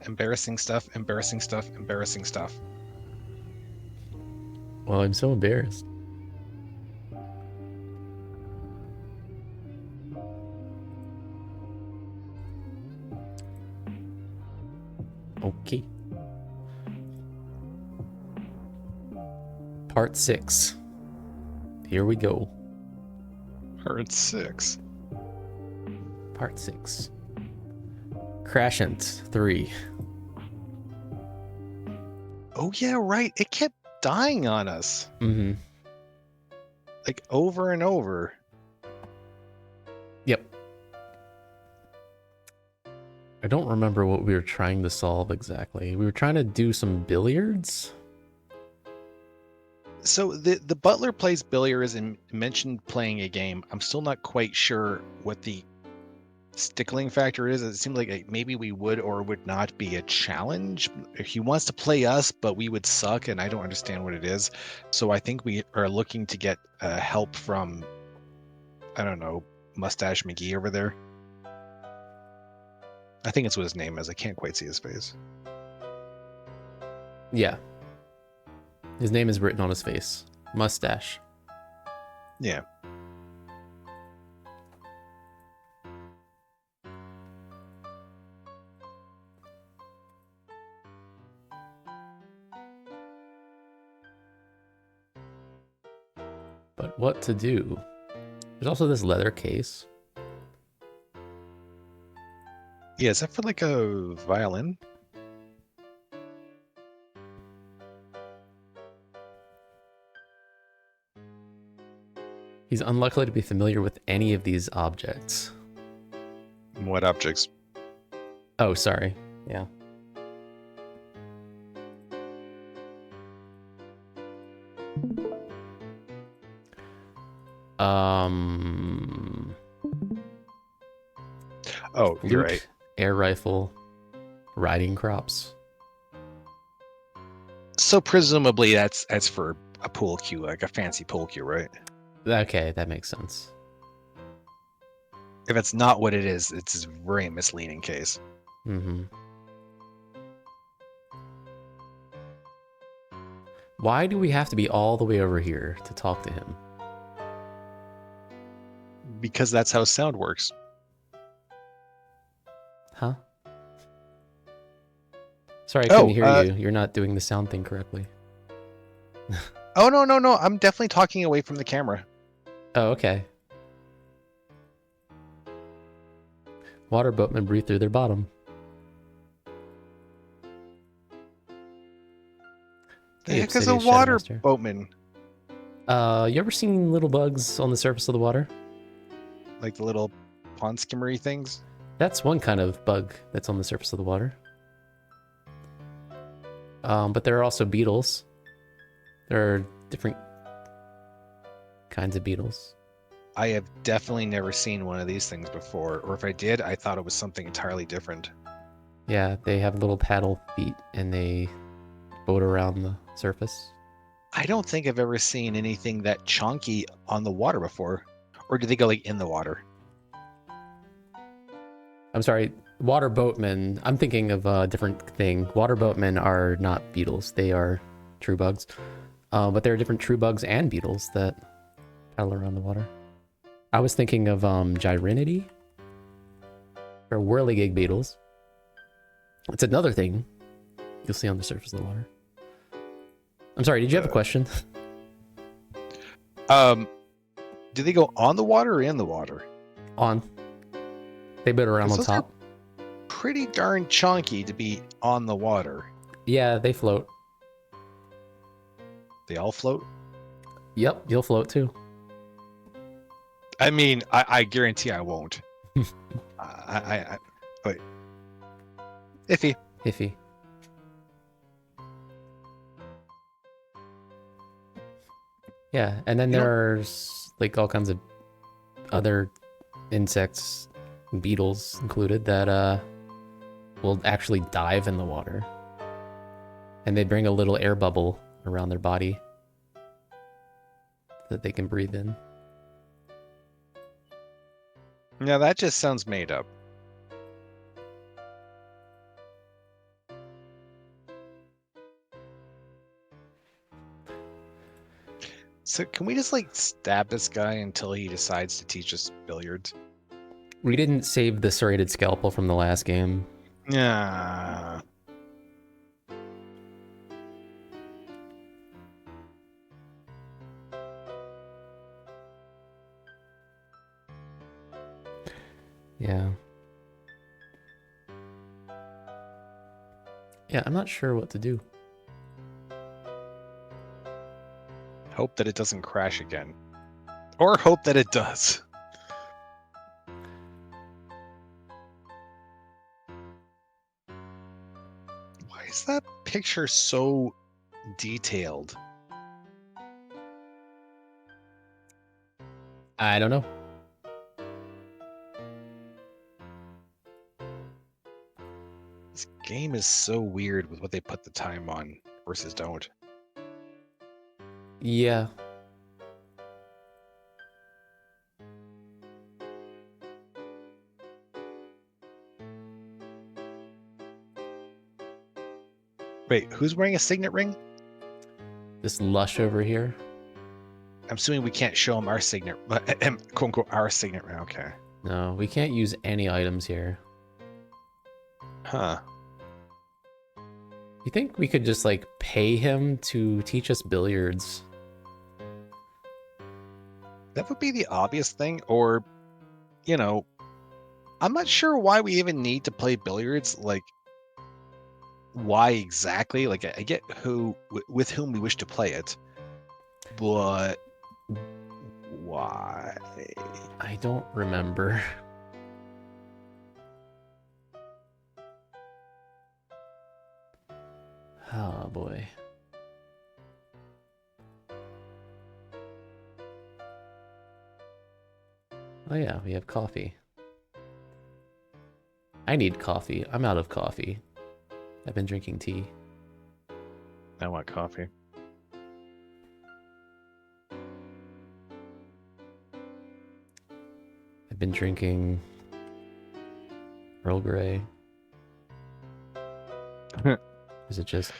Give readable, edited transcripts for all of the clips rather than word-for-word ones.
embarrassing stuff, embarrassing stuff, embarrassing stuff. Well, I'm so embarrassed. Okay. Part 6. Here we go. Part 6. Part 6. Crashant 3. Oh yeah, right. It kept dying on us. Mm-hmm. Like over and over. Yep. I don't remember what we were trying to solve exactly. We were trying to do some billiards? So the butler plays billiards and mentioned playing a game. I'm still not quite sure what the stickling factor is. It seemed like maybe we would or would not be a challenge. He wants to play us, but we would suck, and I don't understand what it is. So I think we are looking to get help from, I don't know, Mustache McGee over there. I think it's what his name is. I can't quite see his face. Yeah. His name is written on his face. Mustache. Yeah. But what to do? There's also this leather case. Yeah, is that for like a violin? He's unlikely to be familiar with any of these objects. What objects? Oh, sorry. Yeah. Um, Oh, you're right. Flute, air rifle, riding crops. So presumably that's for a pool cue, like a fancy pool cue, right? Okay, that makes sense. If it's not what it is, it's a very misleading case. Mm-hmm. Why do we have to be all the way over here to talk to him? Because that's how sound works. Huh? Sorry, I couldn't Oh, hear you. You're not doing the sound thing correctly. oh no. I'm definitely talking away from the camera. Oh, okay. Water boatmen breathe through their bottom. The Hey, heck is a Obsidious water Shadowmaster. boatman? You ever seen little bugs on the surface of the water? Like the little pond skimmery things? That's one kind of bug that's on the surface of the water. But there are also beetles. There are different kinds of beetles. I have definitely never seen one of these things before, or if I did, I thought it was something entirely different. Yeah, they have little paddle feet and they boat around the surface. I don't think I've ever seen anything that chunky on the water before. Or do they go like in the water? I'm sorry, water boatmen. I'm thinking of a different thing. Water boatmen are not beetles. They are true bugs. But there are different true bugs and beetles that paddle around the water. I was thinking of Gyrinidae or whirligig beetles. It's another thing you'll see on the surface of the water. I'm sorry, did you have a question? Do they go on the water or in the water? On. They boat around 'Cause on those top. are pretty darn chunky to be on the water. Yeah, they float. They all float? Yep, you'll float too. I mean, I guarantee I won't. Wait. Iffy. Iffy. Yeah, and then there's like all kinds of other insects, beetles included, that will actually dive in the water. And they bring a little air bubble around their body that they can breathe in. Now that just sounds made up. So can we just like stab this guy until he decides to teach us billiards? We didn't save the serrated scalpel from the last game. Yeah. Yeah. Yeah, I'm not sure what to do. Hope that it doesn't crash again. Or hope that it does. Why is that picture so detailed? I don't know. This game is so weird with what they put the time on versus don't. Yeah. Wait, who's wearing a signet ring? This lush over here. I'm assuming we can't show him our signet, quote unquote, our signet ring. Okay. No, we can't use any items here. Huh. You think we could just like pay him to teach us billiards? That would be the obvious thing, or, you know, I'm not sure why we even need to play billiards. Like, why exactly? Like, I get who with whom we wish to play it, but why? I don't remember. Oh boy. Oh yeah, we have coffee. I need coffee. I'm out of coffee. I've been drinking tea. I want coffee. I've been drinking Earl Grey. Is it just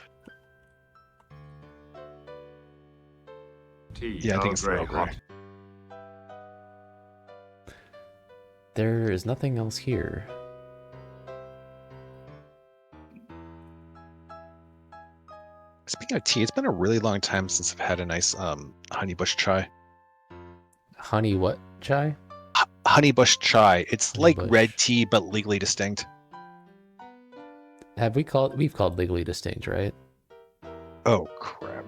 Tea. Yeah, I think it's Earl Earl Grey, Grey. there is nothing else here? Speaking of tea, it's been a really long time since I've had a nice honey bush chai. Honey what chai? Honey bush chai. It's Honey like bush. red tea but legally distinct. We've called legally distinct, right? Oh crap.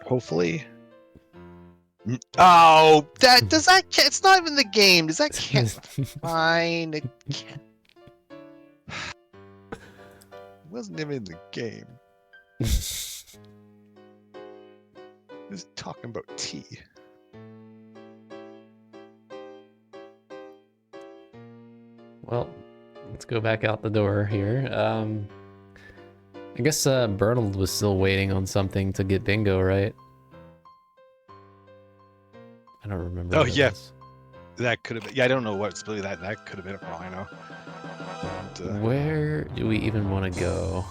Hopefully. Oh, does that it's not even the game. Does that count? Fine. It can't. It wasn't even the game. Just talking about tea. Well, let's go back out the door here. I guess Bernald was still waiting on something to get bingo, right? I don't remember. Oh what it yeah, was. that could have been. Yeah, I don't know what's really that. That could have been it for all I know. But, Where do we even want to go?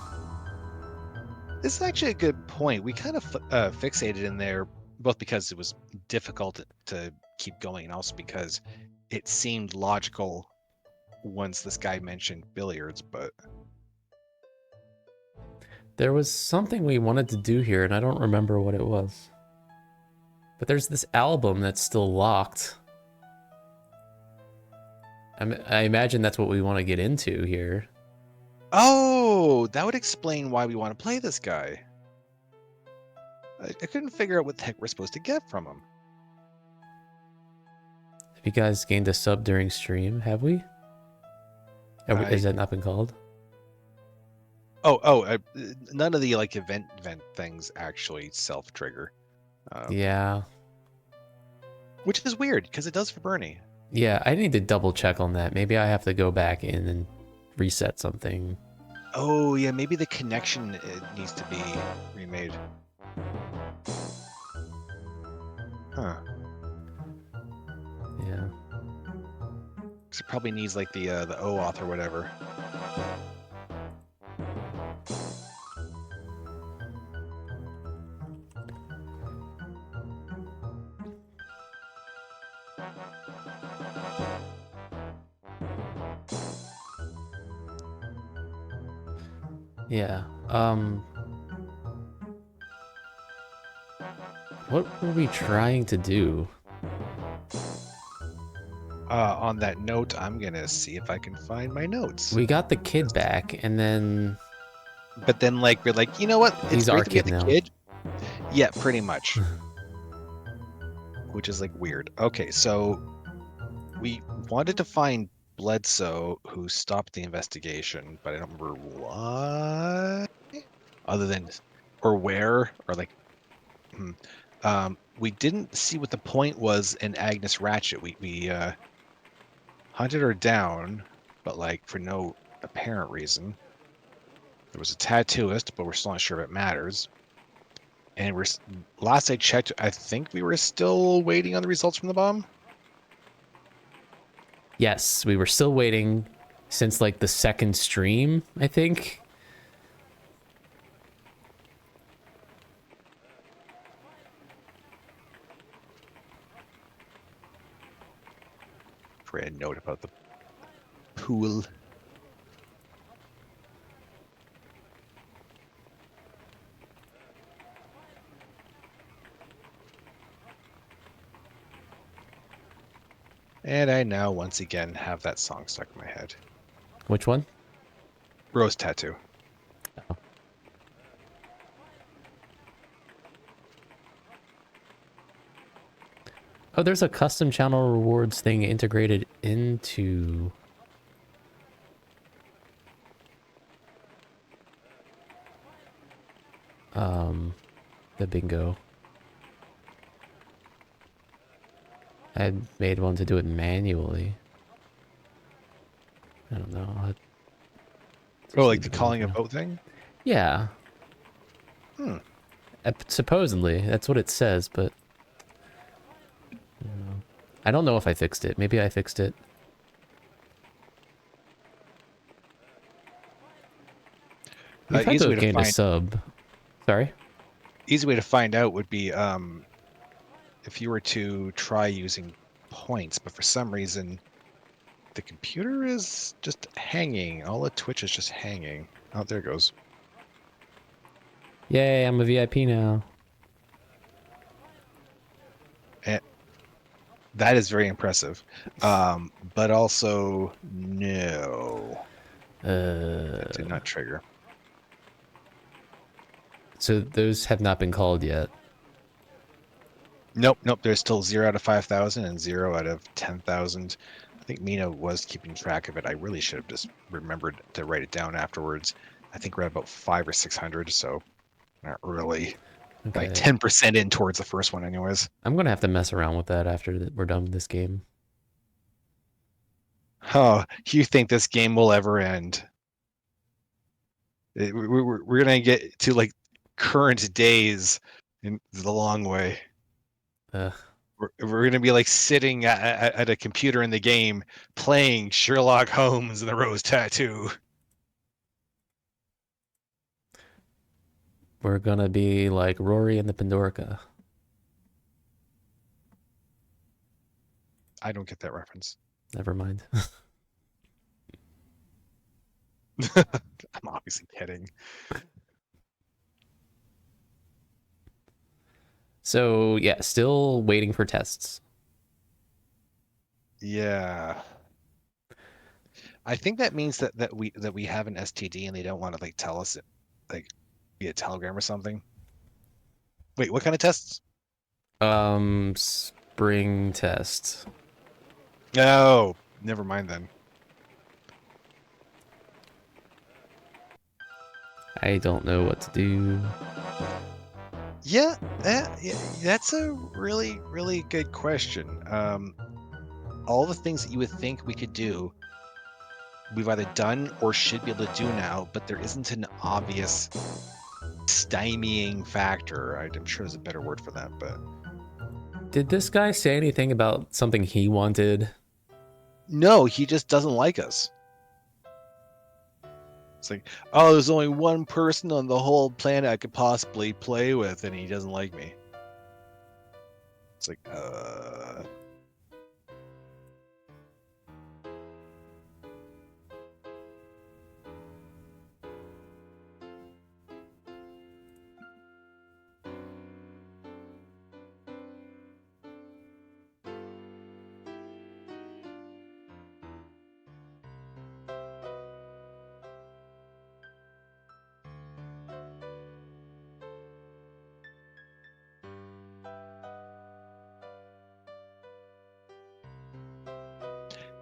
this is actually a good point. We kind of fixated in there, both because it was difficult to keep going, and also because it seemed logical once this guy mentioned billiards. But There was something we wanted to do here, and I don't remember what it was. But there's this album that's still locked. I imagine that's what we want to get into here. oh, that would explain why we want to play this guy. I couldn't figure out what the heck we're supposed to get from him. Have you guys gained a sub during stream? Have we? Has that not been called? None of the like event things actually self-trigger. Yeah. Which is weird because it does for Bernie. Yeah, I need to double check on that. Maybe I have to go back in and reset something. Oh yeah, maybe the connection needs to be remade. Huh. Yeah. Because it probably needs like the OAuth or whatever. Yeah. What were we trying to do? On that note, I'm gonna see if I can find my notes. We got the kid back, and then But then, like, we're like, you know what? It's he's our great that we have kid the now. kid. Yeah, pretty much. Which is like weird. Okay, so we wanted to find Bledsoe, who stopped the investigation, but I don't remember why, other than or where or like. We didn't see what the point was in Agnes Ratchet. We hunted her down, but like for no apparent reason. There was a tattooist, but we're still not sure if it matters. And last I checked, I think we were still waiting on the results from the bomb. Yes, we were still waiting since like the second stream, I think. Create a note about the pool. And I now once again have that song stuck in my head. Which one? Rose Tattoo. Oh. Oh, there's a custom channel rewards thing integrated into the bingo. I made one to do it manually. I don't know. Oh, like the calling a vote thing? Yeah. Supposedly, that's what it says, but I don't know if I fixed it. Maybe I fixed it. We've had to have gained a sub. Sorry? Easy way to find out would be if you were to try using points, but for some reason the computer is just hanging. All the Twitch is just hanging. Oh, there it goes. Yay, I'm a VIP now. And that is very impressive. But also, no. That did not trigger. So those have not been called yet. Nope. There's still 0 out of 5,000 and 0 out of 10,000. I think Mina was keeping track of it. I really should have just remembered to write it down afterwards. I think we're at about 500 or 600, so not really. Okay. Like 10% in towards the first one, anyways. I'm gonna have to mess around with that after we're done with this game. Oh, you think this game will ever end? We're gonna get to like current days in the long way. We're gonna be like sitting at a computer in the game playing Sherlock Holmes and the Rose Tattoo. We're gonna be like Rory and the Pandorica. I don't get that reference. Never mind. I'm obviously kidding. So yeah, still waiting for tests. Yeah. I think that means that we have an STD and they don't want to like tell us it like via Telegram or something. Wait, what kind of tests? Spring test. No, never mind then. I don't know what to do. Yeah, that's a really, really good question. All the things that you would think we could do, we've either done or should be able to do now, but there isn't an obvious stymieing factor. I'm sure there's a better word for that, but... Did this guy say anything about something he wanted? No, he just doesn't like us. It's like, oh, there's only one person on the whole planet I could possibly play with, and he doesn't like me. It's like,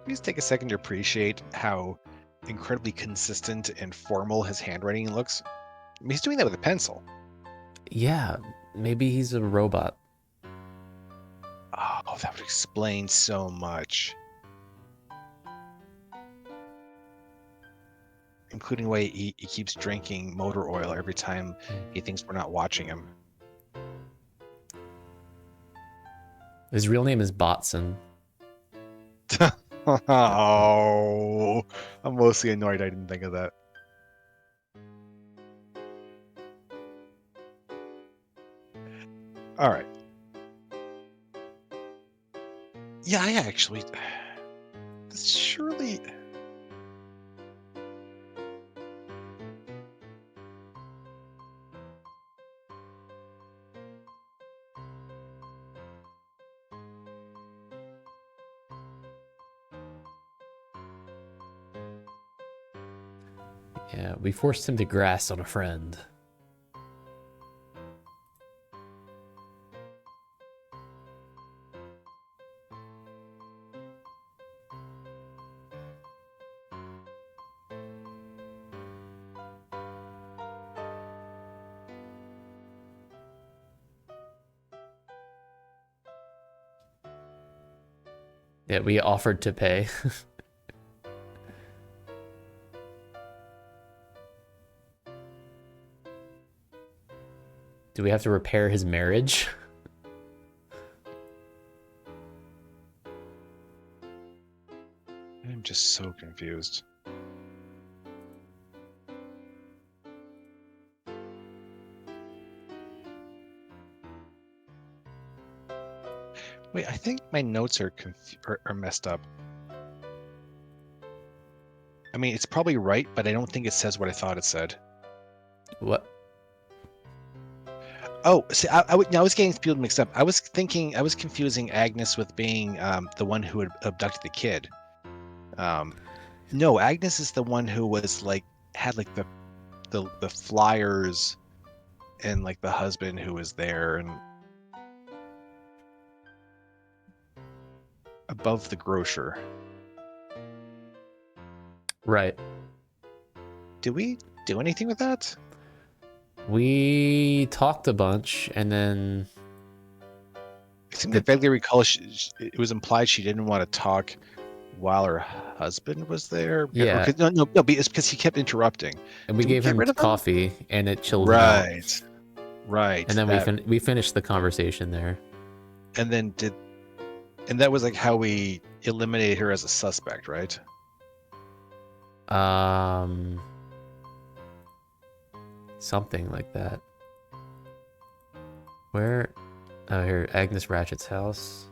please take a second to appreciate how incredibly consistent and formal his handwriting looks? I mean, he's doing that with a pencil. Yeah, maybe he's a robot. Oh, that would explain so much. Including the way he keeps drinking motor oil every time he thinks we're not watching him. His real name is Botson. Oh, I'm mostly annoyed I didn't think of that. All right. Yeah, I actually. Surely. Yeah, we forced him to grass on a friend. Yeah, we offered to pay. Do we have to repair his marriage? I'm just so confused. Wait, I think my notes are messed up. I mean, it's probably right, but I don't think it says what I thought it said. What? Oh, see, I was getting people mixed up. I was confusing Agnes with being the one who had abducted the kid. No, Agnes is the one who was like had like the flyers and like the husband who was there and above the grocer. Right. Did we do anything with that? We talked a bunch, and then I seem to vaguely recall it was implied she didn't want to talk while her husband was there. Yeah. No, it's because he kept interrupting. And we Did we gave get him rid of him? coffee, and it chilled him out. Right. And then we finished the conversation there. And then that was like how we eliminated her as a suspect, right? Something like that. Where? Oh, here, Agnes Ratchet's house.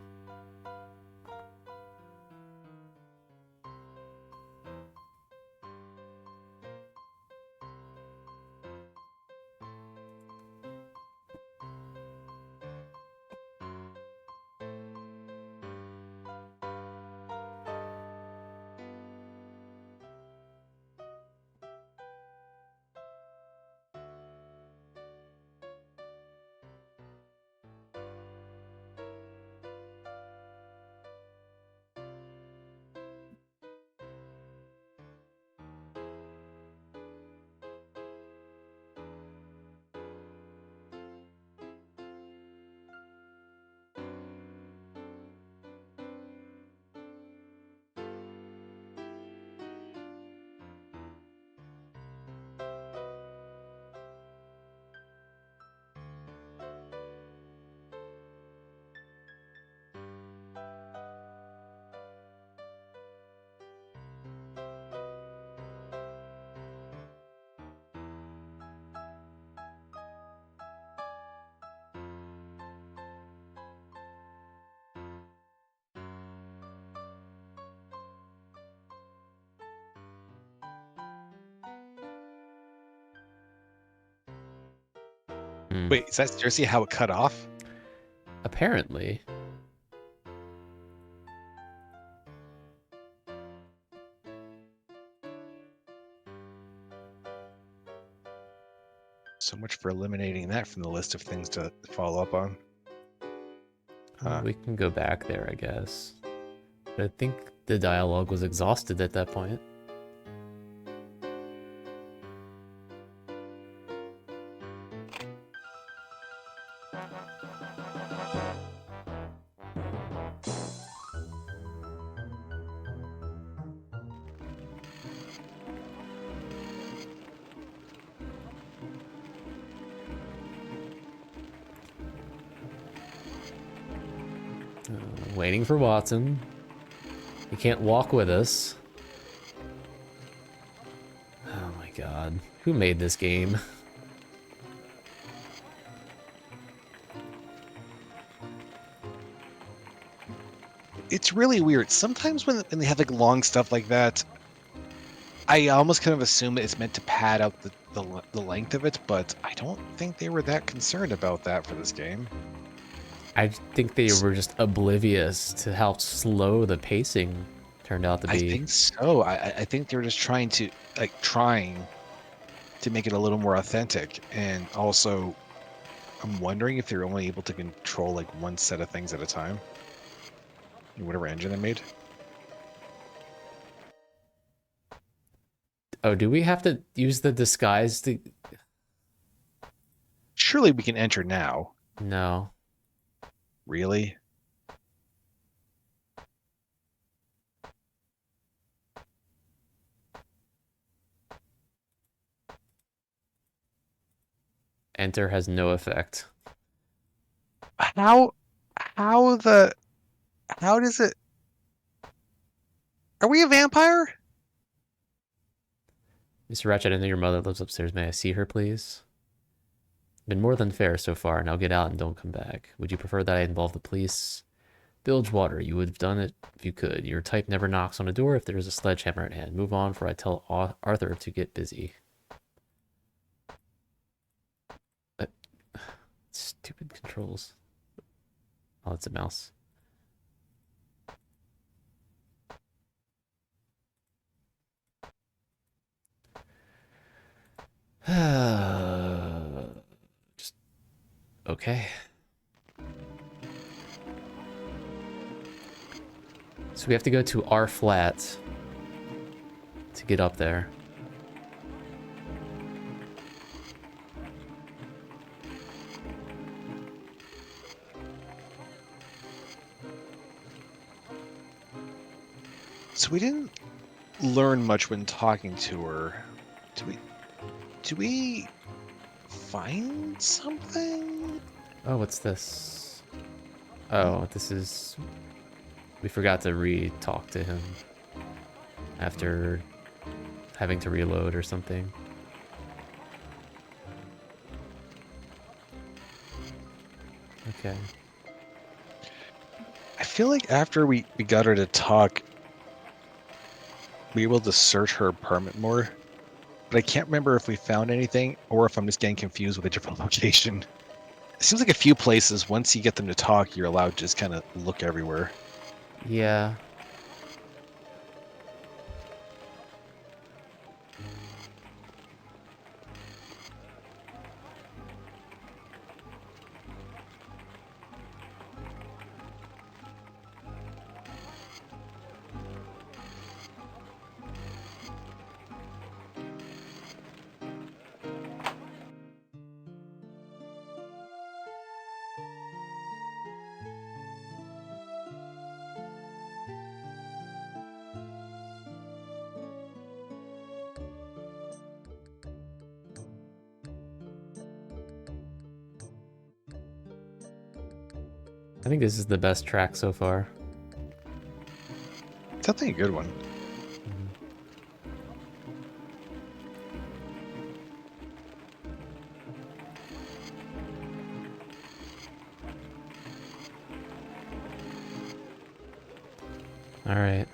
Wait, is that seriously how it cut off? Apparently. So much for eliminating that from the list of things to follow up on. We can go back there, I guess. I think the dialogue was exhausted at that point. Waiting for Watson. He can't walk with us. Oh my god. Who made this game? It's really weird. Sometimes when they have like long stuff like that, I almost kind of assume it's meant to pad out the length of it, but I don't think they were that concerned about that for this game. I think they were just oblivious to how slow the pacing turned out to I be. think so. I think they're just trying to make it a little more authentic, and also I'm wondering if they're only able to control like one set of things at a time in whatever engine they made. Oh, do we have to use the disguise to... Surely we can enter now. No. Really? Enter has no effect. How how the how does it Are we a vampire? Mr. Ratchet, I know your mother lives upstairs. May I see her, please? Been more than fair so far. Now get out and don't come back. Would you prefer that I involve the police? Bilgewater, you would have done it if you could. Your type never knocks on a door if there is a sledgehammer at hand. Move on, for I tell Arthur to get busy. Uh, stupid controls. Oh, it's a mouse. Just okay. So we have to go to R flat to get up there. So we didn't learn much when talking to her. Do we do we find something? Oh, what's this? Oh, this is... We forgot to re-talk to him after having to reload or something. Okay. I feel like after we got her to talk, we were able to search her apartment more. But I can't remember if we found anything or if I'm just getting confused with a different location. It seems like a few places, once you get them to talk, you're allowed to just kind of look everywhere. Yeah. I think this is the best track so far. Definitely a good one. All right.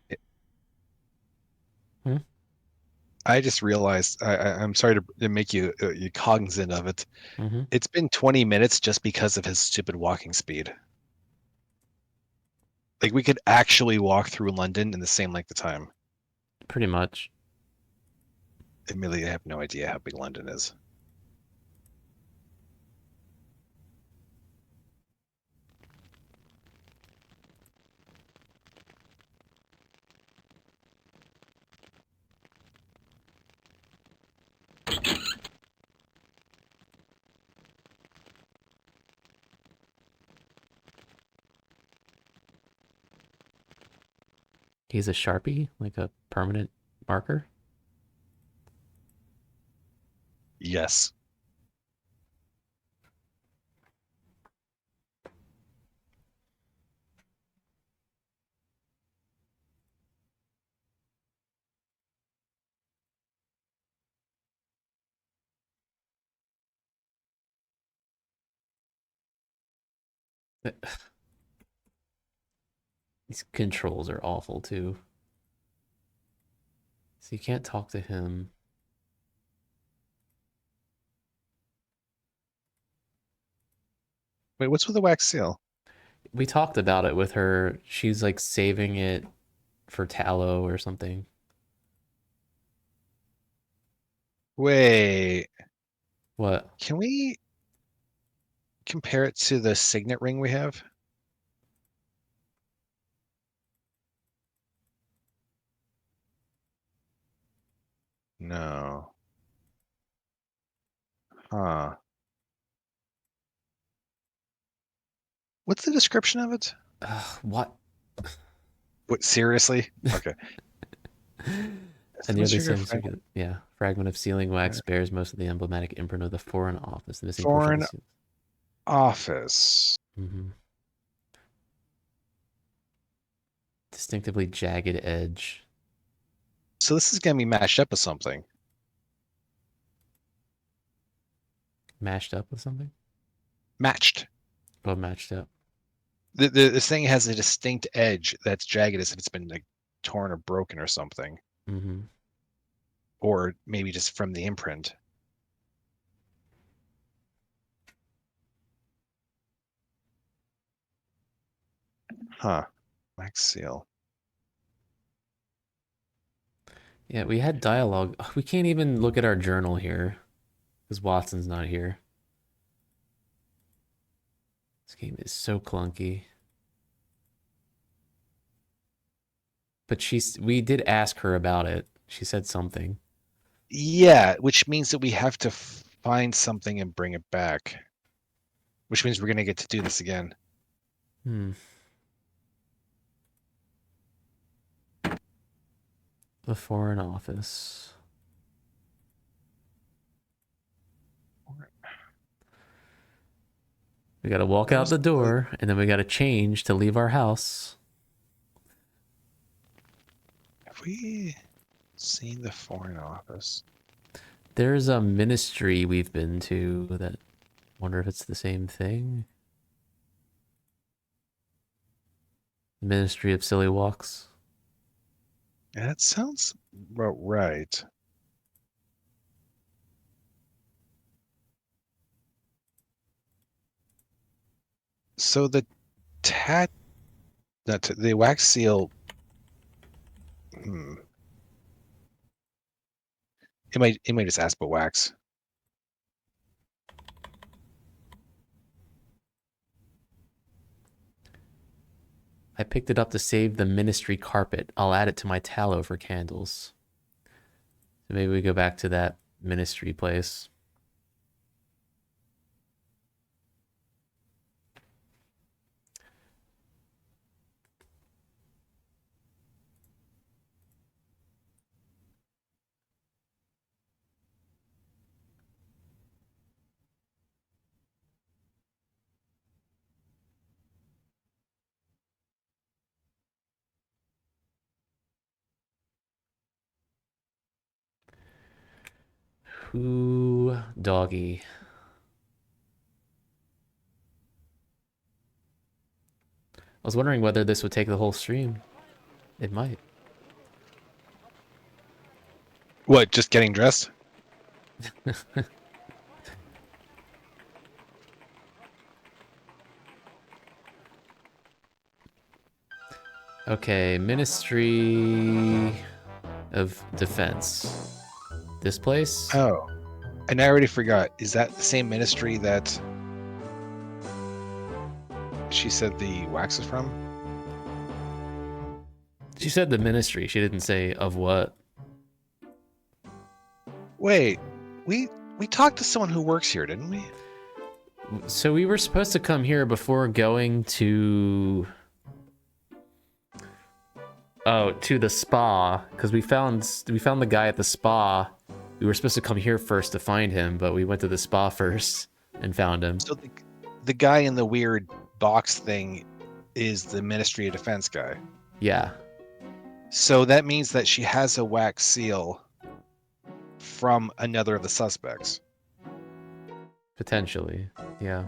It, Hmm? I just realized I'm sorry to make you cognizant of it. Mm-hmm. It's been 20 minutes just because of his stupid walking speed. Like we could actually walk through London in the same length of time. Pretty much. Admittedly, I have no idea how big London is. He's a Sharpie, like a permanent marker. Yes. These controls are awful too. So you can't talk to him. Wait, what's with the wax seal? We talked about it with her. She's like saving it for tallow or something. Wait, What? can we compare it to the signet ring we have? No. Huh. What's the description of it? What? What, seriously? Okay. And the other Sugar same fragment. circular, yeah, fragment of sealing wax bears most of the emblematic imprint of the Foreign Office. The missing portion of the Foreign seal. Office. Distinctively jagged edge. So this is gonna be mashed up with something. Mashed up with something? Matched. Oh, matched up. This thing has a distinct edge that's jagged as if it's been like torn or broken or something. Mm-hmm. Or maybe just from the imprint. Huh. Wax seal. Yeah, we had dialogue. We can't even look at our journal here because Watson's not here. This game is so clunky. But we did ask her about it. She said something. Yeah, which means that we have to find something and bring it back. Which means we're gonna get to do this again. Hmm. The Foreign Office. We gotta walk out Where's the door, and then we gotta change to leave our house. have we seen the Foreign Office? There's a ministry we've been to that. Wonder if it's the same thing. Ministry of Silly Walks. Yeah, that sounds about right. So the tat that the wax seal. Hmm. It might just ask about wax. I picked it up to save the ministry carpet. I'll add it to my tallow for candles. So maybe we go back to that ministry place. Who doggy? I was wondering whether this would take the whole stream. It might. What? Just getting dressed? Okay, Ministry of Defense. This place? Oh, and I already forgot. Is that the same ministry that she said the wax is from? She said the ministry. She didn't say of what. Wait, we talked to someone who works here, didn't we? So we were supposed to come here before going to... Oh, to the spa, because we found the guy at the spa. We were supposed to come here first to find him, but we went to the spa first and found him. So the guy in the weird box thing is the Ministry of Defense guy. Yeah. So that means that she has a wax seal from another of the suspects. Potentially, yeah.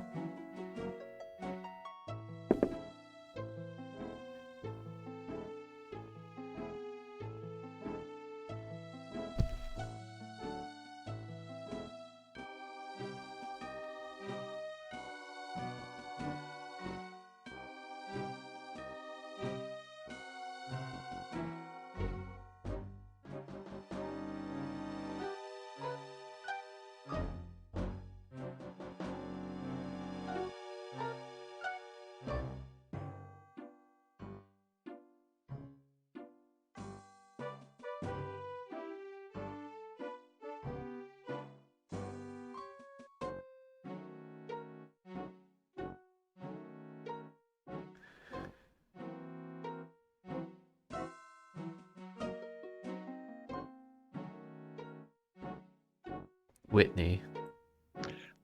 Whitney.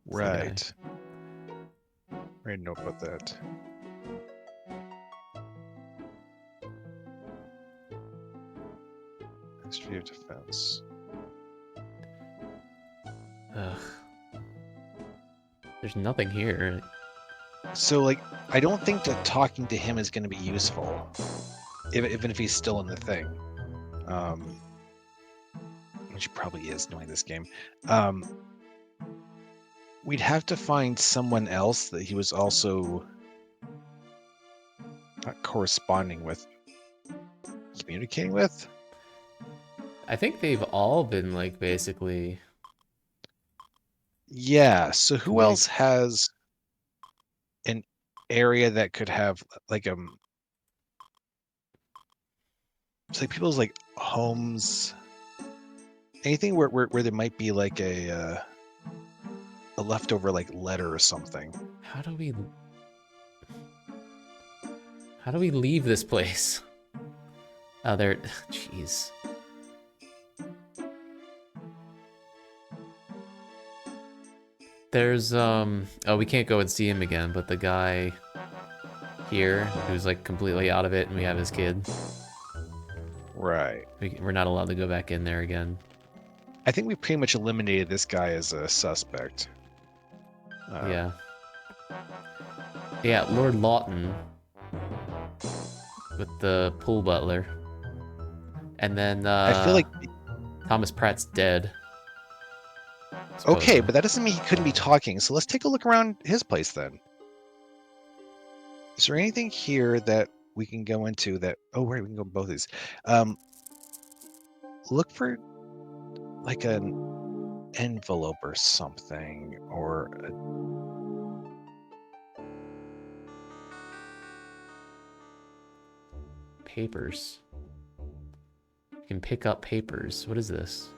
Right. I didn't know about that. Ministry of Defense. Ugh. There's nothing here. So, like, I don't think that talking to him is going to be useful, even if he's still in the thing. Which he probably is, knowing this game. We'd have to find someone else that he was also not corresponding with, communicating with. I think they've all been, like, basically... Yeah, so who else has an area that could have, like, it's like people's, like, homes, anything where there might be, like, a leftover, like, letter or something. How do we leave this place? Oh, there... Jeez. There's, oh, we can't go and see him again, but the guy here, who's, like, completely out of it, and we have his kid. Right. We're not allowed to go back in there again. I think we pretty much eliminated this guy as a suspect. Yeah. Yeah, Lord Lawton. With the pool butler. And then, I feel like... Thomas Pratt's dead. Okay, but that doesn't mean he couldn't be talking, so let's take a look around his place then. Is there anything here that we can go into that... Oh, right, we can go both of these. Look for, like, an envelope or something, or... Papers. You can pick up papers. What is this?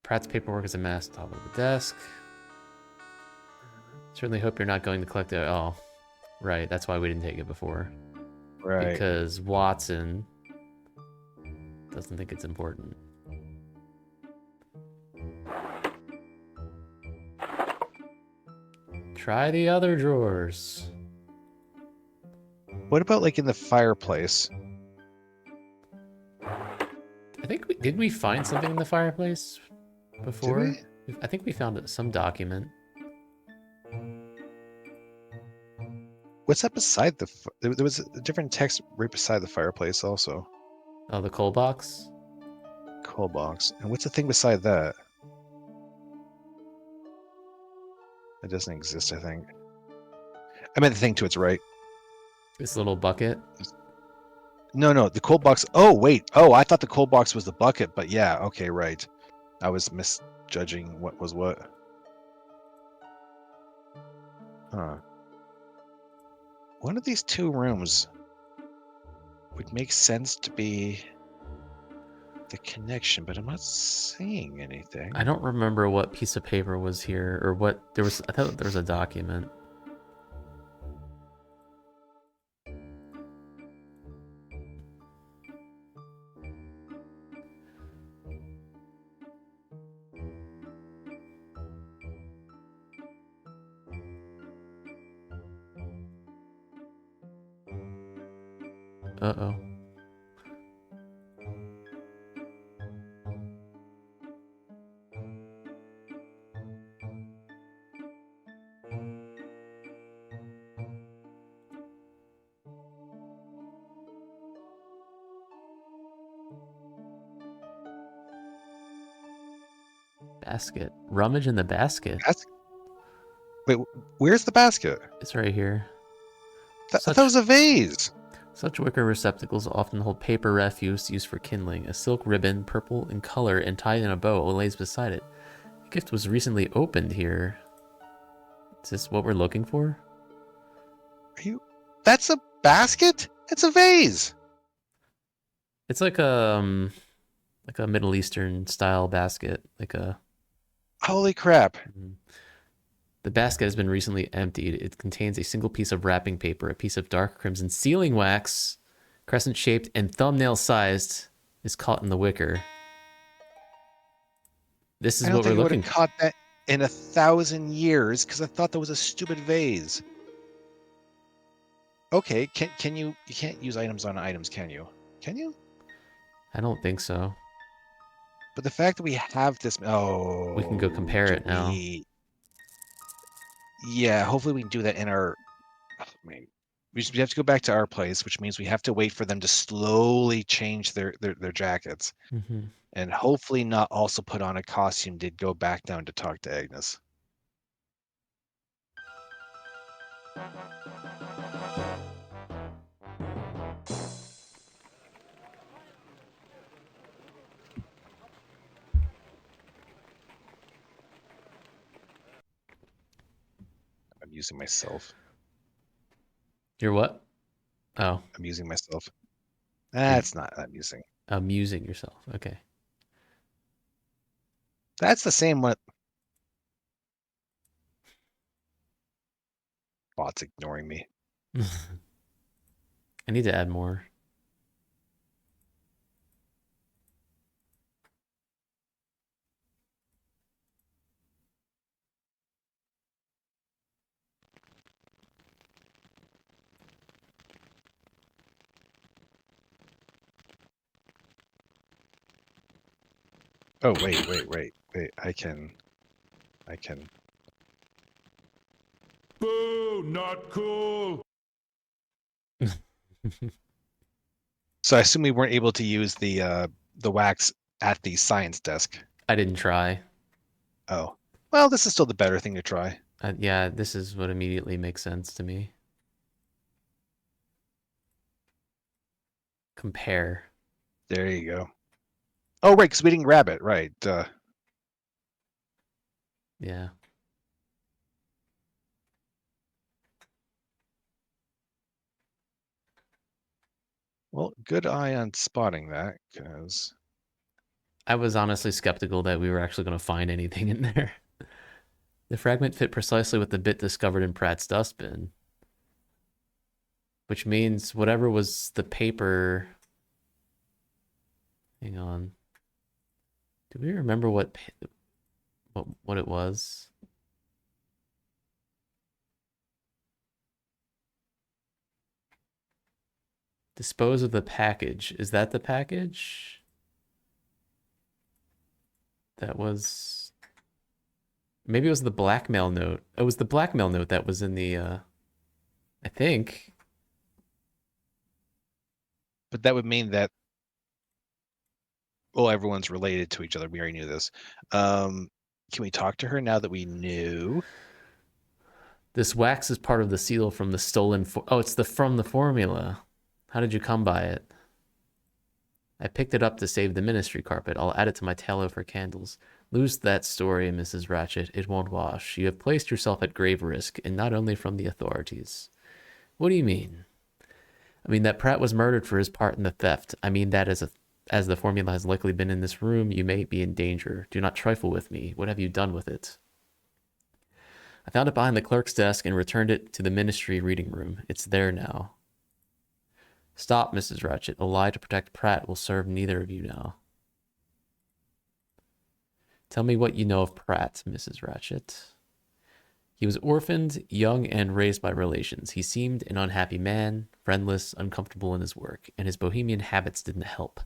Pratt's paperwork is amassed top of the desk. Certainly hope you're not going to collect it. Oh, right. That's why we didn't take it before. Right. Because Watson doesn't think it's important. Try the other drawers. What about, like, in the fireplace? I think did we find something in the fireplace before? Did we? I think we found some document. What's that beside the? There was a different text right beside the fireplace also. Oh, the coal box. Coal box. And what's the thing beside that? It doesn't exist, I think. I meant the thing to its right. This little bucket. No, the coal box. Oh, wait. Oh, I thought the coal box was the bucket, but yeah, okay, right. I was misjudging what was what. Huh. One of these two rooms would make sense to be the connection, but I'm not seeing anything. I don't remember what piece of paper was here or what there was. I thought there was a document. Uh-oh. Basket. Rummage in the basket. Wait, where's the basket? It's right here. That was a vase. Such wicker receptacles often hold paper refuse used for kindling. A silk ribbon, purple in color and tied in a bow, lays beside it. The gift was recently opened here. Is this what we're looking for? That's a basket? It's a vase. It's like a Middle Eastern style basket, like a. Holy crap. The basket has been recently emptied. It contains a single piece of wrapping paper, a piece of dark crimson sealing wax, crescent-shaped and thumbnail-sized, is caught in the wicker. This is what we're looking for. I don't think I would have caught that in 1,000 years because I thought that was a stupid vase. Okay, can you can't use items on items, can you? Can you? I don't think so. But the fact that we have this, we can go compare it now. Yeah, hopefully we can do that in our. I mean, we have to go back to our place, which means we have to wait for them to slowly change their jackets, and hopefully not also put on a costume to go back down to talk to Agnes. I'm using myself. You're what? Oh. I'm using myself. That's not amusing. Amusing yourself. Okay. That's the same what. Bot's ignoring me. I need to add more. Oh, wait. I can. Boo, not cool. So I assume we weren't able to use the wax at the science desk. I didn't try. Oh. Well, this is still the better thing to try. Yeah, this is what immediately makes sense to me. Compare. There you go. Oh, right, because we didn't grab it. Right. Yeah. Well, good eye on spotting that, because... I was honestly skeptical that we were actually going to find anything in there. The fragment fit precisely with the bit discovered in Pratt's dustbin. Which means whatever was the paper... Hang on. Do we remember what it was? Dispose of the package. Is that the package? That was... Maybe it was the blackmail note. It was the blackmail note that was in the... I think. But that would mean that, well, everyone's related to each other. We already knew this. Can we talk to her now that we knew? This wax is part of the seal from the stolen. Oh, it's from the formula. How did you come by it? I picked it up to save the ministry carpet. I'll add it to my tallow for candles. Lose that story, Mrs. Ratchet. It won't wash. You have placed yourself at grave risk, and not only from the authorities. What do you mean? I mean that Pratt was murdered for his part in the theft. I mean that as the formula has likely been in this room, you may be in danger. Do not trifle with me. What have you done with it? I found it behind the clerk's desk and returned it to the ministry reading room. It's there now. Stop, Mrs. Ratchet. A lie to protect Pratt will serve neither of you now. Tell me what you know of Pratt, Mrs. Ratchet. He was orphaned, young, and raised by relations. He seemed an unhappy man, friendless, uncomfortable in his work, and his bohemian habits didn't help.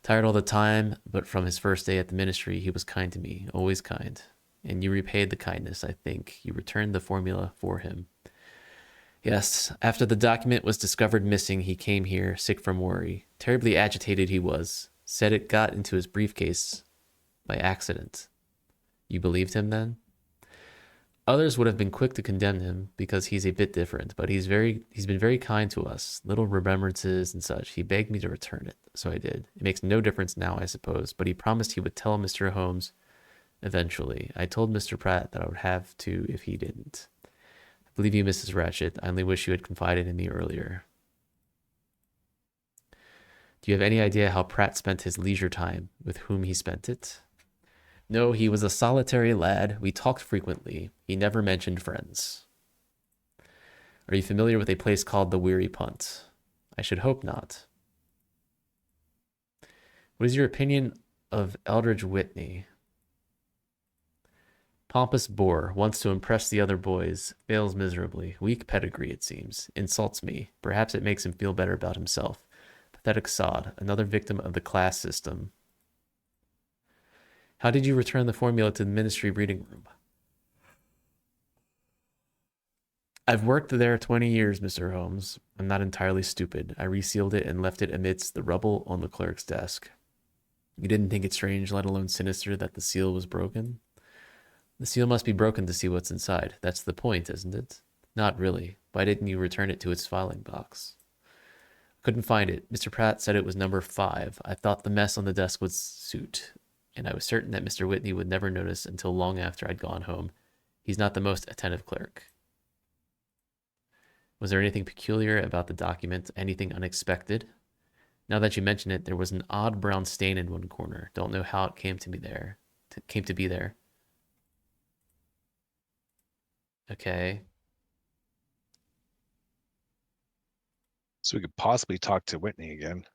Tired all the time, but from his first day at the ministry, he was kind to me, always kind. And you repaid the kindness, I think. You returned the formula for him. Yes, after the document was discovered missing, he came here, sick from worry. Terribly agitated he was. Said it got into his briefcase by accident. You believed him then? Others would have been quick to condemn him because he's a bit different, but he's been very kind to us, little remembrances and such. He begged me to return it, so I did. It makes no difference now, I suppose, but he promised he would tell Mr. Holmes eventually. I told Mr. Pratt that I would have to if he didn't. I believe you, Mrs. Ratchet. I only wish you had confided in me earlier. Do you have any idea how Pratt spent his leisure time, with whom he spent it? No, he was a solitary lad. We talked frequently. He never mentioned friends. Are you familiar with a place called the Weary Punt? I should hope not. What is your opinion of Eldridge Whitney? Pompous bore, wants to impress the other boys, fails miserably. Weak pedigree, it seems. Insults me. Perhaps it makes him feel better about himself. Pathetic sod, another victim of the class system. How did you return the formula to the ministry reading room? I've worked there 20 years, Mr. Holmes. I'm not entirely stupid. I resealed it and left it amidst the rubble on the clerk's desk. You didn't think it strange, let alone sinister, that the seal was broken? The seal must be broken to see what's inside. That's the point, isn't it? Not really. Why didn't you return it to its filing box? Couldn't find it. Mr. Pratt said it was number 5. I thought the mess on the desk would suit, and I was certain that Mr. Whitney would never notice until long after I'd gone home. He's not the most attentive clerk. Was there anything peculiar about the document? Anything unexpected? Now that you mention it, there was an odd brown stain in one corner. Don't know how it came to be there. Okay. So we could possibly talk to Whitney again.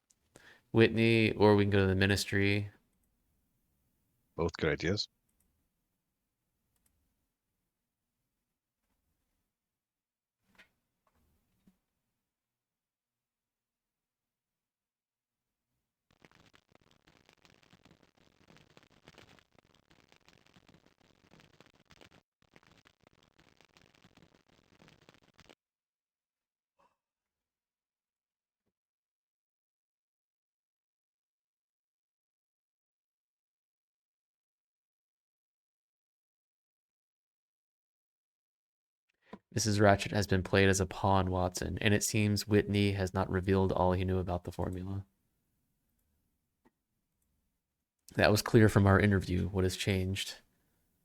Whitney, or we can go to the ministry. Both good ideas. Mrs. Ratchet has been played as a pawn, Watson, and it seems Whitney has not revealed all he knew about the formula. That was clear from our interview. What has changed?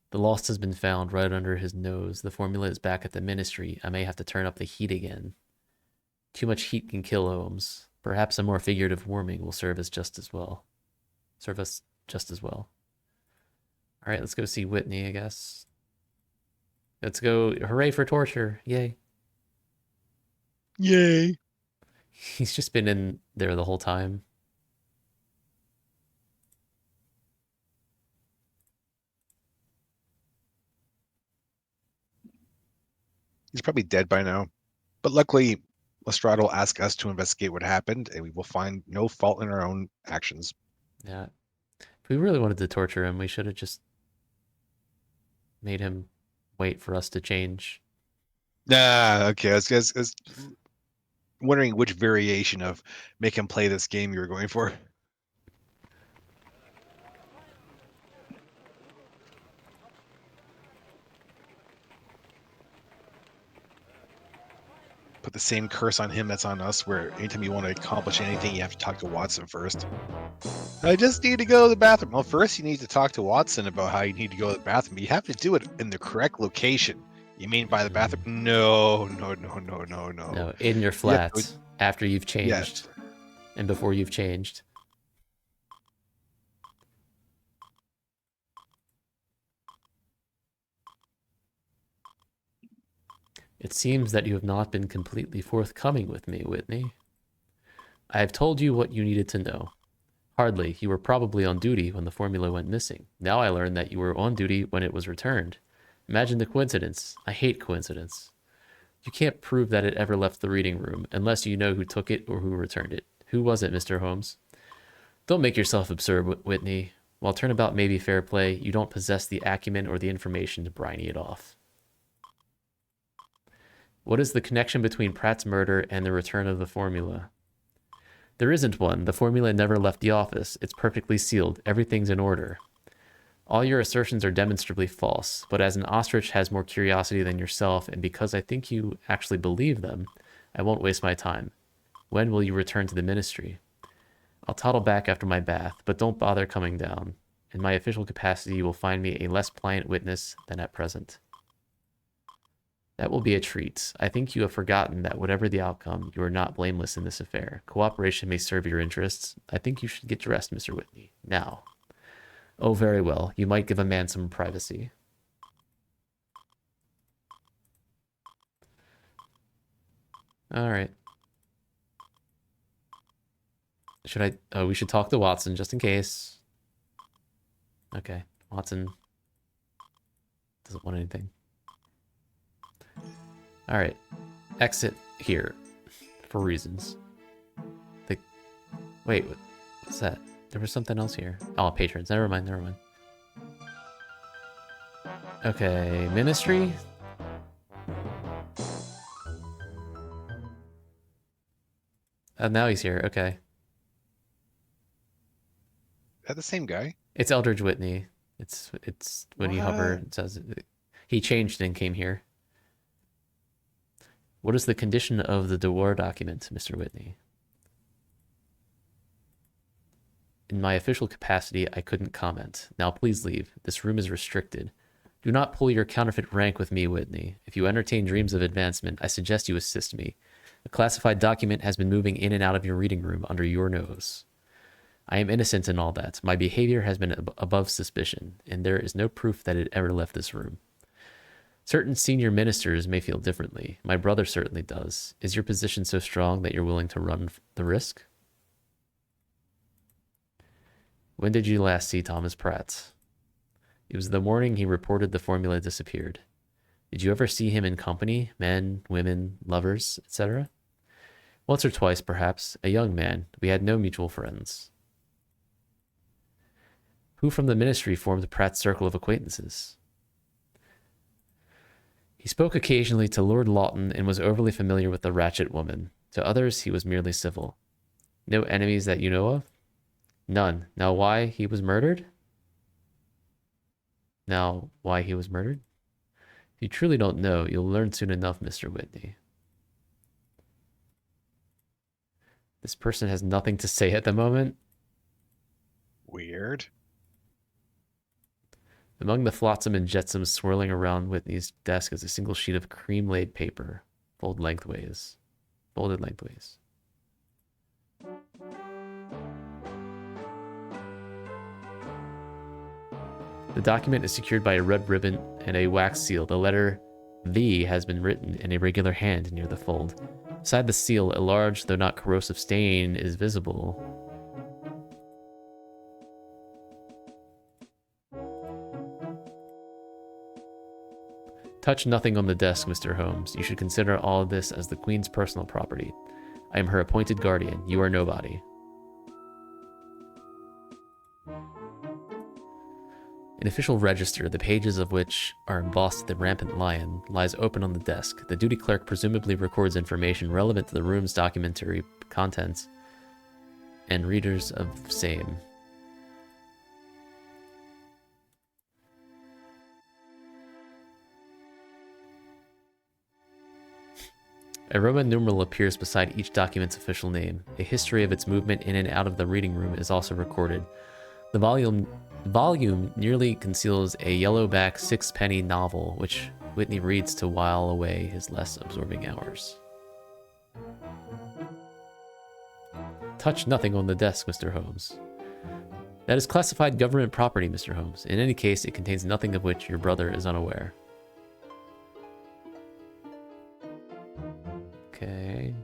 The lost has been found right under his nose. The formula is back at the ministry. I may have to turn up the heat again. Too much heat can kill Holmes. Perhaps a more figurative warming will serve us just as well. All right, let's go see Whitney, I guess. Let's go. Hooray for torture. Yay. Yay. He's just been in there the whole time. He's probably dead by now. But luckily, Lestrade will ask us to investigate what happened, and we will find no fault in our own actions. Yeah. If we really wanted to torture him, we should have just made him wait for us to change. Okay. I was wondering which variation of make him play this game you were going for. Put the same curse on him that's on us, where anytime you want to accomplish anything, you have to talk to Watson first. I just need to go to the bathroom. Well, first you need to talk to Watson about how you need to go to the bathroom. You have to do it in the correct location. You mean by the bathroom? No. No, in your You have to, flat after you've changed and before you've changed. It seems that you have not been completely forthcoming with me, Whitney. I have told you what you needed to know. Hardly. You were probably on duty when the formula went missing. Now I learned that you were on duty when it was returned. Imagine the coincidence. I hate coincidence. You can't prove that it ever left the reading room unless you know who took it or who returned it. Who was it, Mr. Holmes? Don't make yourself absurd, Whitney. While turnabout may be fair play, you don't possess the acumen or the information to briny it off. What is the connection between Pratt's murder and the return of the formula? There isn't one. The formula never left the office. It's perfectly sealed. Everything's in order. All your assertions are demonstrably false, but as an ostrich has more curiosity than yourself, and because I think you actually believe them, I won't waste my time. When will you return to the ministry? I'll toddle back after my bath, but don't bother coming down. In my official capacity, you will find me a less pliant witness than at present. That will be a treat. I think you have forgotten that whatever the outcome, you are not blameless in this affair. Cooperation may serve your interests. I think you should get dressed, Mr. Whitney. Now. Oh, very well. You might give a man some privacy. All right. Should I... Oh, we should talk to Watson just in case. Okay. Watson doesn't want anything. All right. Exit here for reasons. Wait, what's that? There was something else here. Oh, patrons. Never mind. Okay, ministry. Oh, now he's here. Okay. is that the same guy? It's Eldridge Whitney. It's when you hover, it says he changed and came here. What is the condition of the Dewar document, Mr. Whitney? In my official capacity, I couldn't comment. Now please leave. This room is restricted. Do not pull your counterfeit rank with me, Whitney. If you entertain dreams of advancement, I suggest you assist me. A classified document has been moving in and out of your reading room under your nose. I am innocent in all that. My behavior has been above suspicion, and there is no proof that it ever left this room. Certain senior ministers may feel differently. My brother certainly does. Is your position so strong that you're willing to run the risk? When did you last see Thomas Pratt? It was the morning he reported the formula disappeared. Did you ever see him in company? Men, women, lovers, etc.? Once or twice, perhaps. A young man. We had no mutual friends. Who from the ministry formed Pratt's circle of acquaintances? He spoke occasionally to Lord Lawton and was overly familiar with the Ratchet woman. To others, he was merely civil. No enemies that you know of? None. Now why he was murdered? If you truly don't know, you'll learn soon enough, Mr. Whitney. This person has nothing to say at the moment. Weird. Among the flotsam and jetsam swirling around Whitney's desk is a single sheet of cream-laid paper, folded lengthways. The document is secured by a red ribbon and a wax seal. The letter V has been written in a regular hand near the fold. Beside the seal, a large, though not corrosive stain is visible. Touch nothing on the desk, Mr. Holmes. You should consider all of this as the Queen's personal property. I am her appointed guardian. You are nobody. An official register, the pages of which are embossed with the rampant lion, lies open on the desk. The duty clerk presumably records information relevant to the room's documentary contents and readers of same. A Roman numeral appears beside each document's official name. A history of its movement in and out of the reading room is also recorded. The volume nearly conceals a yellowback sixpenny novel, which Whitney reads to while away his less absorbing hours. Touch nothing on the desk, Mr. Holmes. That is classified government property, Mr. Holmes. In any case, it contains nothing of which your brother is unaware. Okay.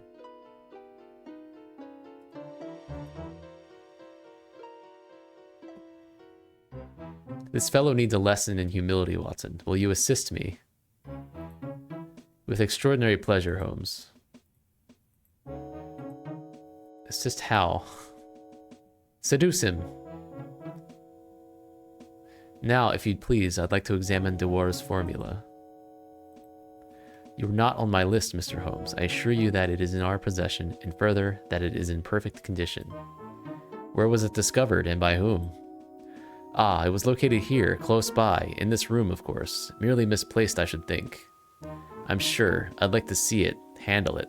This fellow needs a lesson in humility, Watson. Will you assist me? With extraordinary pleasure, Holmes. Assist how? Seduce him. Now, if you'd please, I'd like to examine Dewar's formula. You're not on my list, Mr. Holmes. I assure you that it is in our possession, and further, that it is in perfect condition. Where was it discovered, and by whom? Ah, it was located here, close by, in this room, of course. Merely misplaced, I should think. I'm sure. I'd like to see it, handle it.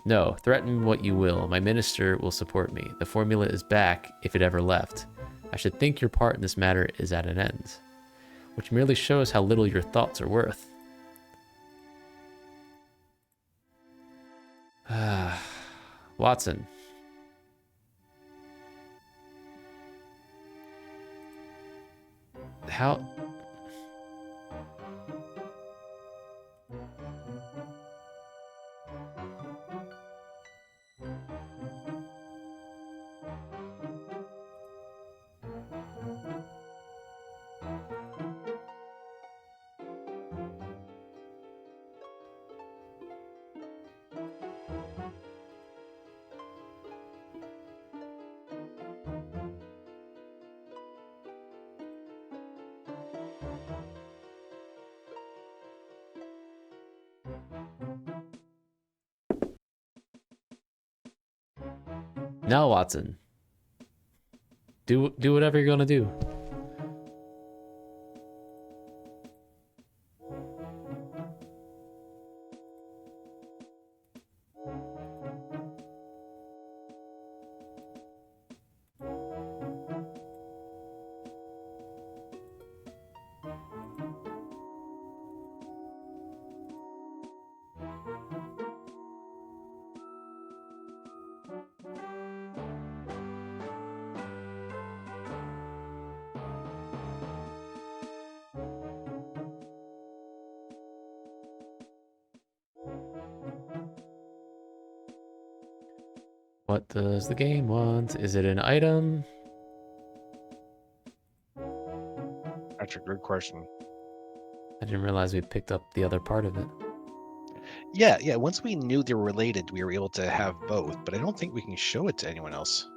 No, threaten what you will. My minister will support me. The formula is back, if it ever left. I should think your part in this matter is at an end, which merely shows how little your thoughts are worth. Watson. How... Now, Watson. Do whatever you're gonna do. What does the game want? Is it an item? That's a good question. I didn't realize we picked up the other part of it. Yeah. Once we knew they were related, we were able to have both, but I don't think we can show it to anyone else.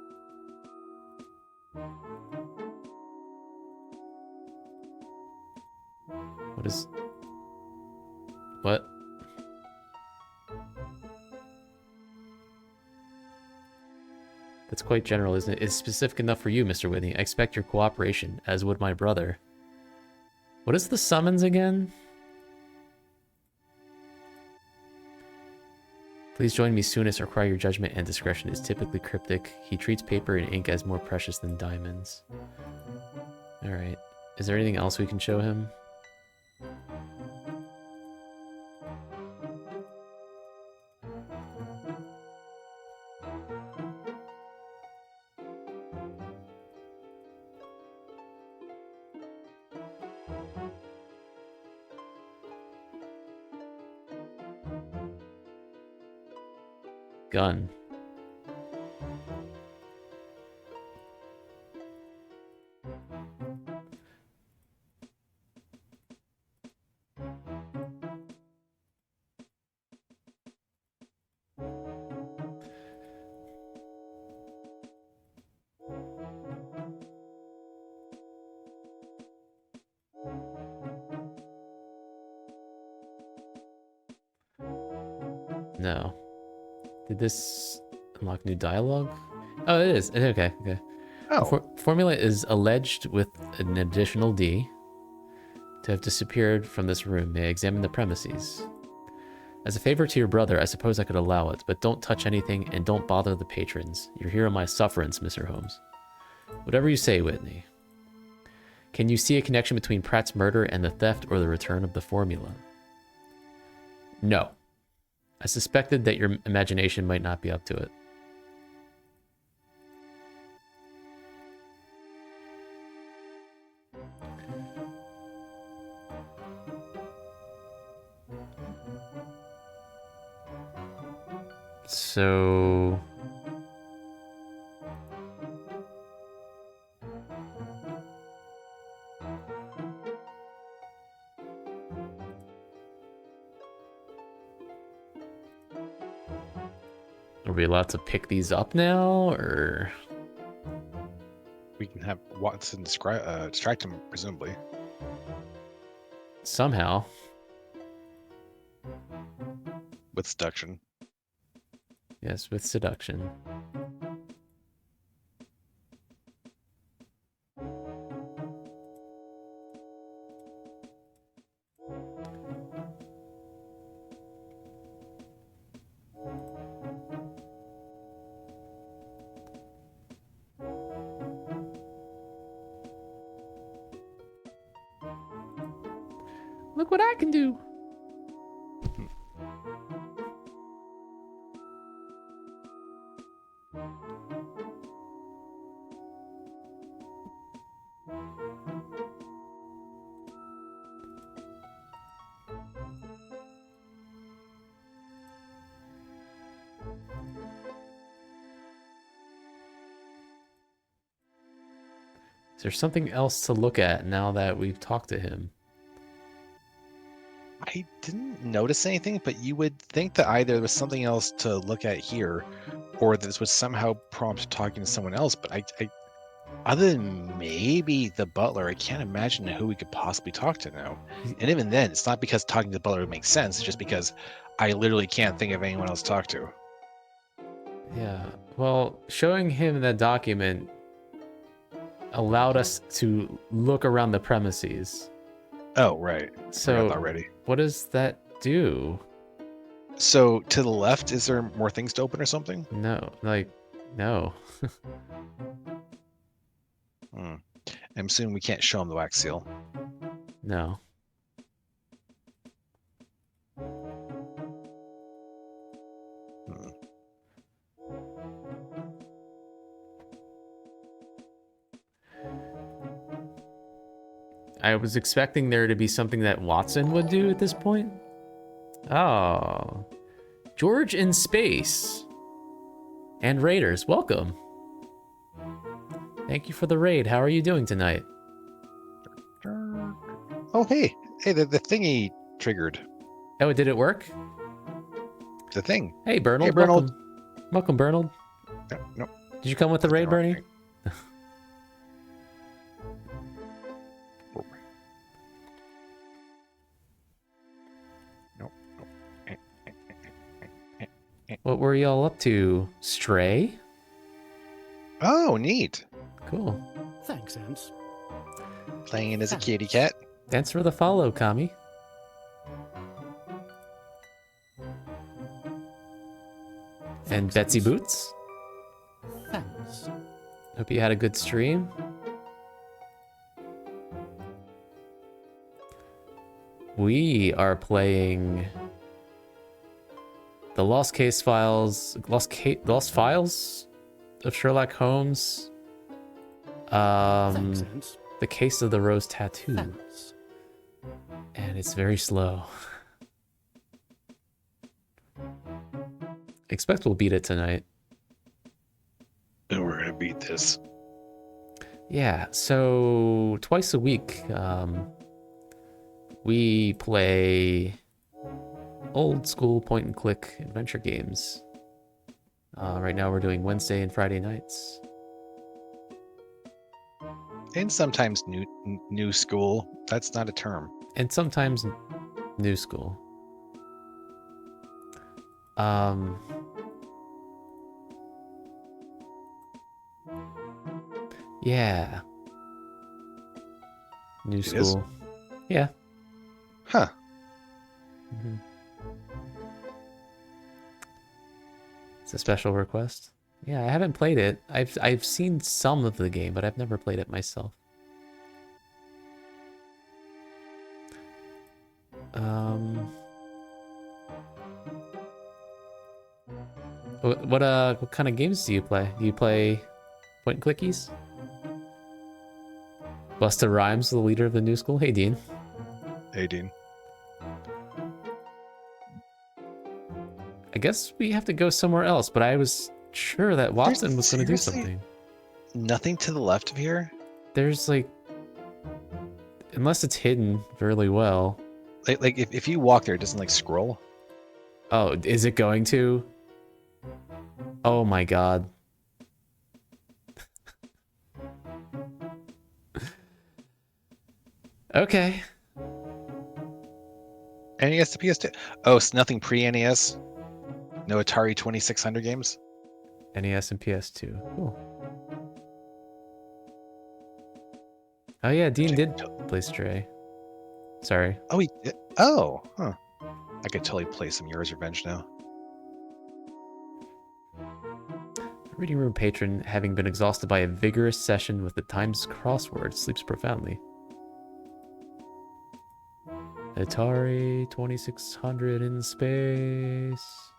What is... What? That's quite general, isn't it? It's specific enough for you, Mr. Whitney. I expect your cooperation, as would my brother. What is the summons again? Please join me soonest or require your judgment and discretion is typically cryptic. He treats paper and ink as more precious than diamonds. Alright. Is there anything else we can show him? Gun. No. Did this unlock new dialogue? Oh, it is. Okay, okay. The Oh, formula is alleged with an additional D to have disappeared from this room. May I examine the premises? As a favor to your brother, I suppose I could allow it, but don't touch anything and don't bother the patrons. You're here on my sufferance, Mr. Holmes. Whatever you say, Whitney. Can you see a connection between Pratt's murder and the theft or the return of the formula? No. I suspected that your imagination might not be up to it. So... Are we allowed to pick these up now, or...? we can have Watson distract him, presumably. Somehow. With seduction. Yes, with seduction. Look what I can do. Is there something else to look at now that we've talked to him? I didn't notice anything, but you would think that either there was something else to look at here, or that this would somehow prompt talking to someone else. But I other than maybe the butler, I can't imagine who we could possibly talk to now. And even then, it's not because talking to the butler would make sense. It's just because I literally can't think of anyone else to talk to. Yeah, well, showing him that document allowed us to look around the premises. Oh, right. So, already. What does that do? So to the left, is there more things to open or something? No, like, no. I'm assuming we can't show him the wax seal. No. I was expecting there to be something that Watson would do at this point. Oh. George in space. And Raiders, welcome. Thank you for the raid. How are you doing tonight? Oh, hey. Hey, the thingy triggered. Oh, did it work? The thing. Hey, Bernold. Hey, Bernold. Welcome, Bernold. No. Did you come with the raid, Bernie? What were y'all up to? Stray? Oh, neat. Cool. Thanks, Ants. Playing as a kitty cat. Thanks for the follow, Kami. And Betsy Boots? Thanks. Hope you had a good stream. We are playing the Lost Files of Sherlock Holmes. Thanks, Ants. The Case of the Rose Tattoo. Thanks. And it's very slow. Expect we'll beat it tonight. And we're gonna beat this. Yeah, so twice a week, we play old school point and click adventure games. Right now we're doing Wednesday and Friday nights. And sometimes new school. That's not a term. And sometimes new school. Um. Yeah. New It is? school. Yeah. Huh. Mhm. It's a special request. Yeah, I haven't played it. I've seen some of the game, but I've never played it myself. Um. What kind of games do you play? Do you play point and clickies? Busta Rhymes, the leader of the new school. Hey, Dean. Hey, Dean. I guess we have to go somewhere else, but I was sure that Watson was going to do seriously something. Nothing to the left of here? There's like, unless it's hidden really well. Like if you walk there, it doesn't like scroll? Oh, is it going to? Oh my god. Okay. NES to PS2? Oh, it's nothing pre-NES? No Atari 2600 games? NES and PS2. Cool. Oh yeah, Dean did play Stray. Sorry. Oh, he did? Oh, huh. I could totally play some Yours Revenge now. Reading room patron, having been exhausted by a vigorous session with the Times crossword, sleeps profoundly. Atari 2600 in space.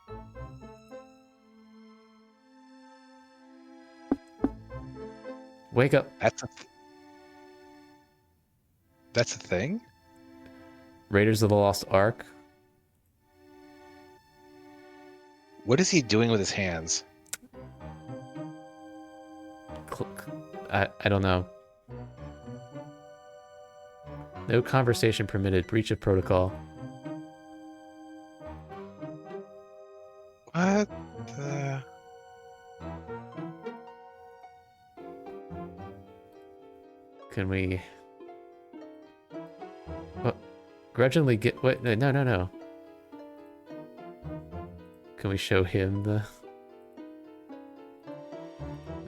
Wake up. That's a thing? Raiders of the Lost Ark. What is he doing with his hands? I don't know. No conversation permitted. Breach of protocol. What the... Can we... What? Grudgingly get... Wait, no. Can we show him the...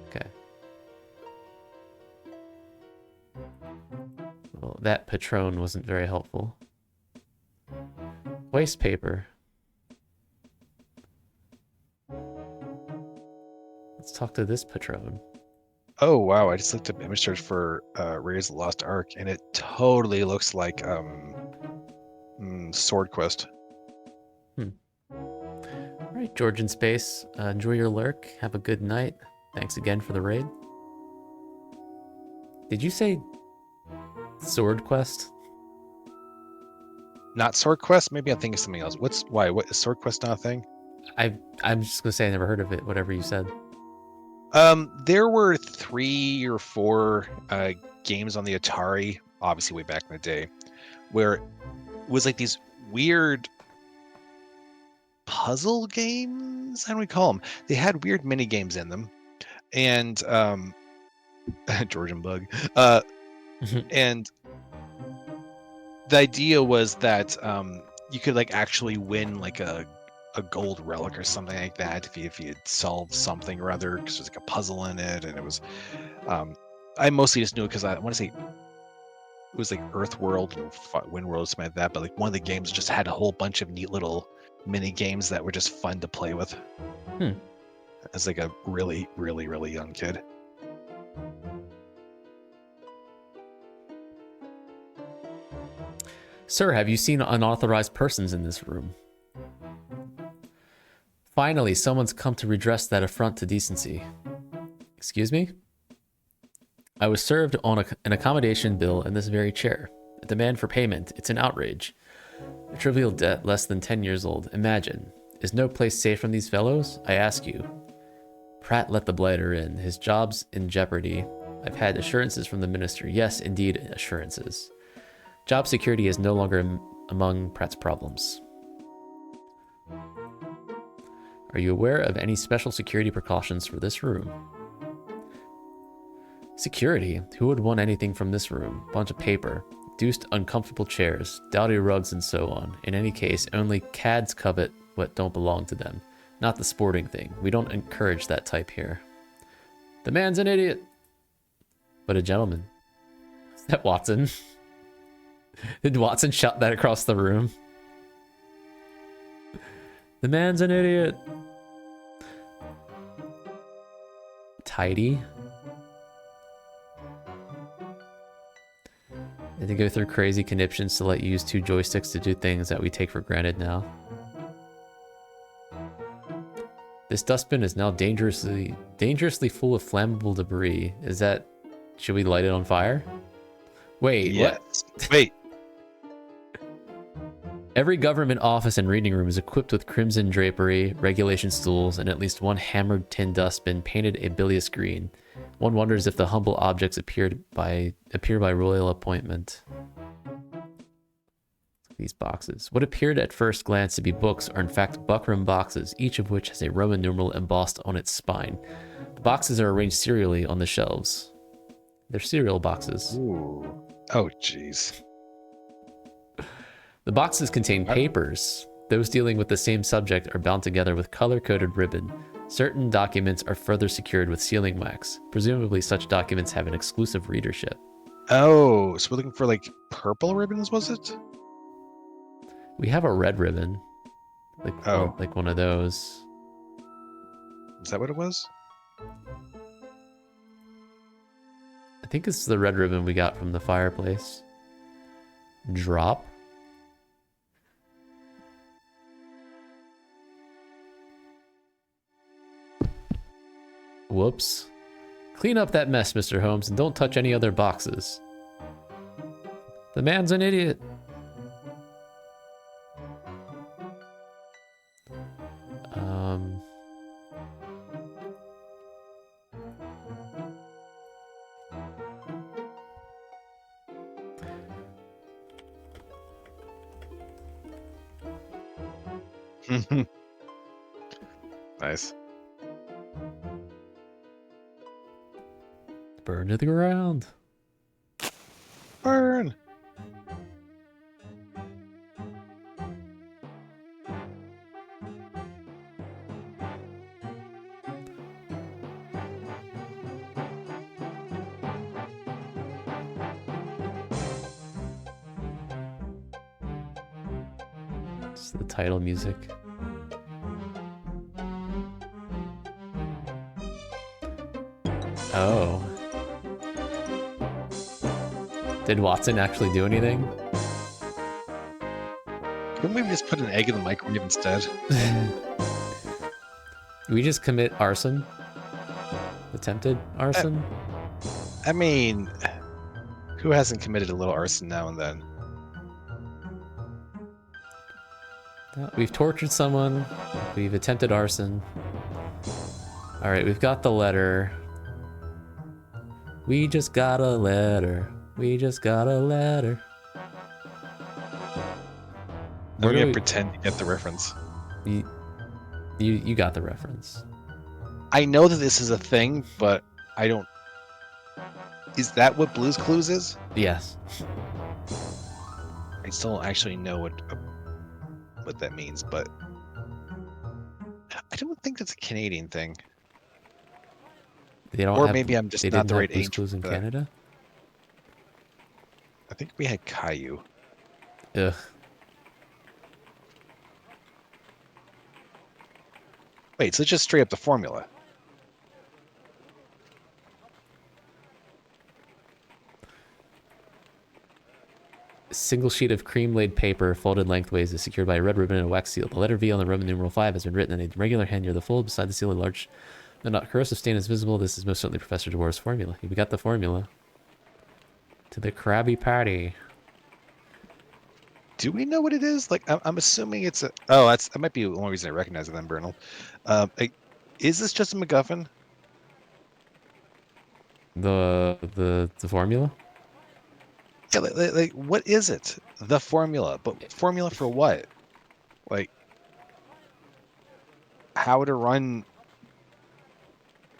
Okay. Well, that Patron wasn't very helpful. Waste paper. Let's talk to this Patron. Oh, wow. I just looked up image search for Raiders of the Lost Ark, and it totally looks like Sword Quest. All right, George in space. Enjoy your lurk. Have a good night. Thanks again for the raid. Did you say Sword Quest? Not Sword Quest? Maybe I'm thinking of something else. What is Sword Quest not a thing? I'm just gonna say I never heard of it. Whatever you said. There were 3 or 4 games on the Atari, obviously way back in the day, where it was like these weird puzzle games. How do we call them? They had weird mini games in them, and Georgian bug. And the idea was that you could like actually win like a gold relic or something like that if you had solved something or other, because there's like a puzzle in it, and it was I mostly just knew it because I want to say it was like Earth World and Wind World, something like that, but like one of the games just had a whole bunch of neat little mini games that were just fun to play with as like a really young kid. Sir, have you seen unauthorized persons in this room? Finally, someone's come to redress that affront to decency. Excuse me? I was served on an accommodation bill in this very chair. A demand for payment. It's an outrage. A trivial debt less than 10 years old. Imagine. Is no place safe from these fellows? I ask you. Pratt let the blighter in. His job's in jeopardy. I've had assurances from the minister. Yes, indeed, assurances. Job security is no longer among Pratt's problems. Are you aware of any special security precautions for this room? Security? Who would want anything from this room? Bunch of paper. Deuced uncomfortable chairs, dowdy rugs and so on. In any case, only cads covet what don't belong to them. Not the sporting thing. We don't encourage that type here. The man's an idiot. But a gentleman. Is that Watson? Did Watson shout that across the room? The man's an idiot. Tidy. And to go through crazy conniptions to let you use 2 joysticks to do things that we take for granted now. This dustbin is now dangerously full of flammable debris. Is that... Should we light it on fire? Wait, yes. What? Wait. Every government office and reading room is equipped with crimson drapery, regulation stools, and at least 1 hammered tin dustbin painted a bilious green. One wonders if the humble objects appear by royal appointment. These boxes. What appeared at first glance to be books are in fact buckram boxes, each of which has a Roman numeral embossed on its spine. The boxes are arranged serially on the shelves. They're cereal boxes. Ooh. Oh, jeez. The boxes contain papers. Those dealing with the same subject are bound together with color-coded ribbon. Certain documents are further secured with sealing wax. Presumably such documents have an exclusive readership. Oh, so we're looking for like purple ribbons, was it? We have a red ribbon. Like one of those. Is that what it was? I think it's the red ribbon we got from the fireplace. Drop. Whoops. Clean up that mess, Mr. Holmes, and don't touch any other boxes. The man's an idiot. Nice. Burn to the ground. Burn. It's the title music. Oh. Did Watson actually do anything? Couldn't we just put an egg in the microwave instead? We just commit arson? Attempted arson? I mean, who hasn't committed a little arson now and then? We've tortured someone. We've attempted arson. Alright, we've got the letter. We just got a letter. We just got a letter. I'm gonna pretend to get the reference. You got the reference. I know that this is a thing, but I don't... Is that what Blue's Clues is? Yes. I still don't actually know what that means, but... I don't think that's a Canadian thing. They don't Or have, maybe I'm just they not didn't the have right Blue's age Clues in for that. Canada? I think we had Caillou. Ugh. Wait, so it's just straight up the formula. A single sheet of cream-laid paper folded lengthways is secured by a red ribbon and a wax seal. The letter V on the Roman numeral 5 has been written in a regular hand near the fold. Beside the seal, a large, though not corrosive stain is visible. This is most certainly Professor Dewar's formula. We got the formula. To the Krabby Patty. Do we know what it is? Like, I'm assuming it's a... Oh, that might be the only reason I recognize it then, Bernal. Is this just a MacGuffin? The formula? Yeah, like, what is it? The formula. But formula for what? Like, how to run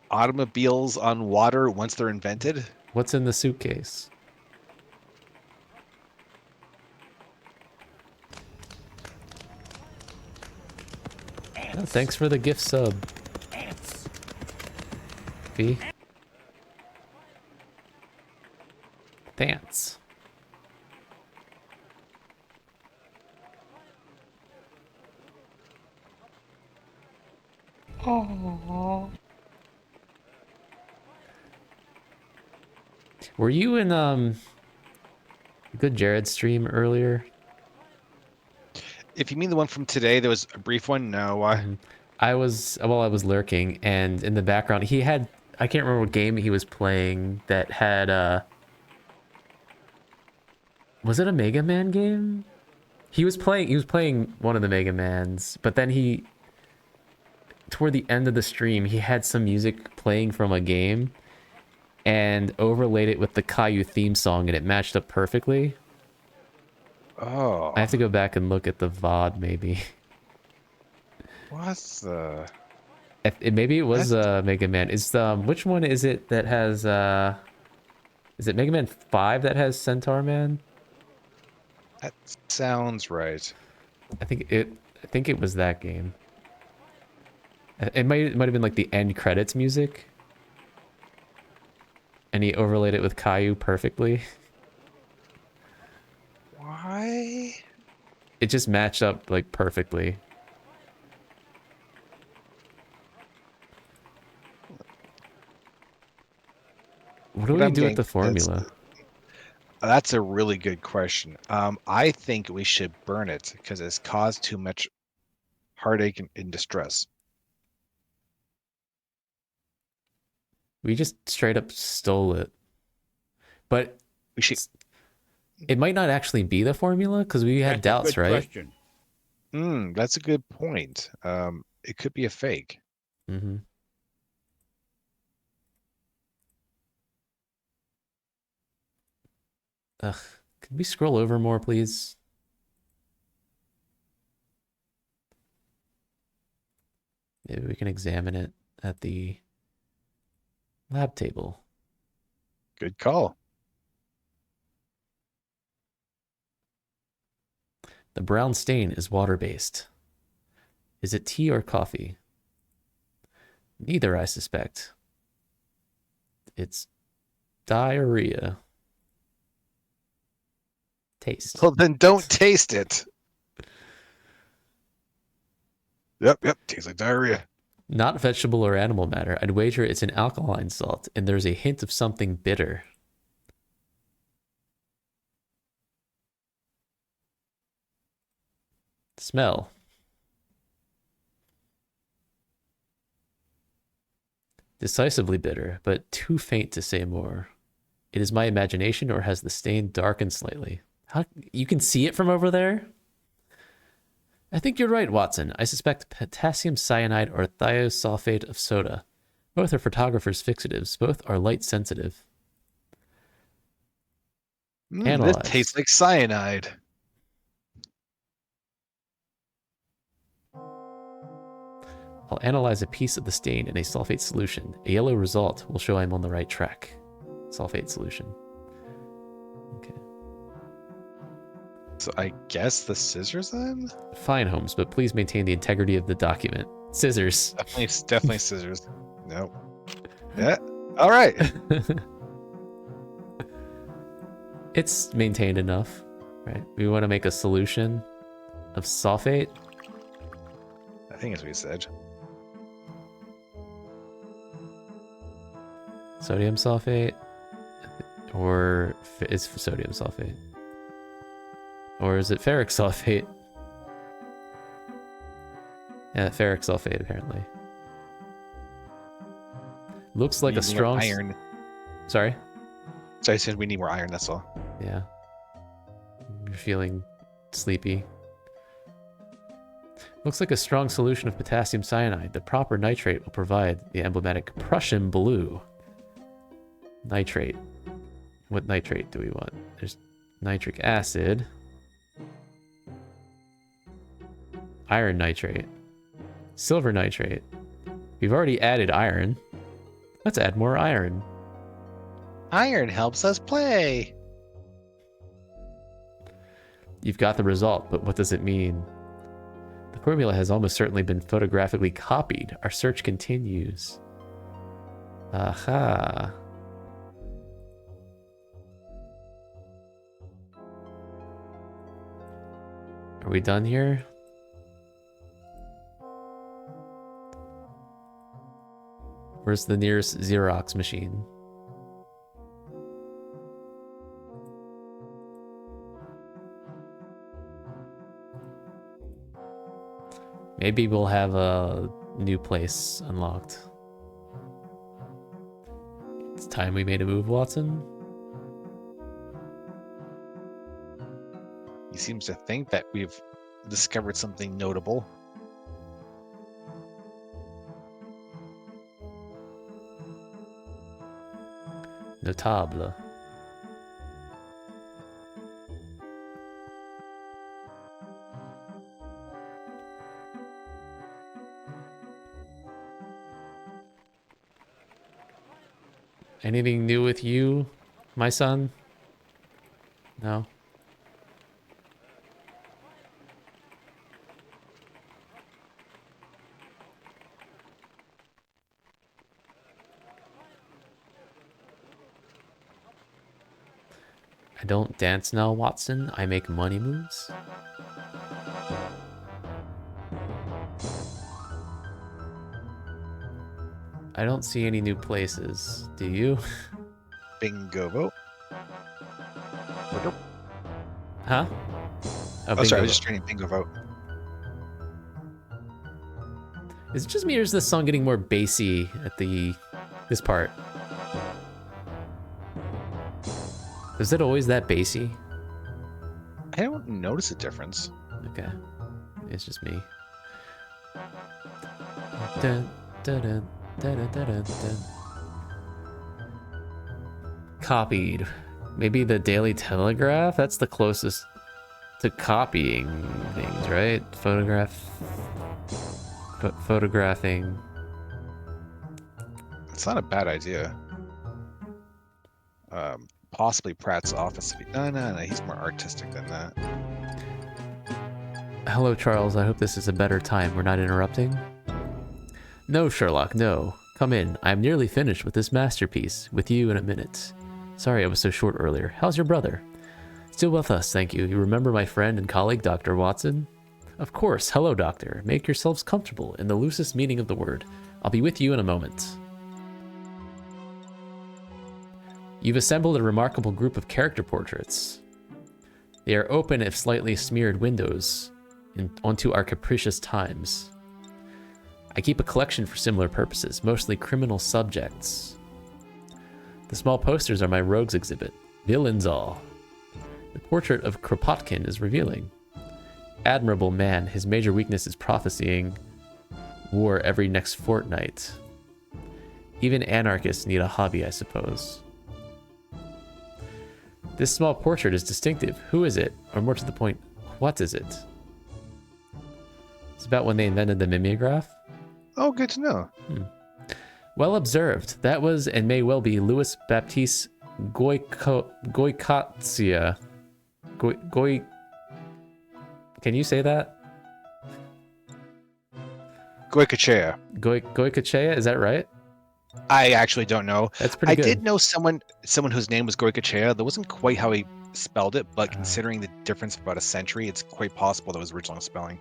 automobiles on water once they're invented? What's in the suitcase? Oh, thanks for the gift sub, Ants. Fee. Thanks. Were you in good Jared stream earlier? If you mean the one from today, there was a brief one. No, I was lurking, and in the background he had, I can't remember what game he was playing that had was it a Mega Man game? He was playing one of the Mega Mans, but then he, toward the end of the stream, he had some music playing from a game and overlaid it with the Caillou theme song, and it matched up perfectly. oh, I have to go back and look at the VOD, maybe. what's the? Maybe it was That's- Mega Man. Is which one is it that has is it Mega Man 5 that has Centaur Man? That sounds right. I think it was that game. It might have been like the end credits music. And he overlaid it with Caillou perfectly. Why? It just matched up like perfectly. What do What we I'm do with getting- the formula? That's a really good question. I think we should burn it because it's caused too much heartache and distress. We just straight up stole it. But We should. it might not actually be the formula because we had That's a doubts, good right? question. That's a good point. It could be a fake. Mm-hmm. Ugh. Could we scroll over more, please? Maybe we can examine it at the lab table. Good call. The brown stain is water-based. Is it tea or coffee? Neither, I suspect. It's diarrhea. Taste. Well, then don't taste it. Yep. Tastes like diarrhea. Not vegetable or animal matter. I'd wager it's an alkaline salt, and there's a hint of something bitter. Smell. Decisively bitter, but too faint to say more. It is my imagination, or has the stain darkened slightly? How you can see it from over there? I think you're right, Watson. I suspect potassium cyanide or thiosulfate of soda. Both are photographer's fixatives. Both are light sensitive. This Analyze. tastes like cyanide. I'll analyze a piece of the stain in a sulfate solution. A yellow result will show I'm on the right track. Sulfate solution. Okay. So I guess the scissors then? Fine, Holmes, but please maintain the integrity of the document. Scissors. Definitely scissors. Nope. Yeah. All right. It's maintained enough, right? We want to make a solution of sulfate. I think as we said. Sodium sulfate. Or is sodium sulfate? Or is it ferric sulfate? Yeah, ferric sulfate apparently. Looks like We a need more strong iron. Sorry? So I said we need more iron, that's all. Yeah. You're feeling sleepy. Looks like a strong solution of potassium cyanide. The proper nitrate will provide the emblematic Prussian blue. Nitrate. What nitrate do we want? There's nitric acid. Iron nitrate. Silver nitrate. We've already added iron. Let's add more iron. Iron helps us play. You've got the result, but what does it mean? The formula has almost certainly been photographically copied. Our search continues. Aha. Are we done here? Where's the nearest Xerox machine? Maybe we'll have a new place unlocked. It's time we made a move, Watson. He seems to think that we've discovered something notable. Notable. Anything new with you, my son? No? I don't dance now, Watson. I make money moves. I don't see any new places. Do you? Bingo vote. Huh? Oh, sorry, I was bingo. just training bingo vote. Is it just me or is this song getting more bassy at this part? Is it always that bassy? I don't notice a difference. Okay. It's just me. Dun, dun, dun, dun, dun, dun, dun. Copied. Maybe the Daily Telegraph? That's the closest to copying things, right? Photographing. It's not a bad idea. Possibly Pratt's office. No, he's more artistic than that. Hello, Charles. I hope this is a better time. We're not interrupting? No, Sherlock, no. Come in. I'm nearly finished with this masterpiece. With you in a minute. Sorry I was so short earlier. How's your brother? Still with us, thank you. You remember my friend and colleague, Dr. Watson? Of course. Hello, Doctor. Make yourselves comfortable in the loosest meaning of the word. I'll be with you in a moment. You've assembled a remarkable group of character portraits. They are open, if slightly smeared, windows onto our capricious times. I keep a collection for similar purposes, mostly criminal subjects. The small posters are my rogues exhibit. Villains all. The portrait of Kropotkin is revealing. Admirable man, his major weakness is prophesying war every next fortnight. Even anarchists need a hobby, I suppose. This small portrait is distinctive. Who is it? Or more to the point, what is it? It's about when they invented the mimeograph. Oh, good to know. Well observed. That was and may well be Louis Baptiste Goycochea. Can you say that? Goycochea. Goycochea, is that right? I actually don't know. That's pretty good. I did know someone whose name was Goycochea. That wasn't quite how he spelled it, but considering the difference of about a century, it's quite possible that was original spelling.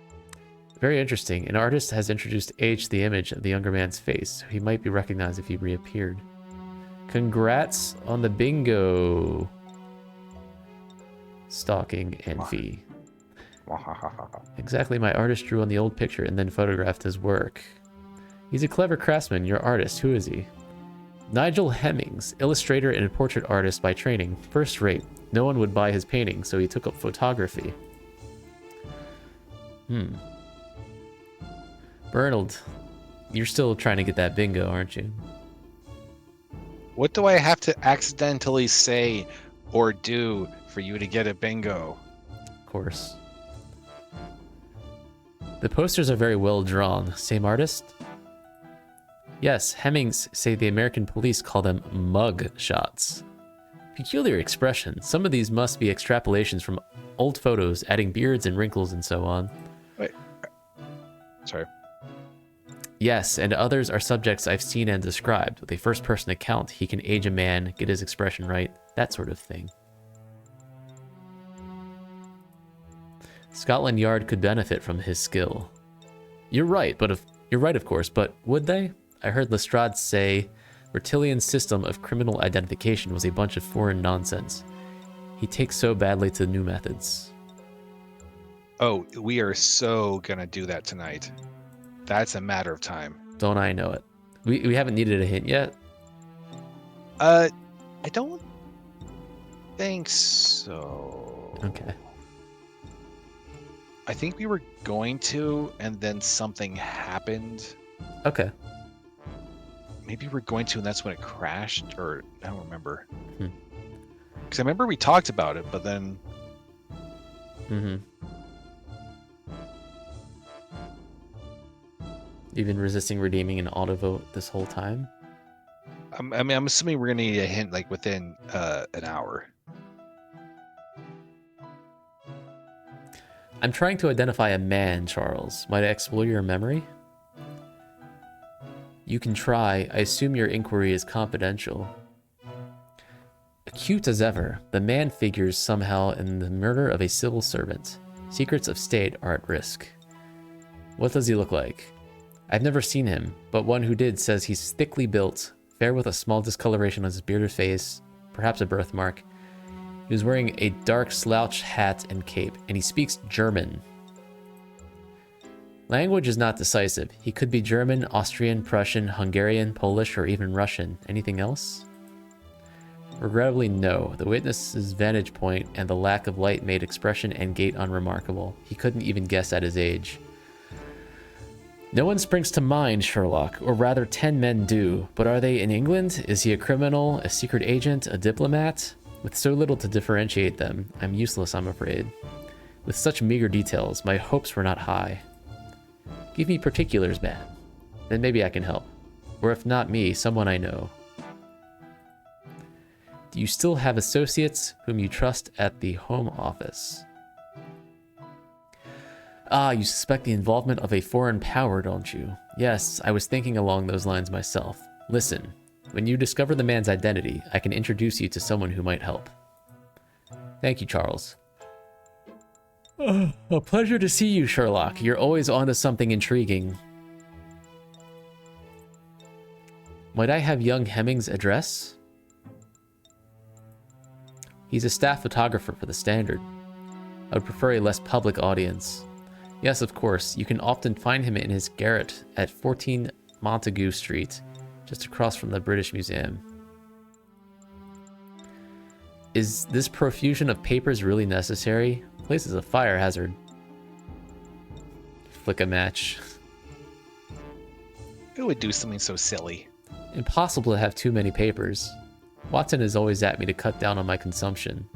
Very interesting. An artist has introduced age to the image of the younger man's face. He might be recognized if he reappeared. Congrats on the bingo. Stalking envy. Exactly, my artist drew on the old picture and then photographed his work. He's a clever craftsman. Your artist, who is he? Nigel Hemmings, illustrator and portrait artist by training. First rate. No one would buy his painting, so he took up photography. Bernald, you're still trying to get that bingo, aren't you? What do I have to accidentally say or do for you to get a bingo? Of course. The posters are very well drawn. Same artist? Yes, Hemmings say the American police call them mug shots. Peculiar expression. Some of these must be extrapolations from old photos, adding beards and wrinkles and so on. Wait, Sorry. Yes, and others are subjects I've seen and described. With a first-person account, he can age a man, get his expression right, that sort of thing. Scotland Yard could benefit from his skill. You're right, of course, but would they? I heard Lestrade say Bertillion's system of criminal identification was a bunch of foreign nonsense. He takes so badly to new methods. Oh, we are so gonna do that tonight. That's a matter of time. Don't I know it? We haven't needed a hint yet. I don't think so. Okay. I think we were going to, and then something happened. Okay. Maybe we're going to, and that's when it crashed, or I don't remember. Hmm. Because I remember we talked about it, but then... Mm-hmm. You've been resisting redeeming an auto vote this whole time? I'm assuming we're going to need a hint like within an hour. I'm trying to identify a man, Charles. Might I explore your memory? You can try. I assume your inquiry is confidential. Acute as ever, the man figures somehow in the murder of a civil servant. Secrets of state are at risk. What does he look like? I've never seen him, but one who did says he's thickly built, fair with a small discoloration on his bearded face, perhaps a birthmark. He was wearing a dark slouch hat and cape, and he speaks German. Language is not decisive. He could be German, Austrian, Prussian, Hungarian, Polish, or even Russian. Anything else? Regrettably, no. The witness's vantage point and the lack of light made expression and gait unremarkable. He couldn't even guess at his age. No one springs to mind, Sherlock, or rather 10 men do. But are they in England? Is he a criminal, a secret agent, a diplomat? With so little to differentiate them, I'm useless, I'm afraid. With such meager details, my hopes were not high. Give me particulars, man. Then maybe I can help. Or if not me, someone I know. Do you still have associates whom you trust at the Home Office? Ah, you suspect the involvement of a foreign power, don't you? Yes, I was thinking along those lines myself. Listen, when you discover the man's identity, I can introduce you to someone who might help. Thank you, Charles. A pleasure to see you, Sherlock. You're always onto something intriguing. Might I have young Hemming's address? He's a staff photographer for the Standard. I would prefer a less public audience. Yes, of course, you can often find him in his garret at 14 Montague Street, just across from the British Museum. Is this profusion of papers really necessary? The place is a fire hazard. Flick a match. Who would do something so silly? Impossible to have too many papers. Watson is always at me to cut down on my consumption.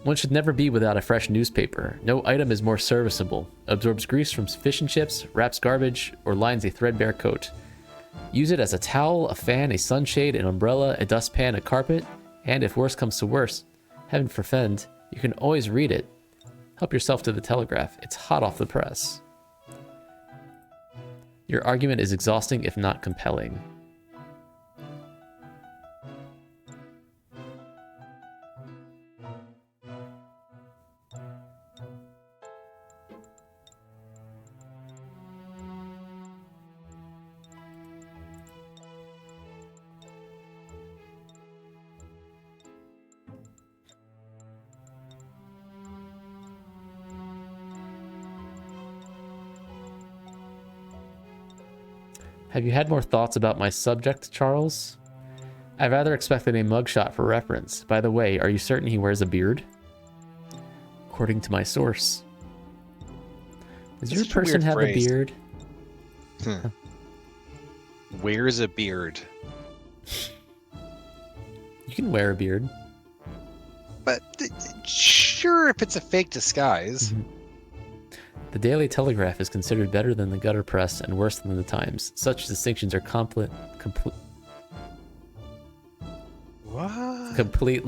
One should never be without a fresh newspaper. No item is more serviceable. Absorbs grease from fish and chips, wraps garbage, or lines a threadbare coat. Use it as a towel, a fan, a sunshade, an umbrella, a dustpan, a carpet, and if worse comes to worse, heaven forfend, you can always read it. Help yourself to the Telegraph. It's hot off the press. Your argument is exhausting, if not compelling. Have you had more thoughts about my subject, Charles? I rather expected a mugshot for reference. By the way, are you certain he wears a beard? According to my source. Does your person have a beard? Wears a beard. You can wear a beard. But sure, if it's a fake disguise. Mm-hmm. The Daily Telegraph is considered better than the gutter press and worse than the Times. Such distinctions are completely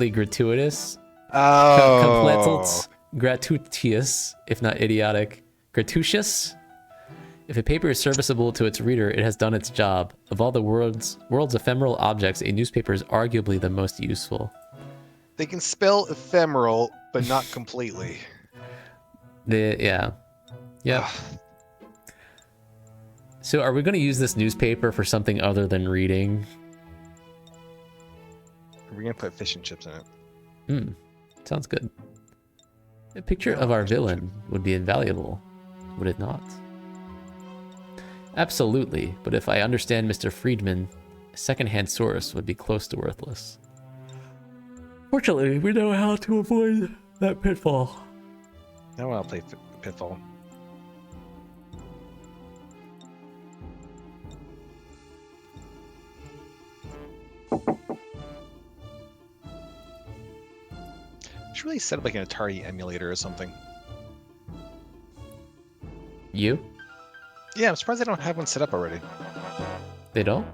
gratuitous. Oh. Gratuitous, if not idiotic. Gratuitous, If a paper is serviceable to its reader, it has done its job. Of all the world's ephemeral objects, a newspaper is arguably the most useful. They can spell ephemeral, but not completely. Yeah. Yep. Ugh. So are we going to use this newspaper for something other than reading? We're gonna put fish and chips in it. Sounds good. A picture of our villain would be invaluable, would it not? Absolutely, but if I understand Mr. Friedman, a second-hand source would be close to worthless. Fortunately, we know how to avoid that pitfall. Now I'll play Pitfall. Should really set up like an Atari emulator or something. You? Yeah, I'm surprised I don't have one set up already. They don't?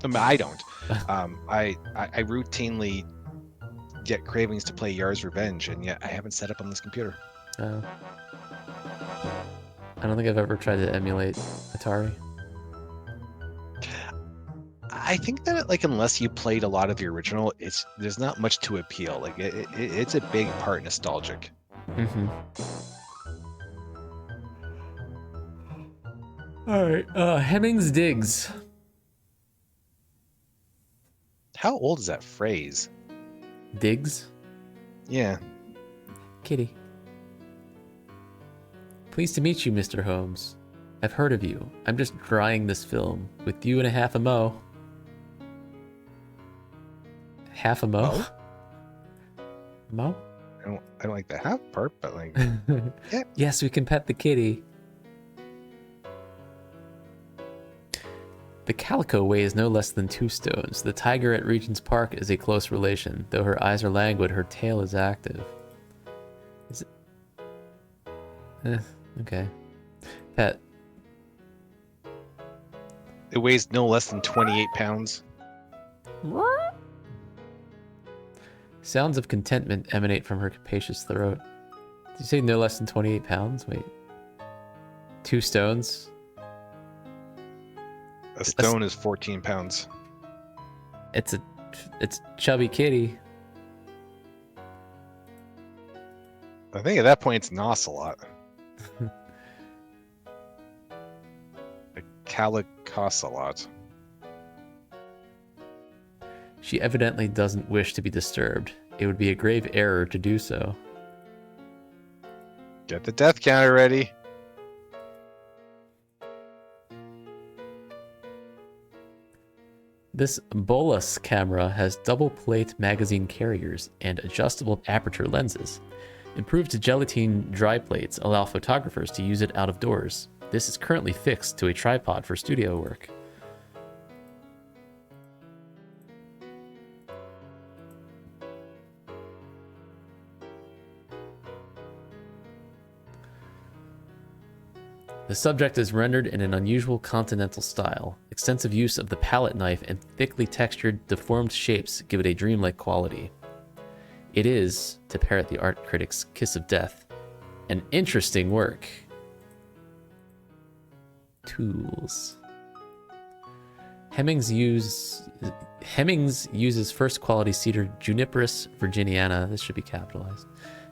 I mean, I don't. I routinely get cravings to play Yar's Revenge, and yet I haven't set up on this computer. I don't think I've ever tried to emulate Atari. I think that like unless you played a lot of the original, there's not much to appeal. Like it's a big part nostalgic. Mm-hmm. All right, Hemmings Digs. How old is that phrase? Diggs? Yeah. Kitty. Pleased to meet you, Mr. Holmes. I've heard of you. I'm just drying this film with you and a half a mo. Half a mo? Mo? I don't like the half part, but like yeah. Yes, we can pet the kitty. The calico weighs no less than 2 stones. The tiger at Regent's Park is a close relation. Though her eyes are languid, her tail is active. Is it? Okay. Pet. It weighs no less than 28 pounds. Sounds of contentment emanate from her capacious throat. Did you say no less than 28 pounds? Wait. 2 stones? A stone is 14 pounds. It's chubby kitty. I think at that point it's an ocelot. A calicocelot. She evidently doesn't wish to be disturbed. It would be a grave error to do so. Get the death counter ready. This bolus camera has double plate magazine carriers and adjustable aperture lenses. Improved gelatine dry plates allow photographers to use it out of doors. This is currently fixed to a tripod for studio work. The subject is rendered in an unusual continental style. Extensive use of the palette knife and thickly textured, deformed shapes give it a dreamlike quality. It is, to parrot the art critic's kiss of death, an interesting work. Tools. Hemmings uses first quality cedar Juniperus virginiana. This should be capitalized.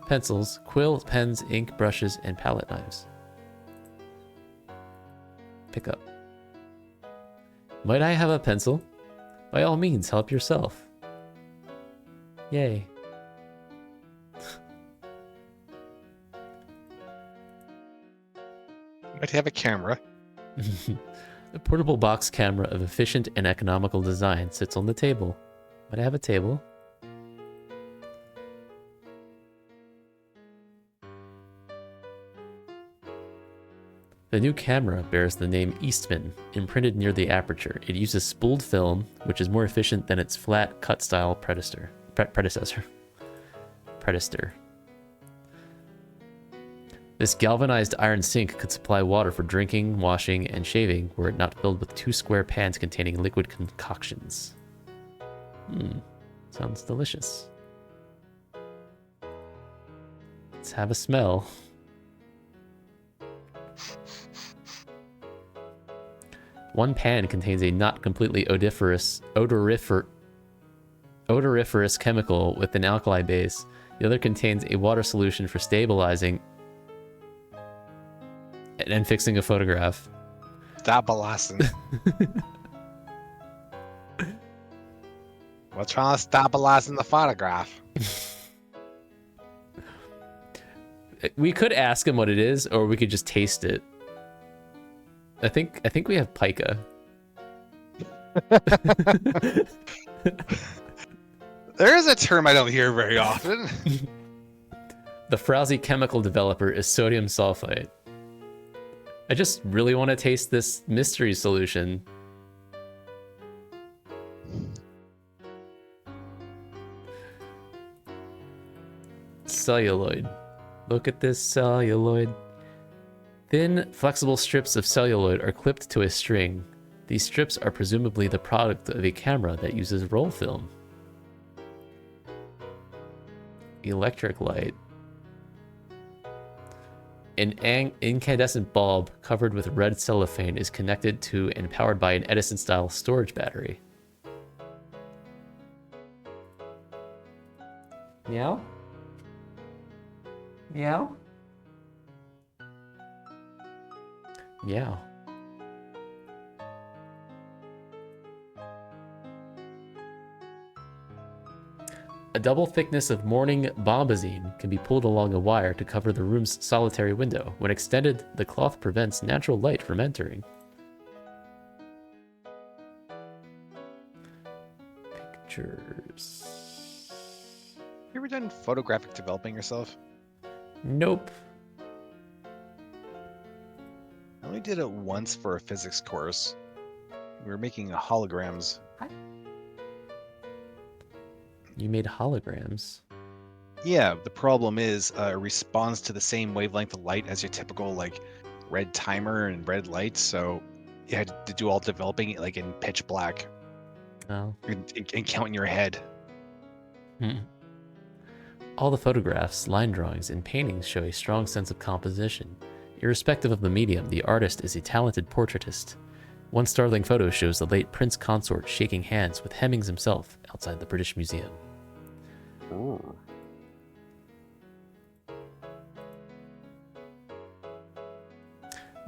Pencils, quill, pens, ink, brushes, and palette knives. Pick up. Might I have a pencil? By all means, help yourself. Yay. Might have a camera. A portable box camera of efficient and economical design sits on the table. Might I have a table? The new camera bears the name Eastman, imprinted near the aperture. It uses spooled film, which is more efficient than its flat cut-style predecessor. This galvanized iron sink could supply water for drinking, washing, and shaving were it not filled with 2 square pans containing liquid concoctions. Sounds delicious. Let's have a smell. One pan contains a not completely odoriferous chemical with an alkali base. The other contains a water solution for stabilizing and fixing a photograph. Stabilizing. We're trying to stabilize the photograph. We could ask him what it is, or we could just taste it. I think we have pica. There is a term I don't hear very often. The frowsy chemical developer is sodium sulfite. I just really want to taste this mystery solution. Celluloid. Look at this celluloid. Thin, flexible strips of celluloid are clipped to a string. These strips are presumably the product of a camera that uses roll film. Electric light. An incandescent bulb covered with red cellophane is connected to and powered by an Edison-style storage battery. Meow? Meow? Meow. A double thickness of morning bombazine can be pulled along a wire to cover the room's solitary window. When extended, the cloth prevents natural light from entering. Pictures. You ever done photographic developing yourself? Nope. I only did it once for a physics course. We were making holograms. You made holograms. Yeah, the problem is it responds to the same wavelength of light as your typical like red timer and red light, so you had to do all developing it like in pitch black Oh. and count in your head. All the photographs, line drawings, and paintings show a strong sense of composition. Irrespective of the medium, the artist is a talented portraitist. One startling photo shows the late Prince Consort shaking hands with Hemmings himself outside the British Museum. Ooh.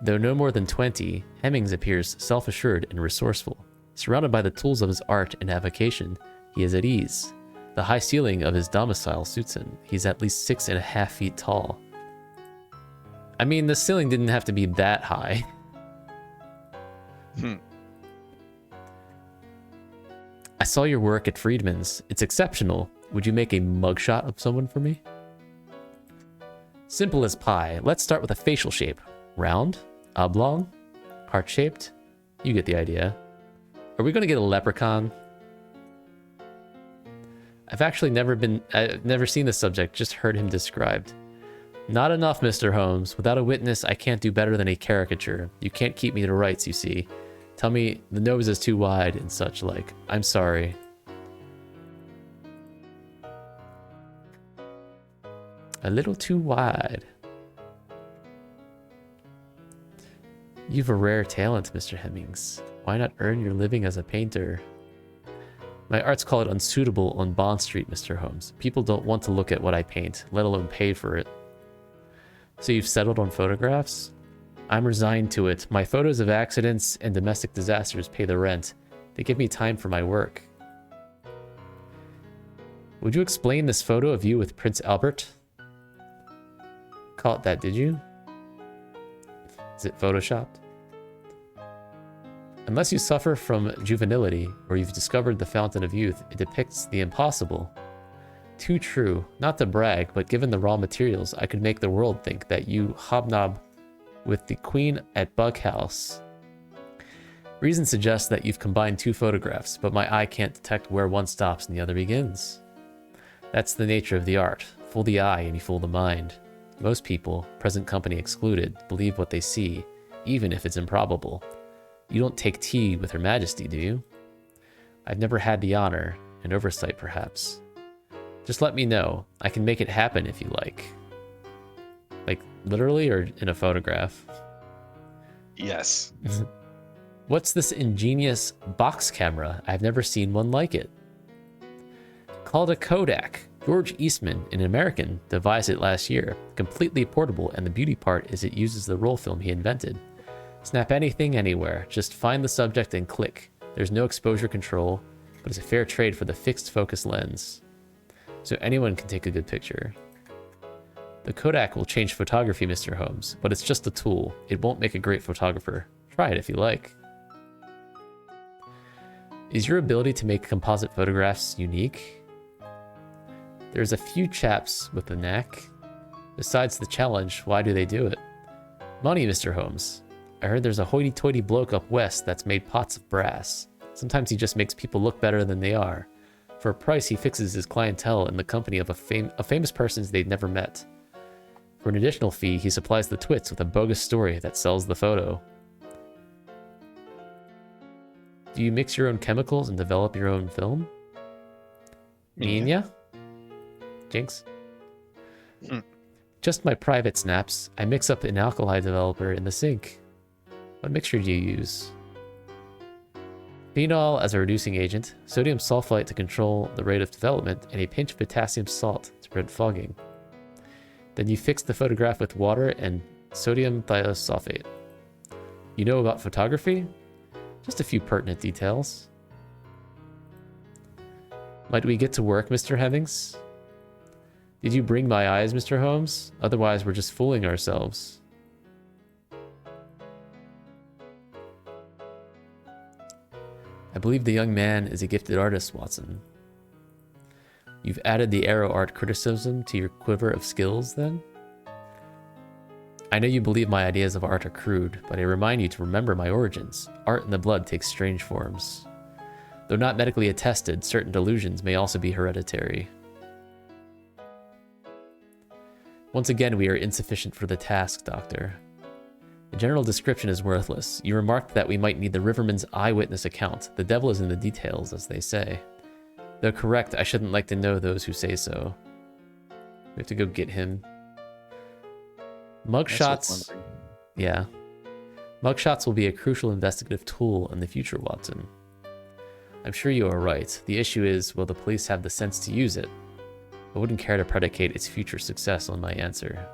Though no more than 20, Hemmings appears self-assured and resourceful. Surrounded by the tools of his art and avocation, he is at ease. The high ceiling of his domicile suits him. He's at least 6.5 feet tall. I mean, the ceiling didn't have to be that high. I saw your work at Friedman's. It's exceptional. Would you make a mugshot of someone for me? Simple as pie. Let's start with a facial shape. Round? Oblong? Heart-shaped? You get the idea. Are we going to get a leprechaun? I've never seen this subject, just heard him described. Not enough, Mr. Holmes. Without a witness, I can't do better than a caricature. You can't keep me to rights, you see. Tell me the nose is too wide and such like. I'm sorry. A little too wide. You've a rare talent, Mr. Hemmings. Why not earn your living as a painter? My arts call it unsuitable on Bond Street, Mr. Holmes. People don't want to look at what I paint, let alone pay for it. So you've settled on photographs? I'm resigned to it. My photos of accidents and domestic disasters pay the rent. They give me time for my work. Would you explain this photo of you with Prince Albert? Caught that, did you? Is it photoshopped? Unless you suffer from juvenility, or you've discovered the fountain of youth, it depicts the impossible. Too true. Not to brag, but given the raw materials, I could make the world think that you hobnob with the Queen at Bug House. Reason suggests that you've combined two photographs, but my eye can't detect where one stops and the other begins. That's the nature of the art. Fool the eye and you fool the mind. Most people, present company excluded, believe what they see, even if it's improbable. You don't take tea with Her Majesty, do you? I've never had the honor, and oversight perhaps. Just let me know. I can make it happen if you like. Like, literally or in a photograph? Yes. What's this ingenious box camera? I've never seen one like it. Called a Kodak. George Eastman, an American, devised it last year. Completely portable, and the beauty part is it uses the roll film he invented. Snap anything anywhere. Just find the subject and click. There's no exposure control, but it's a fair trade for the fixed focus lens. So anyone can take a good picture. The Kodak will change photography, Mr. Holmes, but it's just a tool. It won't make a great photographer. Try it if you like. Is your ability to make composite photographs unique? There's a few chaps with the knack. Besides the challenge, why do they do it? Money, Mr. Holmes. I heard there's a hoity-toity bloke up west that's made pots of brass. Sometimes he just makes people look better than they are. For a price, he fixes his clientele in the company of famous persons they'd never met. For an additional fee, he supplies the twits with a bogus story that sells the photo. Do you mix your own chemicals and develop your own film? Me and ya? Jinx? Just my private snaps. I mix up an alkali developer in the sink. What mixture do you use? Phenol as a reducing agent, sodium sulfite to control the rate of development, and a pinch of potassium salt to prevent fogging. Then you fix the photograph with water and sodium thiosulfate. You know about photography? Just a few pertinent details. Might we get to work, Mr. Hemmings? Did you bring my eyes, Mr. Holmes? Otherwise, we're just fooling ourselves. I believe the young man is a gifted artist, Watson. You've added the arrow art criticism to your quiver of skills, then? I know you believe my ideas of art are crude, but I remind you to remember my origins. Art in the blood takes strange forms. Though not medically attested, certain delusions may also be hereditary. Once again, we are insufficient for the task, Doctor. The general description is worthless. You remarked that we might need the Riverman's eyewitness account. The devil is in the details, as they say. Though correct, I shouldn't like to know those who say so. We have to go get him. Mugshots. Yeah. Mugshots will be a crucial investigative tool in the future, Watson. I'm sure you are right. The issue is, will the police have the sense to use it? I wouldn't care to predicate its future success on my answer.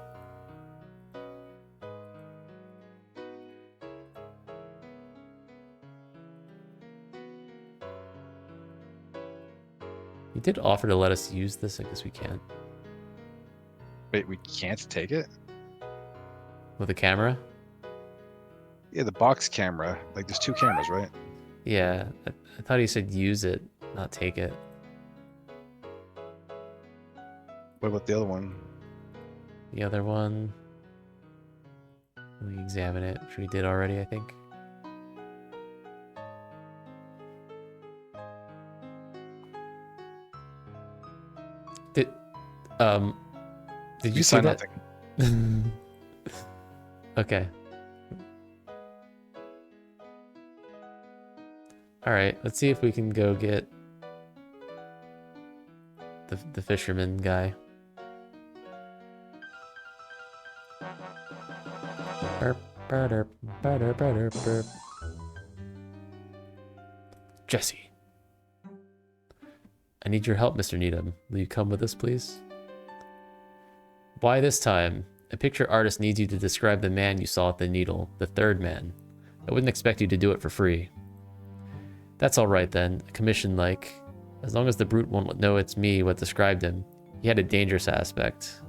He did offer to let us use this. I guess we can't. Wait, we can't take it? With a camera? Yeah, the box camera. Like, there's two cameras, right? Yeah, I thought he said use it, not take it. What about the other one? The other one... Let me examine it, which we did already, I think. Did you see that? Nothing. Okay. All right, let's see if we can go get the fisherman guy. Jesse. I need your help, Mr. Needham. Will you come with us, please? Why this time? A picture artist needs you to describe the man you saw at the Needle, the third man. I wouldn't expect you to do it for free. That's all right then, a commission like. As long as the brute won't know it's me what described him. He had a dangerous aspect.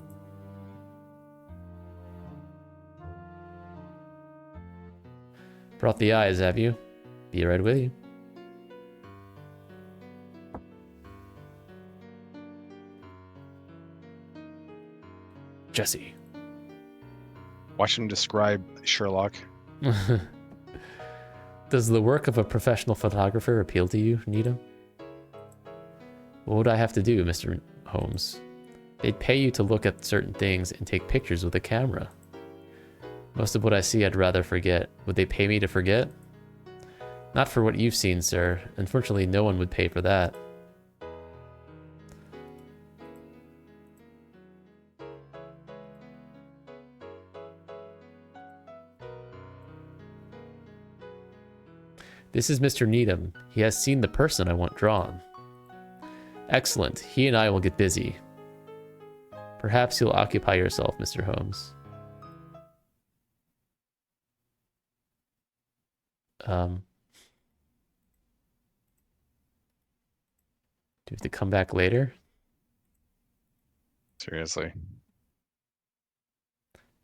Brought the eyes, have you? Be right with you. Jesse. Watch him describe Sherlock. Does the work of a professional photographer appeal to you, Needham? What would I have to do, Mr. Holmes? They'd pay you to look at certain things and take pictures with a camera. Most of what I see I'd rather forget. Would they pay me to forget? Not for what you've seen, sir. Unfortunately, no one would pay for that. This is Mr. Needham. He has seen the person I want drawn. Excellent. He and I will get busy. Perhaps you'll occupy yourself, Mr. Holmes. Do you have to come back later? Seriously.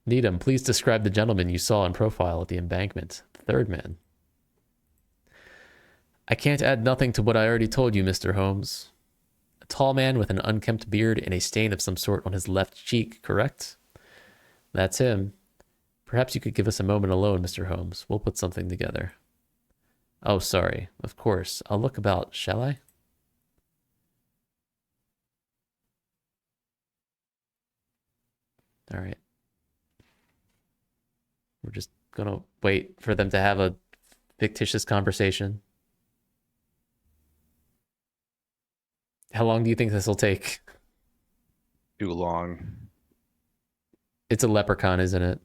Needham, please describe the gentleman you saw in profile at the embankment. The third man. I can't add nothing to what I already told you, Mr. Holmes. A tall man with an unkempt beard and a stain of some sort on his left cheek, correct? That's him. Perhaps you could give us a moment alone, Mr. Holmes. We'll put something together. Oh, sorry. Of course. I'll look about, shall I? All right. We're just gonna wait for them to have a fictitious conversation. How long do you think this will take? Too long. It's a leprechaun, isn't it?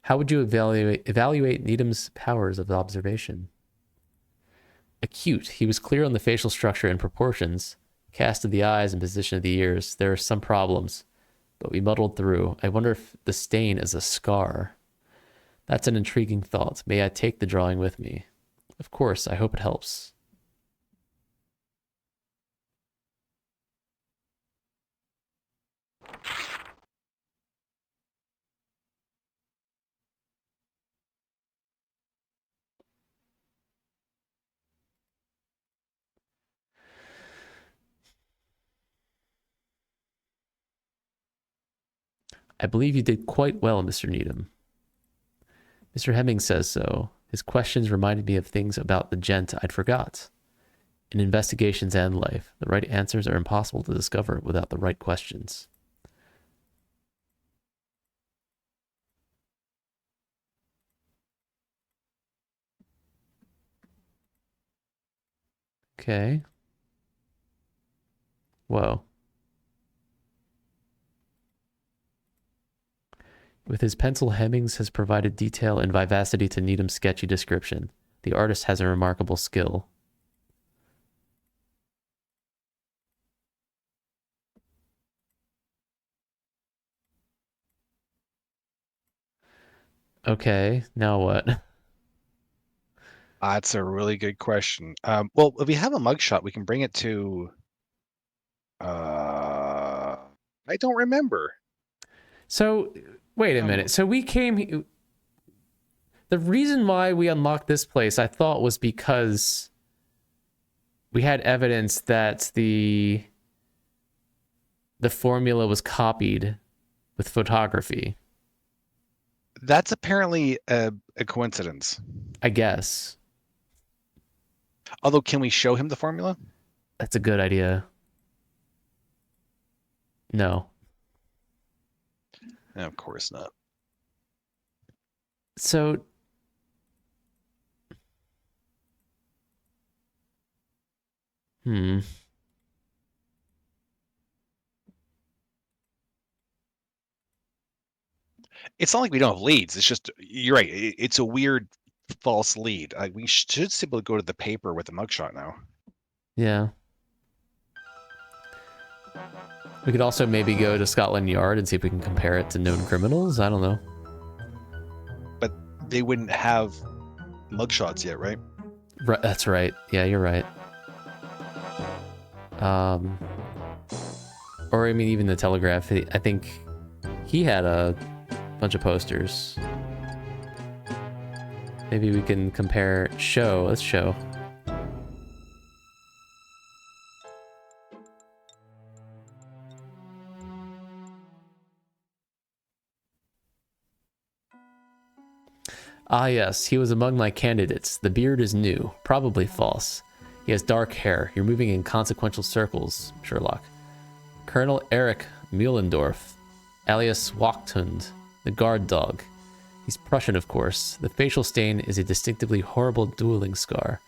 How would you evaluate Needham's powers of observation? Acute. He was clear on the facial structure and proportions, cast of the eyes and position of the ears. There are some problems, but we muddled through. I wonder if the stain is a scar. That's an intriguing thought. May I take the drawing with me? Of course, I hope it helps. I believe you did quite well, Mr. Needham. Mr. Hemming says so. His questions reminded me of things about the gent I'd forgot. In investigations and life, the right answers are impossible to discover without the right questions. Okay. Whoa. With his pencil, Hemmings has provided detail and vivacity to Needham's sketchy description. The artist has a remarkable skill. Okay, now what? That's a really good question. Well, if we have a mugshot, we can bring it to. I don't remember. So, wait a minute. So we came. The reason why we unlocked this place, I thought, was because we had evidence that the formula was copied with photography. That's apparently a coincidence. I guess. Although, can we show him the formula? That's a good idea. No. Of course not. So, It's not like we don't have leads. It's just, you're right. It's a weird false lead. We should be able to go to the paper with the mugshot now. Yeah. We could also maybe go to Scotland Yard and see if we can compare it to known criminals. I don't know. But they wouldn't have mugshots yet, right? Right, that's right. Yeah, you're right. Or I mean, even the Telegraph. I think he had a bunch of posters. Maybe we can compare. Let's show. Ah, yes, he was among my candidates. The beard is new, probably false. He has dark hair. You're moving in consequential circles, Sherlock. Colonel Erich Mühlendorf, alias Wachtund, the guard dog. He's Prussian, of course. The facial stain is a distinctively horrible dueling scar.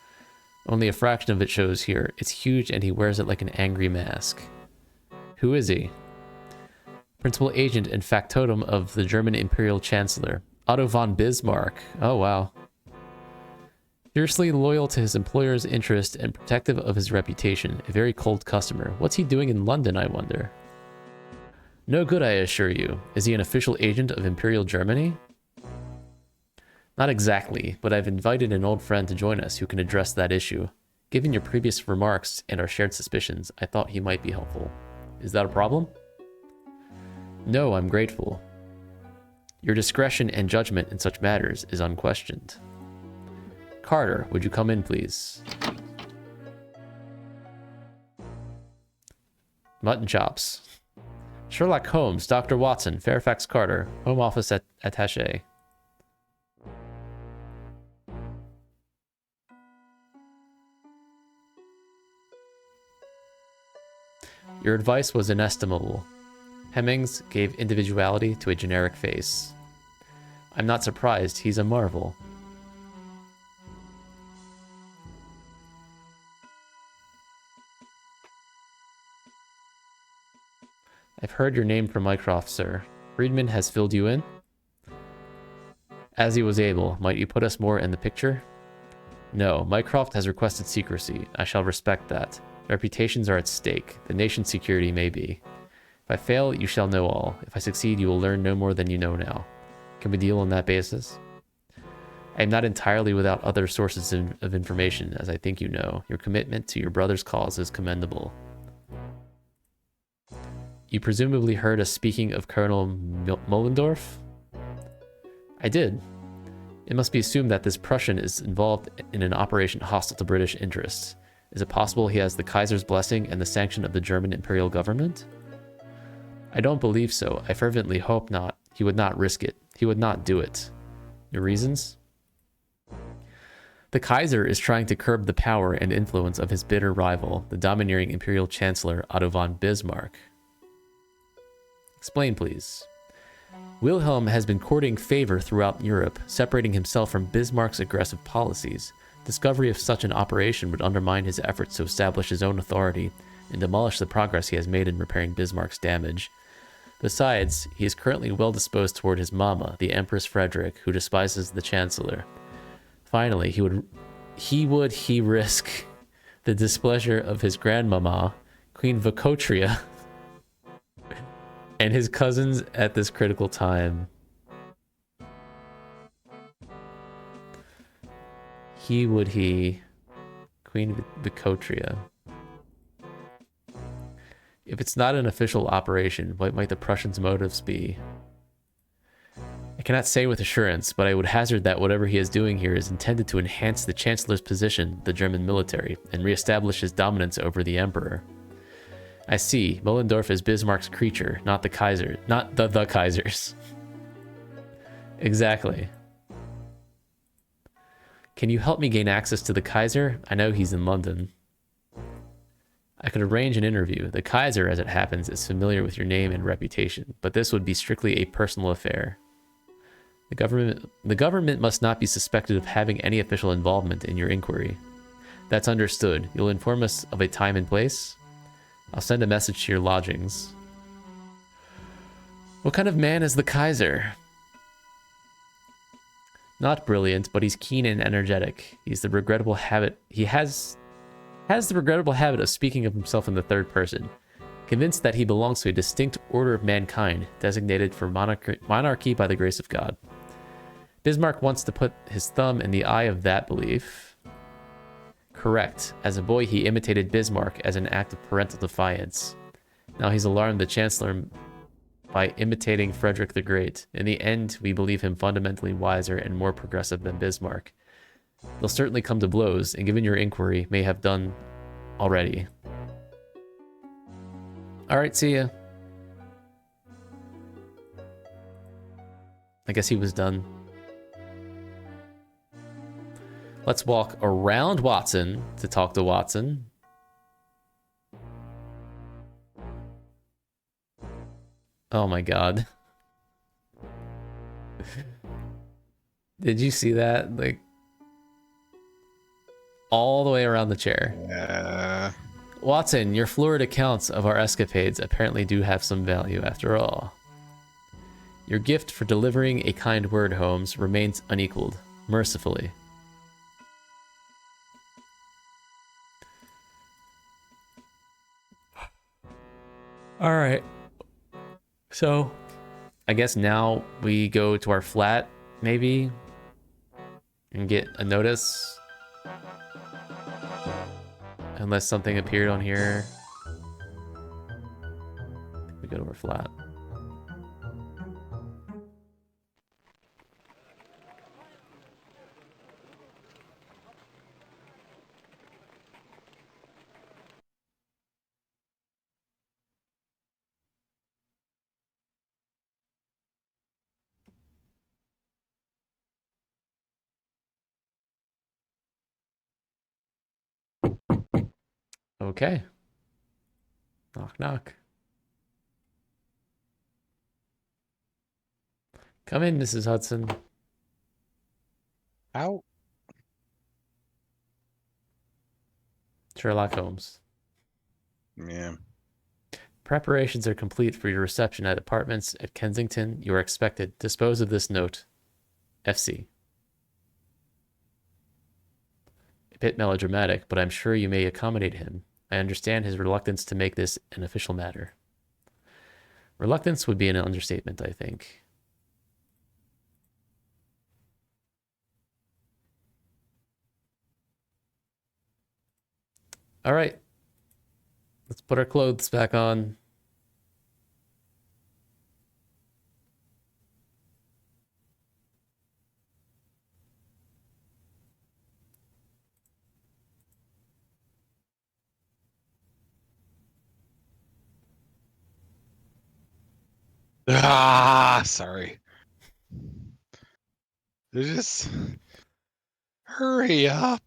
Only a fraction of it shows here. It's huge and he wears it like an angry mask. Who is he? Principal agent and factotum of the German Imperial Chancellor, Otto von Bismarck. Oh, wow. Fiercely loyal to his employer's interest and protective of his reputation. A very cold customer. What's he doing in London, I wonder? No good, I assure you. Is he an official agent of Imperial Germany? Not exactly, but I've invited an old friend to join us who can address that issue. Given your previous remarks and our shared suspicions, I thought he might be helpful. Is that a problem? No, I'm grateful. Your discretion and judgment in such matters is unquestioned. Carter, would you come in, please? Mutton chops. Sherlock Holmes, Dr. Watson, Fairfax Carter, Home Office Attaché. Your advice was inestimable. Hemmings gave individuality to a generic face. I'm not surprised, he's a marvel. I've heard your name from Mycroft, sir. Friedman has filled you in? As he was able, might you put us more in the picture? No, Mycroft has requested secrecy. I shall respect that. Reputations are at stake. The nation's security may be. If I fail, you shall know all. If I succeed, you will learn no more than you know now. Can we deal on that basis? I am not entirely without other sources of information, as I think you know. Your commitment to your brother's cause is commendable. You presumably heard us speaking of Colonel Mollendorf? I did. It must be assumed that this Prussian is involved in an operation hostile to British interests. Is it possible he has the Kaiser's blessing and the sanction of the German imperial government? I don't believe so. I fervently hope not. He would not risk it. He would not do it. Your reasons? The Kaiser is trying to curb the power and influence of his bitter rival, the domineering imperial chancellor Otto von Bismarck. Explain, please. Wilhelm has been courting favor throughout Europe, separating himself from Bismarck's aggressive policies. Discovery of such an operation would undermine his efforts to establish his own authority and demolish the progress he has made in repairing Bismarck's damage. Besides, he is currently well disposed toward his mama, the Empress Frederick, who despises the Chancellor. Finally, he would risk the displeasure of his grandmama, Queen Vicotria, and his cousins at this critical time. Queen Vicotria. If it's not an official operation, what might the Prussians' motives be? I cannot say with assurance, but I would hazard that whatever he is doing here is intended to enhance the Chancellor's position, the German military, and reestablish his dominance over the Emperor. I see. Mollendorf is Bismarck's creature, not the Kaiser. Not the Kaisers. Exactly. Can you help me gain access to the Kaiser? I know he's in London. I could arrange an interview. The Kaiser, as it happens, is familiar with your name and reputation, but this would be strictly a personal affair. The government must not be suspected of having any official involvement in your inquiry. That's understood. You'll inform us of a time and place? I'll send a message to your lodgings. What kind of man is the Kaiser? Not brilliant, but he's keen and energetic. He has the regrettable habit of speaking of himself in the third person, convinced that he belongs to a distinct order of mankind, designated for monarchy by the grace of God. Bismarck wants to put his thumb in the eye of that belief. Correct. As a boy, he imitated Bismarck as an act of parental defiance. Now he's alarmed the Chancellor by imitating Frederick the Great. In the end, we believe him fundamentally wiser and more progressive than Bismarck. They'll certainly come to blows, and given your inquiry, may have done already. Alright, see ya. I guess he was done. Let's walk around Watson to talk to Watson. Oh my god. Did you see that? Like, all the way around the chair. Yeah. Watson, your florid accounts of our escapades apparently do have some value after all. Your gift for delivering a kind word, Holmes, remains unequaled, mercifully. All right. So, I guess now we go to our flat, maybe, and get a notice. Unless something appeared on here. We go to our flat. Okay. Knock, knock. Come in, Mrs. Hudson. How? Sherlock Holmes. Yeah. Preparations are complete for your reception at apartments at Kensington. You are expected. Dispose of this note. FC. A bit melodramatic, but I'm sure you may accommodate him. I understand his reluctance to make this an official matter. Reluctance would be an understatement, I think. All right. Let's put our clothes back on. Ah, sorry. Just hurry up.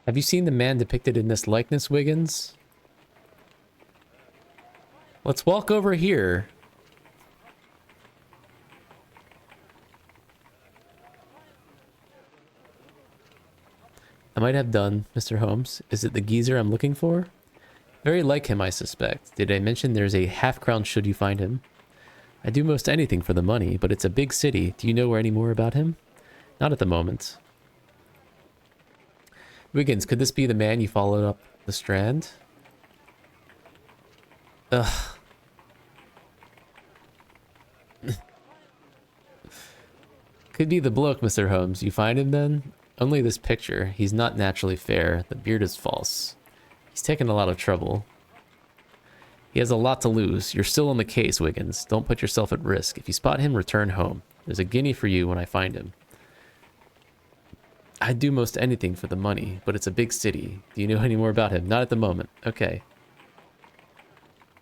Have you seen the man depicted in this likeness, Wiggins? Let's walk over here. I might have done, Mr. Holmes. Is it the geezer I'm looking for? Very like him, I suspect. Did I mention there's a half-crown should you find him? I do most anything for the money, but it's a big city. Do you know any more about him? Not at the moment. Wiggins, could this be the man you followed up the Strand? Ugh. Could be the bloke, Mr. Holmes. You find him then? Only this picture. He's not naturally fair. The beard is false. He's taken a lot of trouble. He has a lot to lose. You're still on the case, Wiggins. Don't put yourself at risk. If you spot him, return home. There's a guinea for you when I find him. I'd do most anything for the money, but it's a big city. Do you know any more about him? Not at the moment. Okay.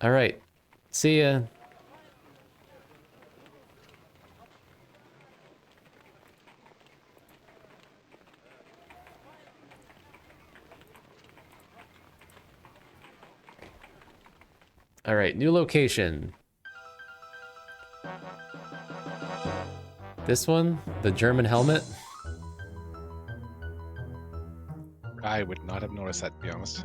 All right. See ya. All right, new location. This one, the German helmet. I would not have noticed that, to be honest.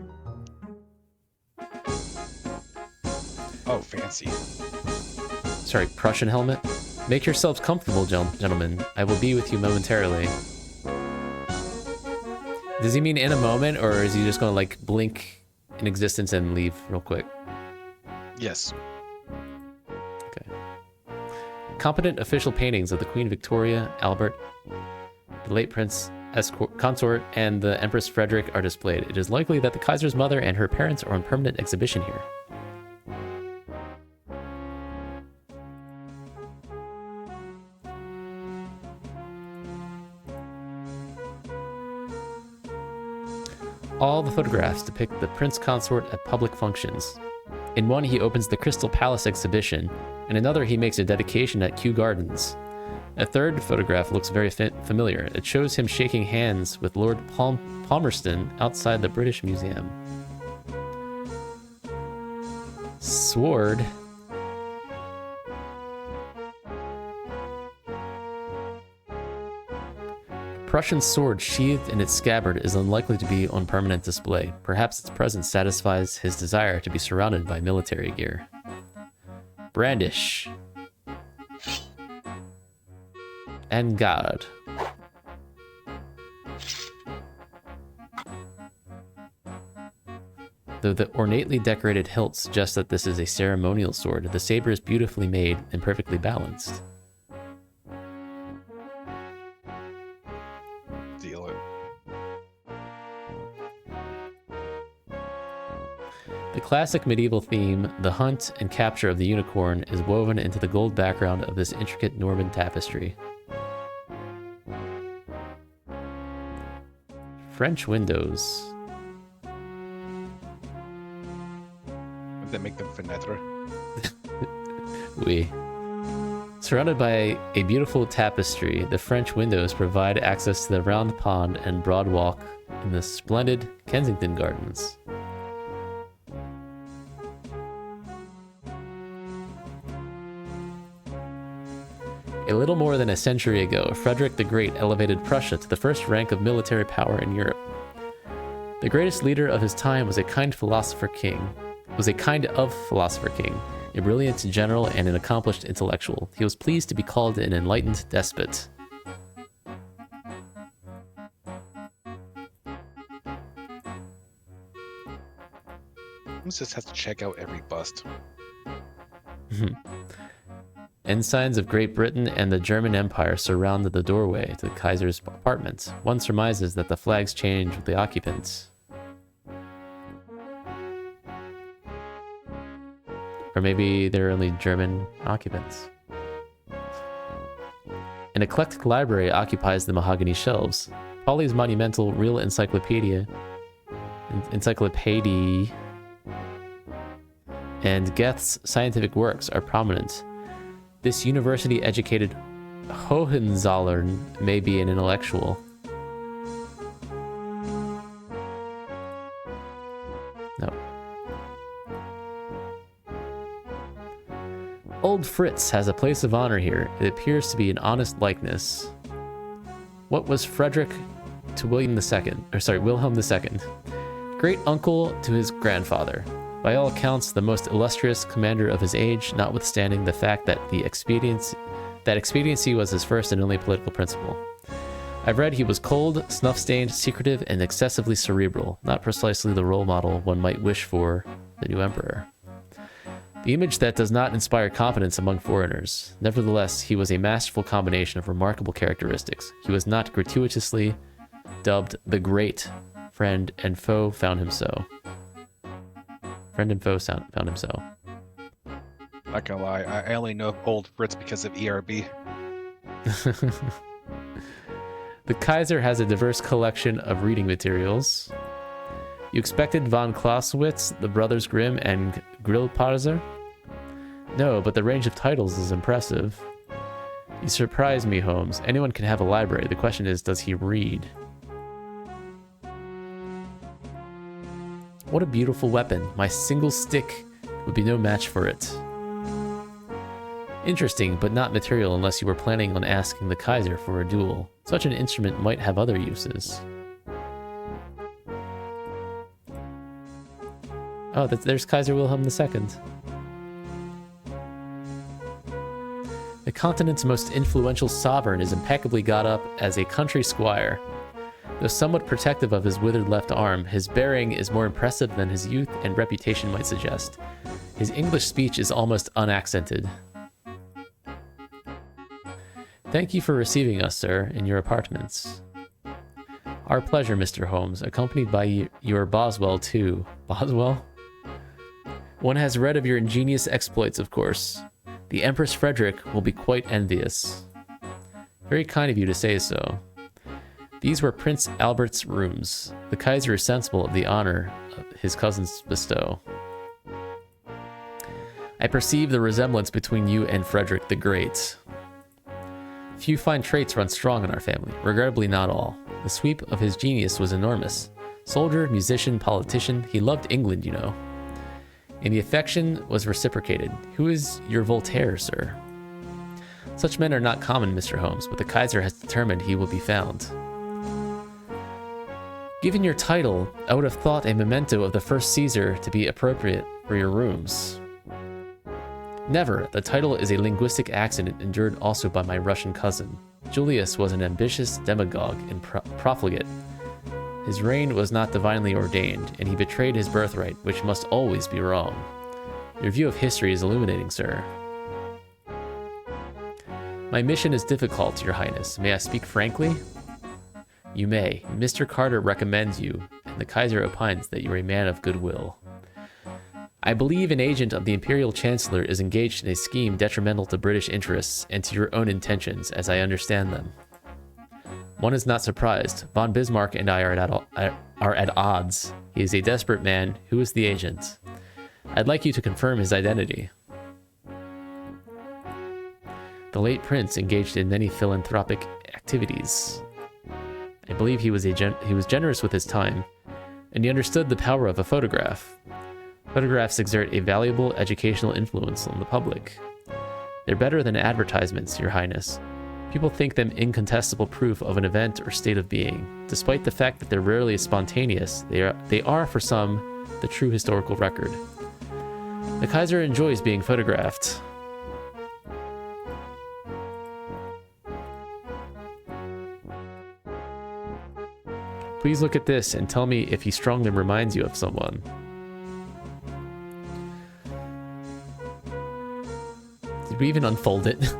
Oh, fancy. Sorry, Prussian helmet. Make yourselves comfortable, gentlemen. I will be with you momentarily. Does he mean in a moment, or is he just going to like blink in existence and leave real quick? Yes. Okay. Competent official paintings of the Queen Victoria, Albert, the late Prince Consort, and the Empress Frederick are displayed. It is likely that the Kaiser's mother and her parents are on permanent exhibition here. All the photographs depict the prince consort at public functions. In one, he opens the Crystal Palace exhibition. In another, he makes a dedication at Kew Gardens. A third photograph looks very familiar. It shows him shaking hands with Lord Palmerston outside the British Museum. Sword. Prussian sword sheathed in its scabbard is unlikely to be on permanent display. Perhaps its presence satisfies his desire to be surrounded by military gear. Brandish. En garde. Though the ornately decorated hilt suggests that this is a ceremonial sword, the saber is beautifully made and perfectly balanced. Deal it. The classic medieval theme, the hunt and capture of the unicorn, is woven into the gold background of this intricate Norman tapestry. French windows. Would that make them fenêtre? Oui. Surrounded by a beautiful tapestry, the French windows provide access to the round pond and broad walk in the splendid Kensington Gardens. A little more than a century ago, Frederick the Great elevated Prussia to the first rank of military power in Europe. The greatest leader of his time was a kind of philosopher king, a brilliant general and an accomplished intellectual. He was pleased to be called an enlightened despot. Holmes just has to check out every bust. Ensigns of Great Britain and the German Empire surround the doorway to the Kaiser's apartment. One surmises that the flags change with the occupants. Or maybe they're only German occupants. An eclectic library occupies the mahogany shelves. Polly's monumental real encyclopedia, and Goethe's scientific works are prominent. This university-educated Hohenzollern may be an intellectual. No. Old Fritz has a place of honor here. It appears to be an honest likeness. What was Frederick to William II? Great uncle to his grandfather. By all accounts, the most illustrious commander of his age, notwithstanding the fact that expediency was his first and only political principle. I've read he was cold, snuff-stained, secretive, and excessively cerebral, not precisely the role model one might wish for the new emperor. The image that does not inspire confidence among foreigners. Nevertheless, he was a masterful combination of remarkable characteristics. He was not gratuitously dubbed the Great. Friend and foe found him so. Friend and foe found him so. Not gonna lie, I only know Old Fritz because of ERB. The Kaiser has a diverse collection of reading materials. You expected von Clausewitz, the Brothers Grimm, and Grillparzer? No, but the range of titles is impressive. You surprise me, Holmes. Anyone can have a library. The question is, does he read? What a beautiful weapon. My single stick would be no match for it. Interesting, but not material unless you were planning on asking the Kaiser for a duel. Such an instrument might have other uses. Oh, there's Kaiser Wilhelm II. The continent's most influential sovereign is impeccably got up as a country squire. Though somewhat protective of his withered left arm, his bearing is more impressive than his youth and reputation might suggest. His English speech is almost unaccented. Thank you for receiving us, sir, in your apartments. Our pleasure, Mr. Holmes, accompanied by your Boswell, too. Boswell? One has read of your ingenious exploits, of course. The Empress Frederick will be quite envious. Very kind of you to say so. These were Prince Albert's rooms. The Kaiser is sensible of the honor his cousins bestow. I perceive the resemblance between you and Frederick the Great. Few fine traits run strong in our family, regrettably not all. The sweep of his genius was enormous. Soldier, musician, politician, he loved England, you know. And the affection was reciprocated. Who is your Voltaire, sir? Such men are not common, Mr. Holmes, but the Kaiser has determined he will be found. Given your title, I would have thought a memento of the first Caesar to be appropriate for your rooms. Never. The title is a linguistic accident endured also by my Russian cousin. Julius was an ambitious demagogue and profligate. His reign was not divinely ordained, and he betrayed his birthright, which must always be wrong. Your view of history is illuminating, sir. My mission is difficult, Your Highness. May I speak frankly? You may. Mr. Carter recommends you, and the Kaiser opines that you are a man of goodwill. I believe an agent of the Imperial Chancellor is engaged in a scheme detrimental to British interests and to your own intentions, as I understand them. One is not surprised. Von Bismarck and I are at odds. He is a desperate man. Who is the agent? I'd like you to confirm his identity. The late prince engaged in many philanthropic activities. I believe he was generous with his time, and he understood the power of a photograph. Photographs exert a valuable educational influence on the public. They're better than advertisements, Your Highness. People think them incontestable proof of an event or state of being. Despite the fact that they're rarely spontaneous, they are for some, the true historical record. The Kaiser enjoys being photographed. Please look at this and tell me if he strongly reminds you of someone. Did we even unfold it?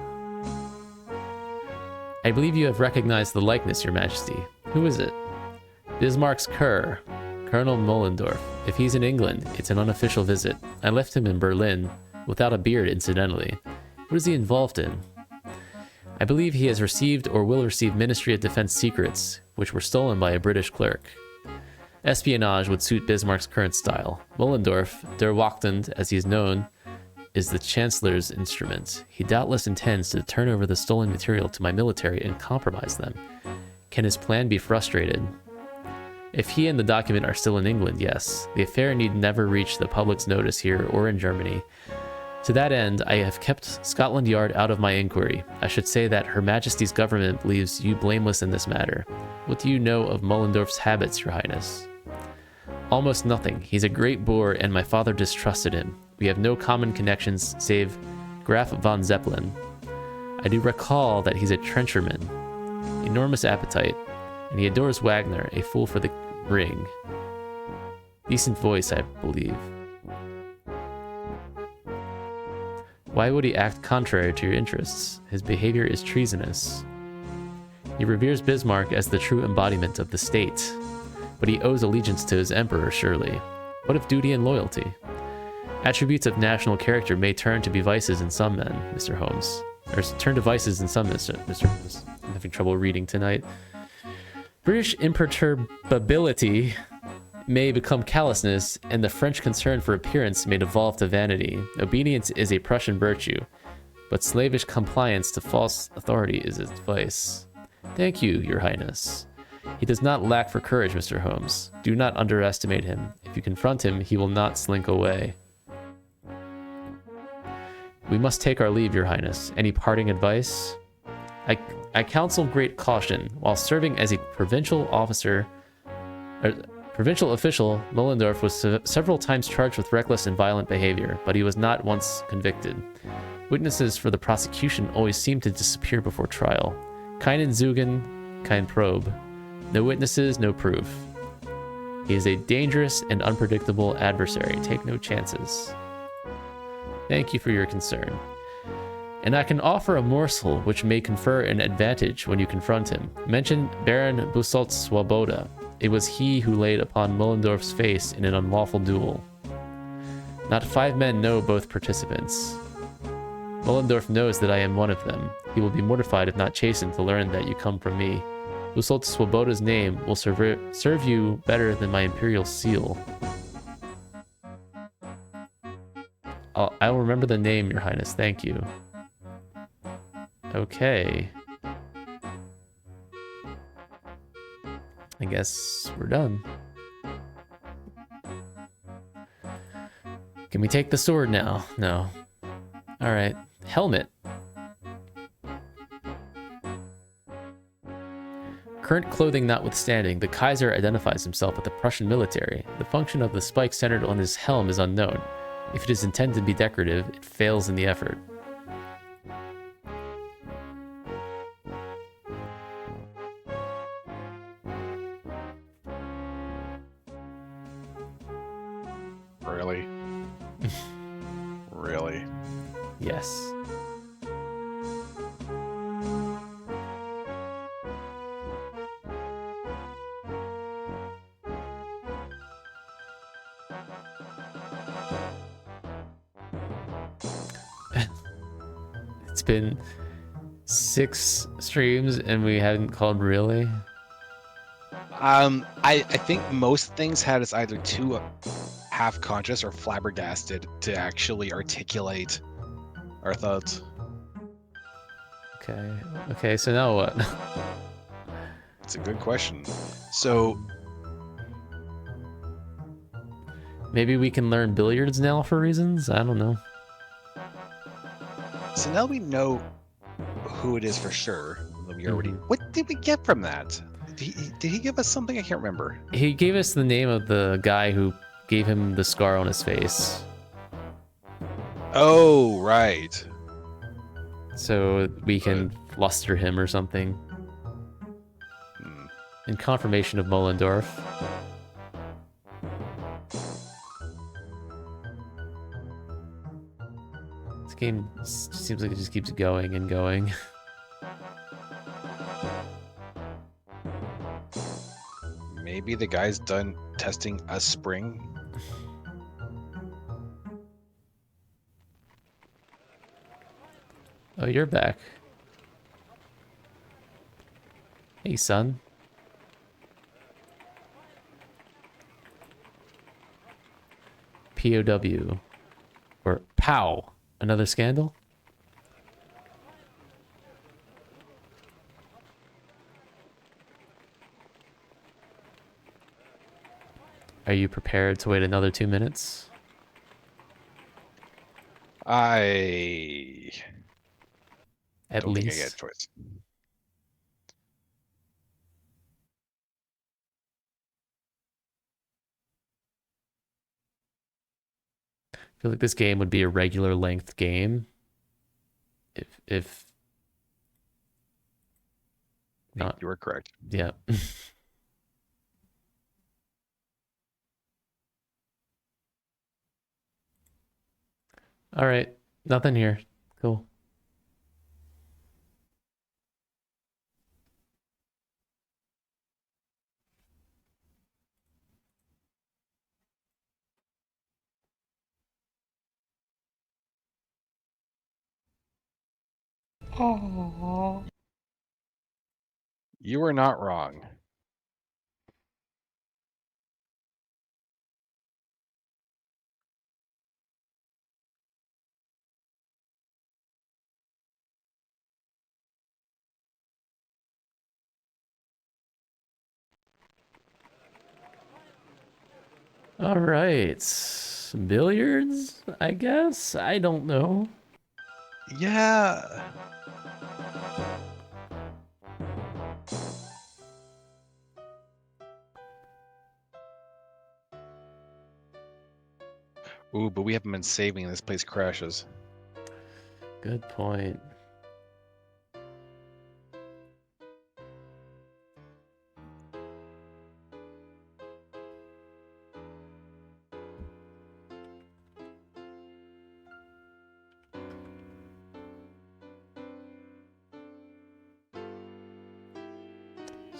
I believe you have recognized the likeness, Your Majesty. Who is it? Bismarck's cur, Colonel Mollendorf. If he's in England, it's an unofficial visit. I left him in Berlin, without a beard, incidentally. What is he involved in? I believe he has received or will receive Ministry of Defense secrets, which were stolen by a British clerk. Espionage would suit Bismarck's current style. Mollendorf, der Wachtend, as he is known, is the Chancellor's instrument. He doubtless intends to turn over the stolen material to my military and compromise them. Can his plan be frustrated? If he and the document are still in England, yes. The affair need never reach the public's notice here or in Germany. To that end, I have kept Scotland Yard out of my inquiry. I should say that Her Majesty's government believes you blameless in this matter. What do you know of Mollendorf's habits, Your Highness? Almost nothing. He's a great bore, and my father distrusted him. We have no common connections save Graf von Zeppelin. I do recall that he's a trencherman. Enormous appetite, and he adores Wagner, a fool for the ring. Decent voice, I believe. Why would he act contrary to your interests? His behavior is treasonous. He reveres Bismarck as the true embodiment of the state, but he owes allegiance to his emperor, surely. What of duty and loyalty? Attributes of national character may turn to be vices in some men, Mr. Holmes. Or turn to vices in some, Mr. Holmes. I'm having trouble reading tonight. British imperturbability may become callousness, and the French concern for appearance may devolve to vanity. Obedience is a Prussian virtue, but slavish compliance to false authority is its vice. Thank you, Your Highness. He does not lack for courage, Mr. Holmes. Do not underestimate him. If you confront him, he will not slink away. We must take our leave, Your Highness. Any parting advice? I counsel great caution. While serving as a provincial official, Mollendorf was several times charged with reckless and violent behavior, but he was not once convicted. Witnesses for the prosecution always seem to disappear before trial. Keinen Zeugen, kein Probe. No witnesses, no proof. He is a dangerous and unpredictable adversary. Take no chances. Thank you for your concern. And I can offer a morsel which may confer an advantage when you confront him. Mention Baron Busolt Swoboda. It was he who laid upon Mollendorf's face in an unlawful duel. Not 5 men know both participants. Mollendorf knows that I am one of them. He will be mortified if not chastened to learn that you come from me. Who sold Swoboda's name will serve you better than my imperial seal. I'll remember the name, Your Highness. Thank you. Okay. I guess we're done. Can we take the sword now? No. Alright. Helmet. Current clothing notwithstanding, the Kaiser identifies himself with the Prussian military. The function of the spike centered on his helm is unknown. If it is intended to be decorative, it fails in the effort. Really? Really? Yes. It's been 6 streams and we hadn't called really. I think most things had us either too half conscious or flabbergasted to actually articulate our thoughts. Okay. Okay, so now what? It's a good question. So Maybe we can learn billiards now for reasons? I don't know. now we know who it is for sure. We already. What did we get from that? Did he give us something? I can't remember. He gave us the name of the guy who gave him the scar on his face. Oh, right. So we can fluster him or something. Hmm. In confirmation of Mollendorf. This game seems like it just keeps going and going. Maybe the guy's done testing a spring. Oh, you're back. Hey, son. POW. Or POW. Another scandal? Are you prepared to wait another 2 minutes? I At don't think I least. get a choice. I feel like this game would be a regular length game. If not. You were correct. Yeah. All right. Nothing here. Cool. You were not wrong. All right. Billiards, I guess? I don't know. Yeah. Ooh, but we haven't been saving. This place crashes. Good point.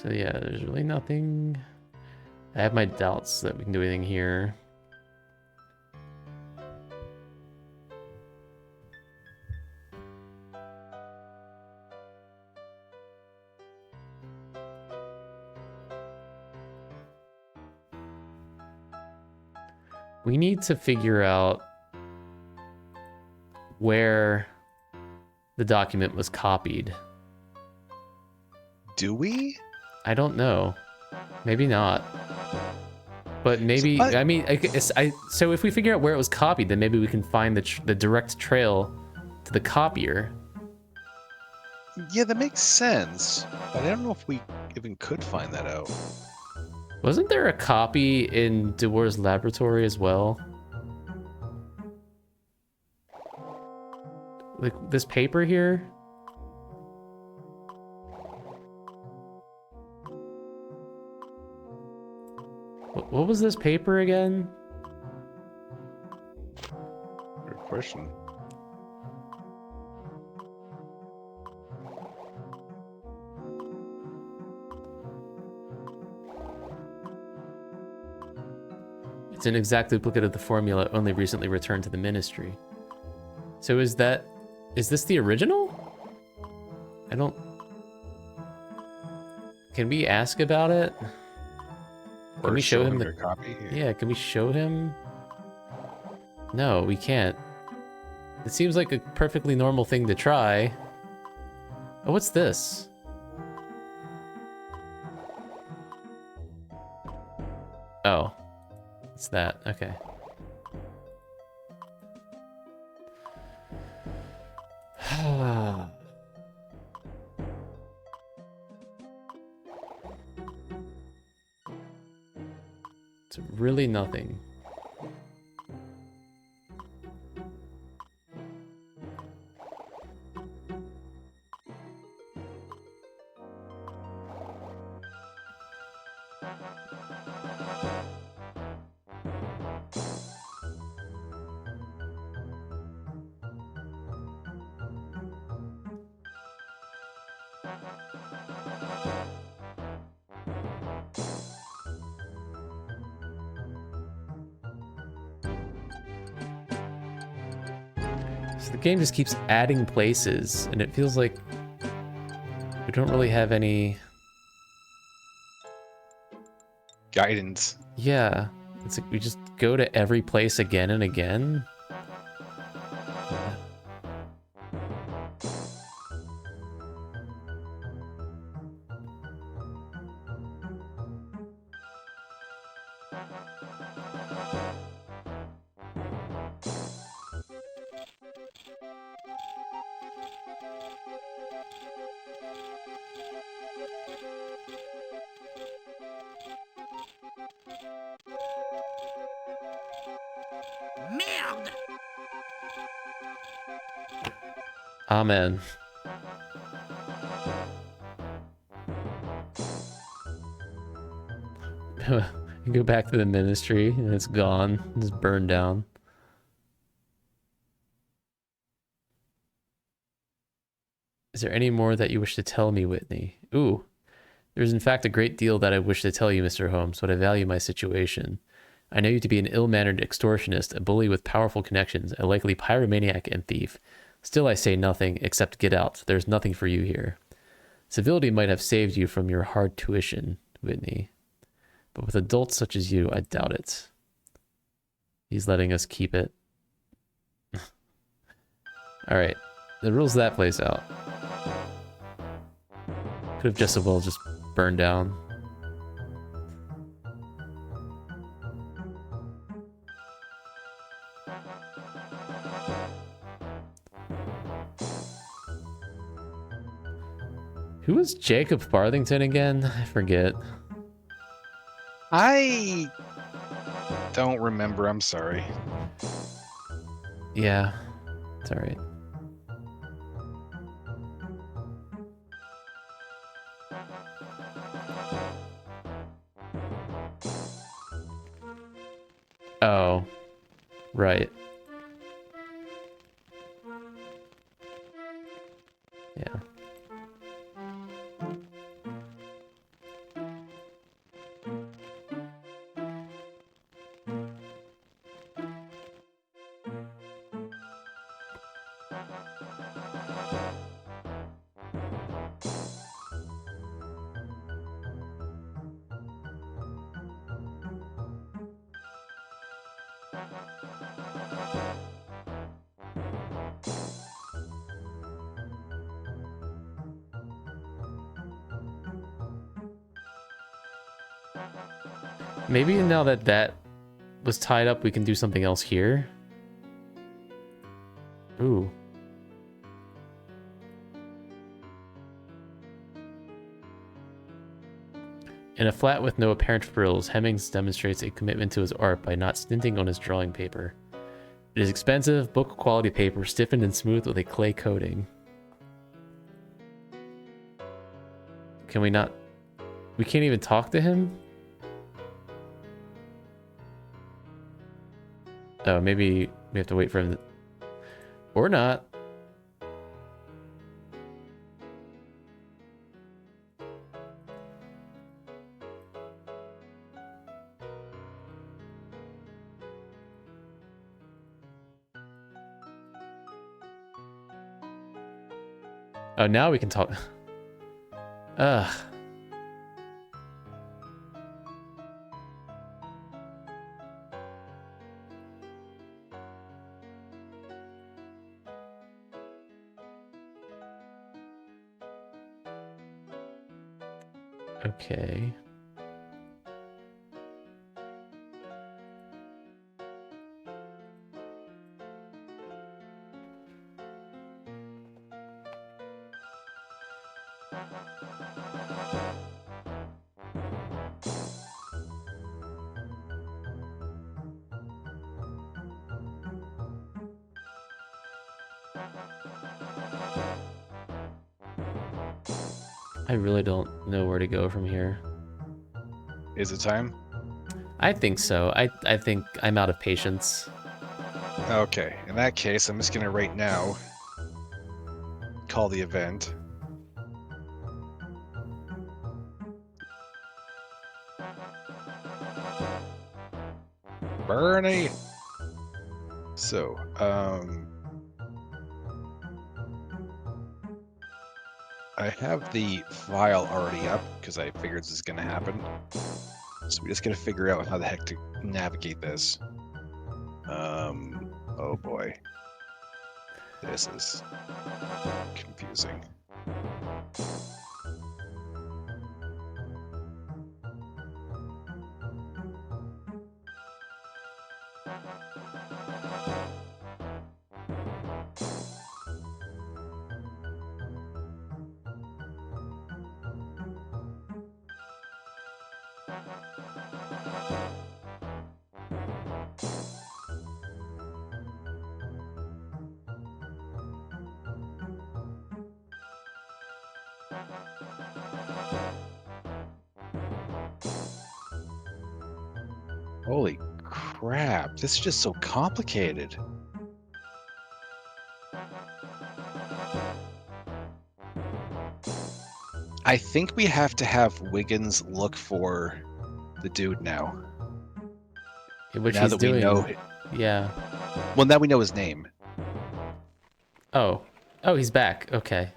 So yeah, there's really nothing. I have my doubts that we can do anything here. We need to figure out where the document was copied. Do we? I don't know. Maybe not. But maybe, I mean, so if we figure out where it was copied, then maybe we can find the direct trail to the copier. Yeah, that makes sense. But I don't know if we even could find that out. Wasn't there a copy in Dewar's laboratory as well? Like this paper here? What was this paper again? Good question. It's an exact duplicate of the formula only recently returned to the ministry. So is this the original? I don't... Can we ask about it? Can we show him the copy? Yeah, can we show him? No, we can't. It seems like a perfectly normal thing to try. Oh, what's this? Oh. It's that. Okay. It's really nothing. So the game just keeps adding places, and it feels like we don't really have any... Guidance. Yeah, it's like we just go to every place again and again. Merde! Amen. You go back to the ministry and it's gone. It's burned down. Is there any more that you wish to tell me, Whitney? Ooh. There is in fact a great deal that I wish to tell you, Mr. Holmes, but I value my situation. I know you to be an ill-mannered extortionist, a bully with powerful connections, a likely pyromaniac and thief. Still I say nothing, except get out. There's nothing for you here. Civility might have saved you from your hard tuition, Whitney. But with adults such as you, I doubt it. He's letting us keep it. Alright. The rules of that place out. Could have just as well just burned down. Who was Jacob Farthington again? I forget. I don't remember. I'm sorry. Yeah, it's alright. Oh, right. Yeah. Maybe now that that was tied up, we can do something else here. Ooh. In a flat with no apparent frills, Hemmings demonstrates a commitment to his art by not stinting on his drawing paper. It is expensive, book-quality paper, stiffened and smooth with a clay coating. Can we not... We can't even talk to him? Oh, maybe we have to wait for him to... Or not. Oh, now we can talk. Ugh. Okay. I really don't know where to go from here. Is it time? I think so. I think I'm out of patience. Okay, in that case, I'm just gonna right now call the event. Bernie! So, I have the file already up because I figured this is gonna happen. So we just gotta figure out how the heck to navigate this. Oh boy. This is confusing. Holy crap, this is just so complicated. I think we have to have Wiggins look for the dude now. Which now he's that doing. we know, Yeah. well, now we know his name. Oh. Oh, he's back. Okay.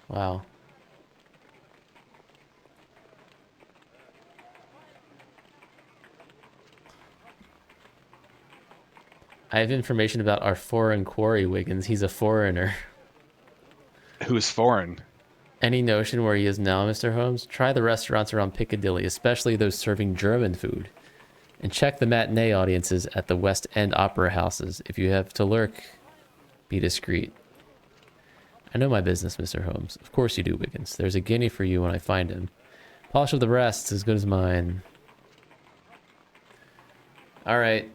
Wow. I have information about our foreign quarry, Wiggins. He's a foreigner. Who's foreign? Any notion where he is now, Mr. Holmes? Try the restaurants around Piccadilly, especially those serving German food. And check the matinee audiences at the West End opera houses. If you have to lurk, be discreet. I know my business, Mr. Holmes. Of course you do, Wiggins. There's a guinea for you when I find him. Polish of the rest as good as mine. All right.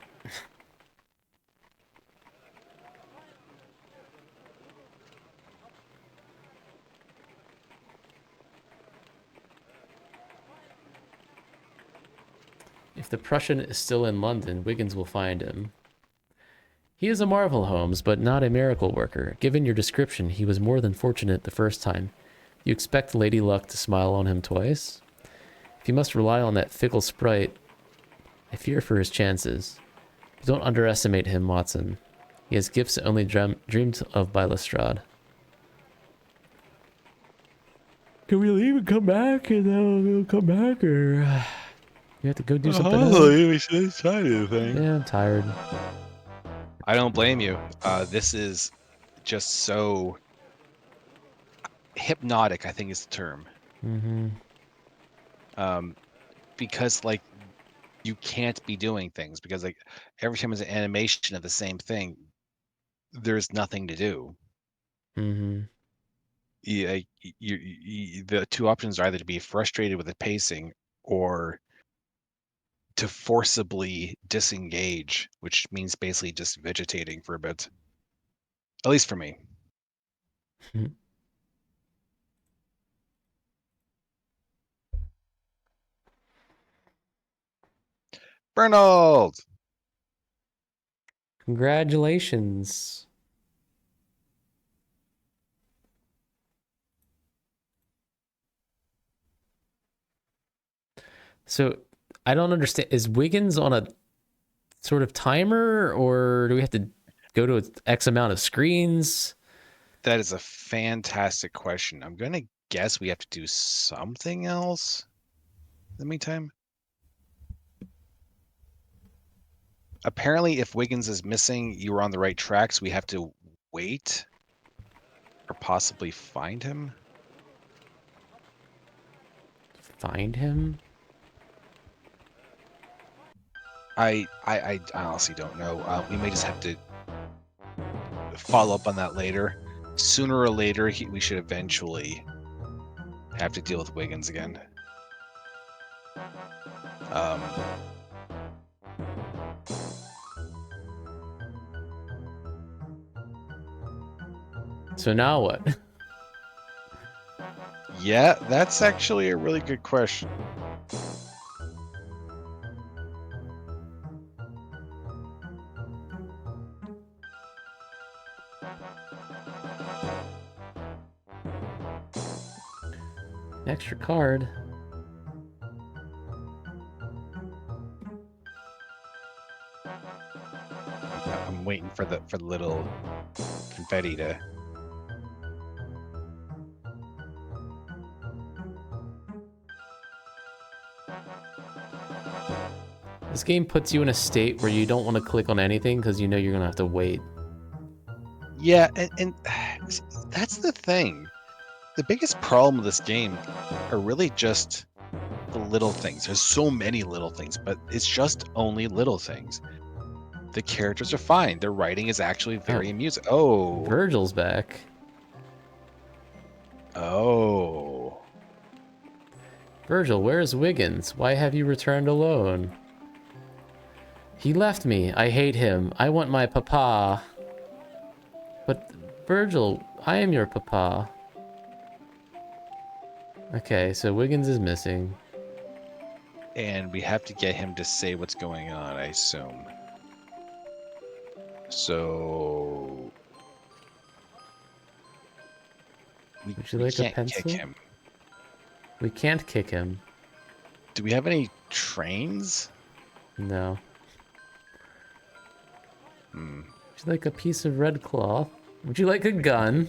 If the Prussian is still in London, Wiggins will find him. He is a marvel, Holmes, but not a miracle worker. Given your description, he was more than fortunate the first time. You expect Lady Luck to smile on him twice? If you must rely on that fickle sprite, I fear for his chances. Don't underestimate him, Watson. He has gifts only dreamed of by Lestrade. Can we leave and come back, and then we'll come back, or you have to go do something else? We should try anything. Yeah, I'm tired. I don't blame you. This is just so hypnotic, I think is the term. Mm-hmm. because like you can't be doing things because like every time there's an animation of the same thing, there's nothing to do. Mm-hmm. Yeah, the two options are either to be frustrated with the pacing or to forcibly disengage, which means basically just vegetating for a bit. At least for me. Bernald! Congratulations. So I don't understand. Is Wiggins on a sort of timer, or do we have to go to X amount of screens? That is a fantastic question. I'm going to guess we have to do something else in the meantime. Apparently, if Wiggins is missing, you were on the right tracks. We have to wait or possibly find him. Find him? I honestly don't know. We may just have to follow up on that later. Sooner or later, we should eventually have to deal with Wiggins again. So now what? Yeah, that's actually a really good question. An extra card. I'm waiting for the little confetti to. This game puts you in a state where you don't want to click on anything because you know you're gonna have to wait. Yeah, and that's the thing. The biggest problem with this game are really just the little things. There's so many little things, but it's just only little things. The characters are fine. Their writing is actually very amusing. Oh. Virgil's back. Oh. Virgil, where is Wiggins? Why have you returned alone? He left me. I hate him. I want my papa. But, Virgil, I am your papa. Okay, so Wiggins is missing. And we have to get him to say what's going on, I assume. So Would you like a can't pencil? kick him. We can't kick him. Do we have any trains? No. Hmm. Would you like a piece of red cloth? Would you like a gun?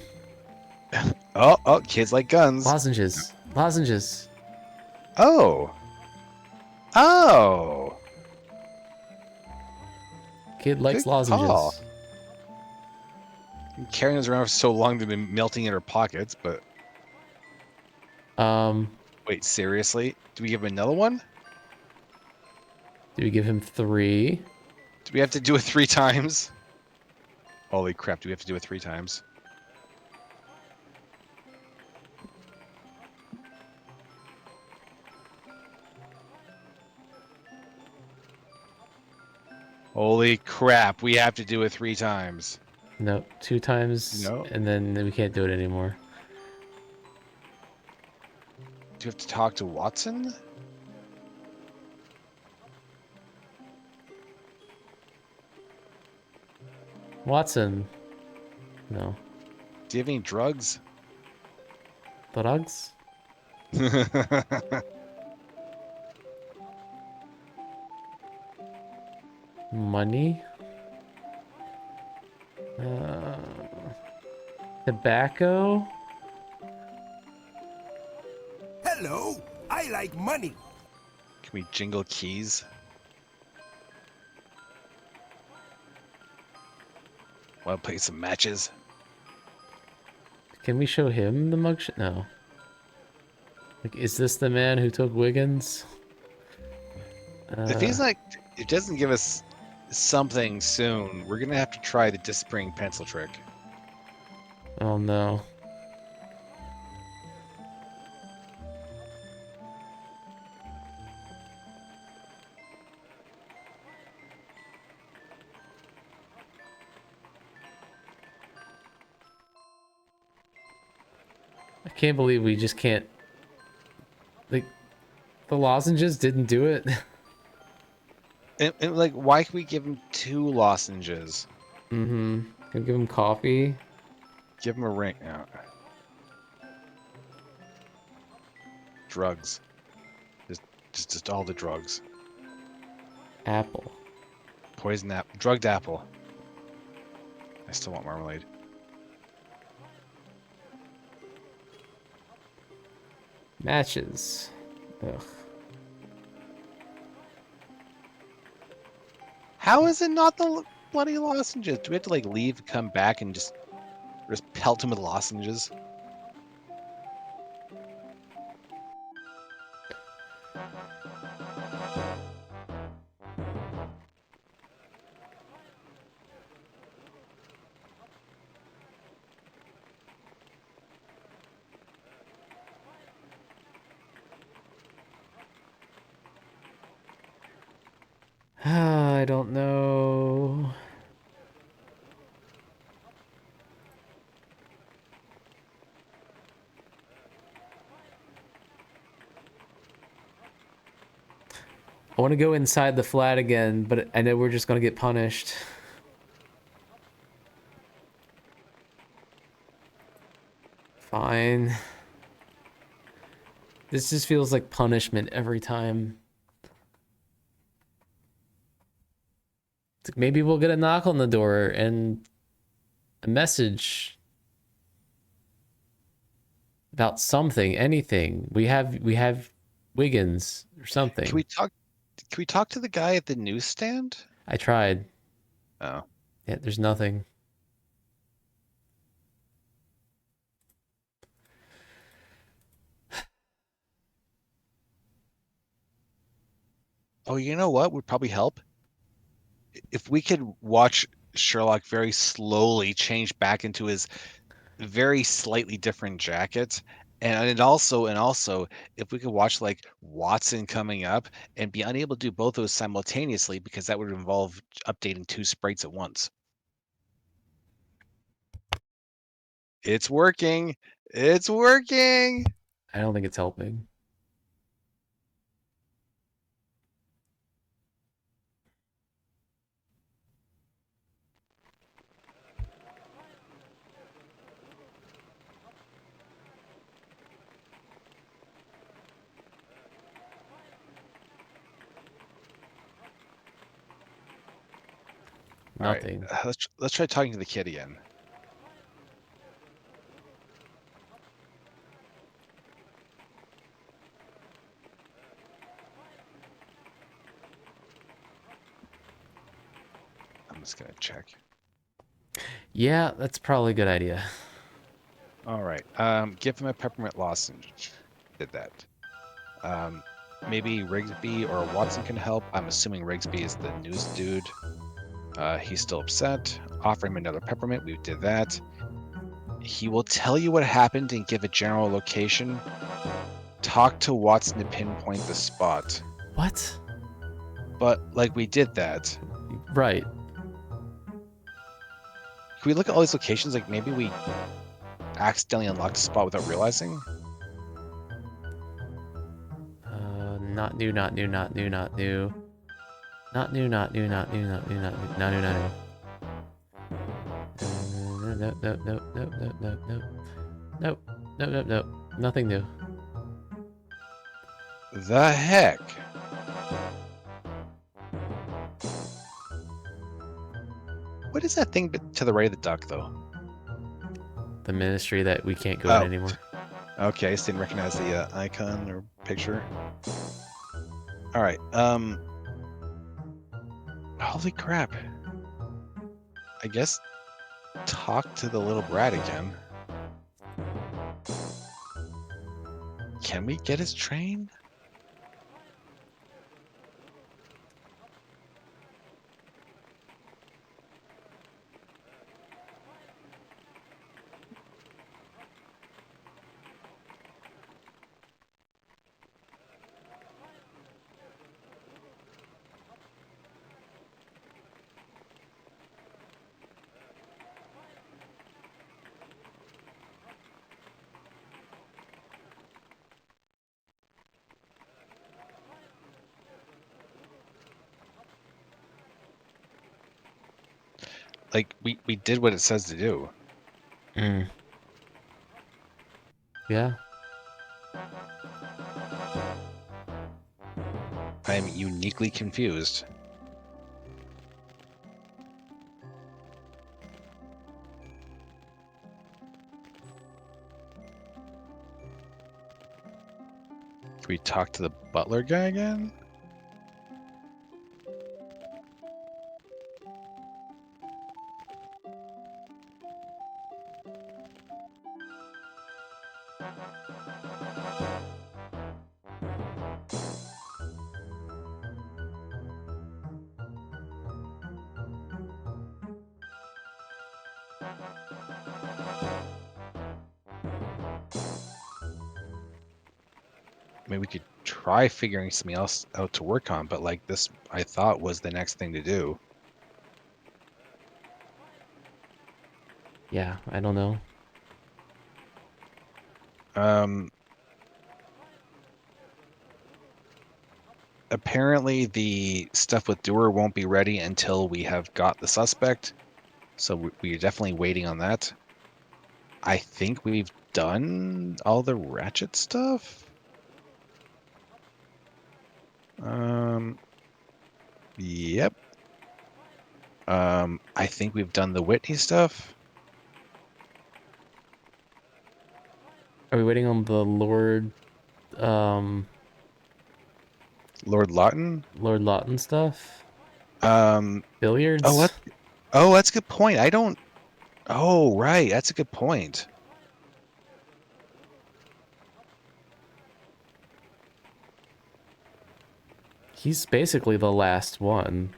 Oh, kids like guns. Lozenges. Lozenges. Oh. Oh. Kid likes Good lozenges. call. Carrying those around for so long they've been melting in her pockets, but wait, seriously? Do we give him another one? Do we give him 3? Do we have to do it 3 times? Holy crap, do we have to do it 3 times? Holy crap, we have to do it 3 times. No, 2 times, No. and then we can't do it anymore. Do you have to talk to Watson? Watson. No. Do you have any drugs? Drugs? Money? Tobacco? Hello, I like money. Can we jingle keys? Want to play some matches? Can we show him the mugshot? No. Like, is this the man who took Wiggins? If he's not, it doesn't give us something soon, we're gonna have to try the disappearing pencil trick. Oh no. I can't believe we just can't. Like, the lozenges didn't do it. And like, why can we give him 2 lozenges? Mm-hmm. Can give him coffee. Give him a ring. No. Drugs. Just all the drugs. Apple. Poison apple. Drugged apple. I still want marmalade. Matches. Ugh. How is it not the bloody lozenges? Do we have to like leave, come back, and just pelt him with lozenges? I don't know. I want to go inside the flat again, but I know we're just going to get punished. Fine. This just feels like punishment every time. It's like maybe we'll get a knock on the door and a message about something, anything. We have Wiggins or something. Can we talk? Can we talk to the guy at the newsstand? I tried. Oh. Yeah, there's nothing. Oh, you know what would probably help? If we could watch Sherlock very slowly change back into his very slightly different jacket. And also, if we could watch like Watson coming up and be unable to do both those simultaneously, because that would involve updating 2 sprites at once. It's working. It's working. I don't think it's helping. Nothing. All right, let's try talking to the kid again. I'm just gonna check. Yeah, that's probably a good idea. All right. Give him a peppermint lozenge. Did that. Maybe Rigsby or Watson can help. I'm assuming Rigsby is the news dude. He's still upset. Offer him another peppermint. We did that. He will tell you what happened and give a general location. Talk to Watson to pinpoint the spot. What? But, like, we did that. Right. Can we look at all these locations? Like, maybe we accidentally unlocked a spot without realizing? Not new, not new, not new, not new. Not new, not new, not new, not new, not new, not new, not new. Nope, nope, nope, nope, nope, nope, nope. Nope, nope, nope, nope. Nothing new. The heck? What is that thing to the right of the duck, though? The ministry that we can't go in anymore. Okay, I just didn't recognize the icon or picture. All right. Holy crap. I guess talk to the little brat again. Can we get his train? Like we did what it says to do. Mm. Yeah. I am uniquely confused. Can we talk to the butler guy again? Maybe we could try figuring something else out to work on, but like this, I thought was the next thing to do. Yeah, I don't know. Apparently the stuff with Dewar won't be ready until we have got the suspect, so we're definitely waiting on that. I think we've done all the ratchet stuff. Yep. I think we've done the Whitney stuff. Are we waiting on the Lord Lord Lawton. Lord Lawton stuff? Oh, Billiards? that's a good point. I don't. Oh, right. That's a good point. He's basically the last one,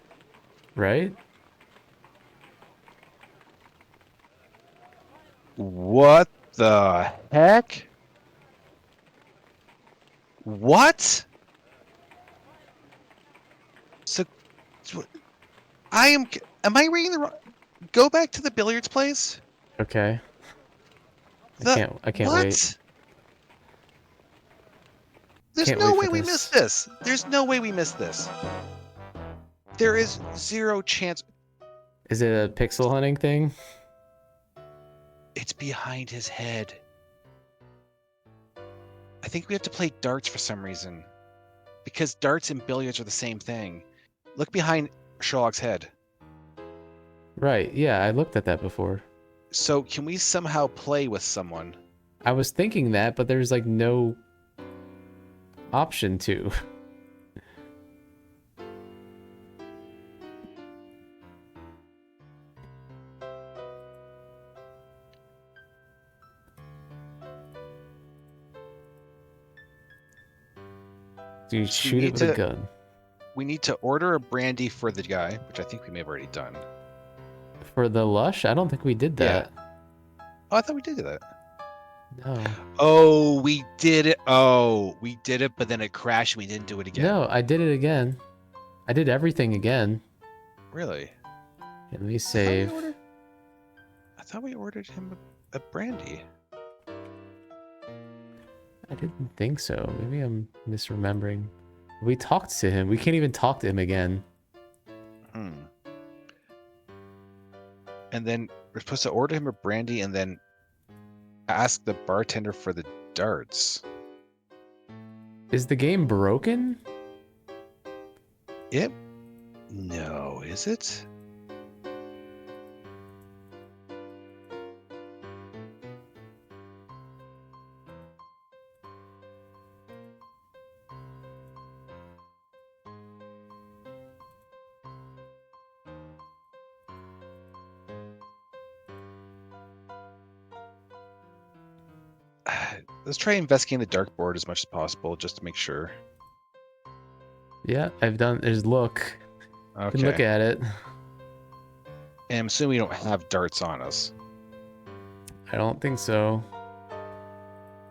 right? What the heck? What? So, I am. Am I reading the wrong? Go back to the billiards place. Okay. The I can't what? wait. There's Can't no wait for way we missed this. this. There's no way we missed this. There is zero chance. Is it a pixel hunting thing? It's behind his head. I think we have to play darts for some reason. Because darts and billiards are the same thing. Look behind Sherlock's head. Right, yeah, I looked at that before. So can we somehow play with someone? I was thinking that, but there's like no option to. Do you shoot it with a gun? We need to order a brandy for the guy, which I think we may have already done. For the lush? I don't think we did that. Oh, I thought we did that. No. Oh, we did it. Oh, we did it, but then it crashed and we didn't do it again. No, I did it again. I did everything again. Really? Let me save. I thought we ordered him a brandy. I didn't think so. Maybe I'm misremembering. We talked to him. We can't even talk to him again. And then we're supposed to order him a brandy and then ask the bartender for the darts. Is the game broken? Yep. No, is it? Let's try investigating the dartboard as much as possible, just to make sure. Yeah, I've done. There's look. Okay. You can look at it. And I'm assuming we don't have darts on us. I don't think so.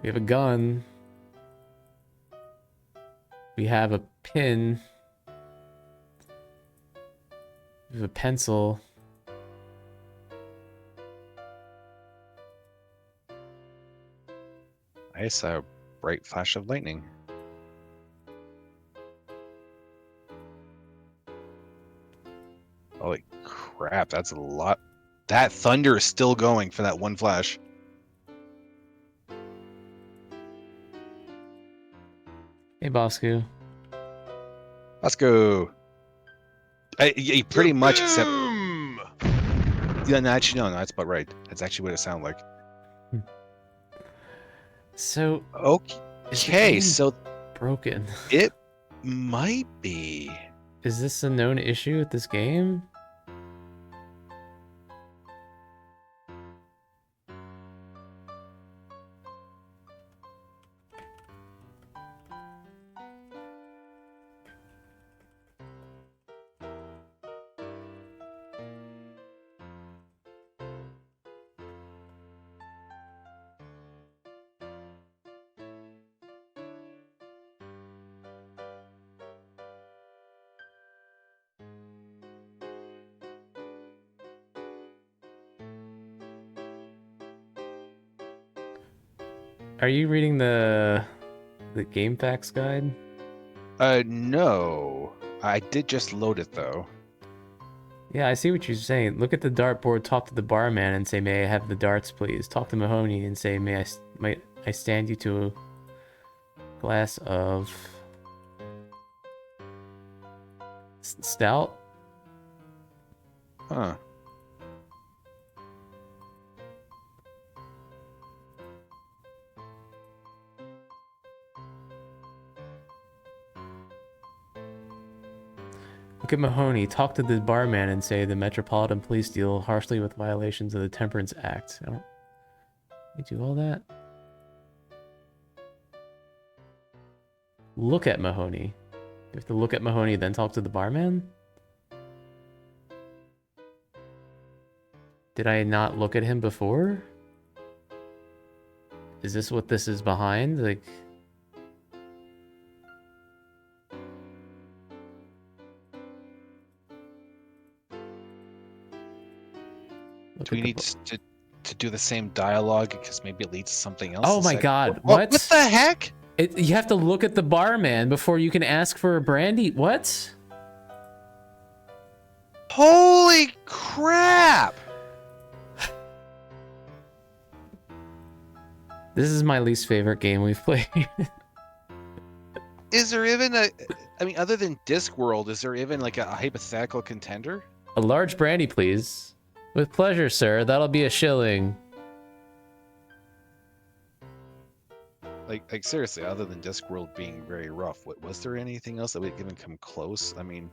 We have a gun. We have a pin. We have a pencil. I saw a bright flash of lightning. Holy crap, that's a lot That thunder is still going for that one flash. Hey, Bosku. Let's go. Pretty much, except Boom! yeah. No, actually, no, that's about right. That's actually what it sounded like. So, Okay, is the game so broken? it might be. Is this a known issue with this game? Are you reading the game facts guide? No. I did just load it though. Yeah, I see what you're saying. Look at the dartboard, talk to the barman and say, "May I have the darts, please?" Talk to Mahoney and say, might I stand you to a glass of stout?" Huh. Look at Mahoney, talk to the barman and say the Metropolitan Police deal harshly with violations of the Temperance Act. I don't... You do all that? Look at Mahoney. You have to look at Mahoney, then talk to the barman? Did I not look at him before? Is this what this is behind? Like... Do we need to do the same dialogue because maybe it leads to something else? Oh my god, what the heck? You have to look at the barman before you can ask for a brandy. What? Holy crap! This is my least favorite game we've played. Is there even I mean, other than Discworld, is there even like a hypothetical contender? A large brandy, please. With pleasure, sir. That'll be a shilling. Like seriously, other than Discworld being very rough, was there anything else that would even come close? I mean,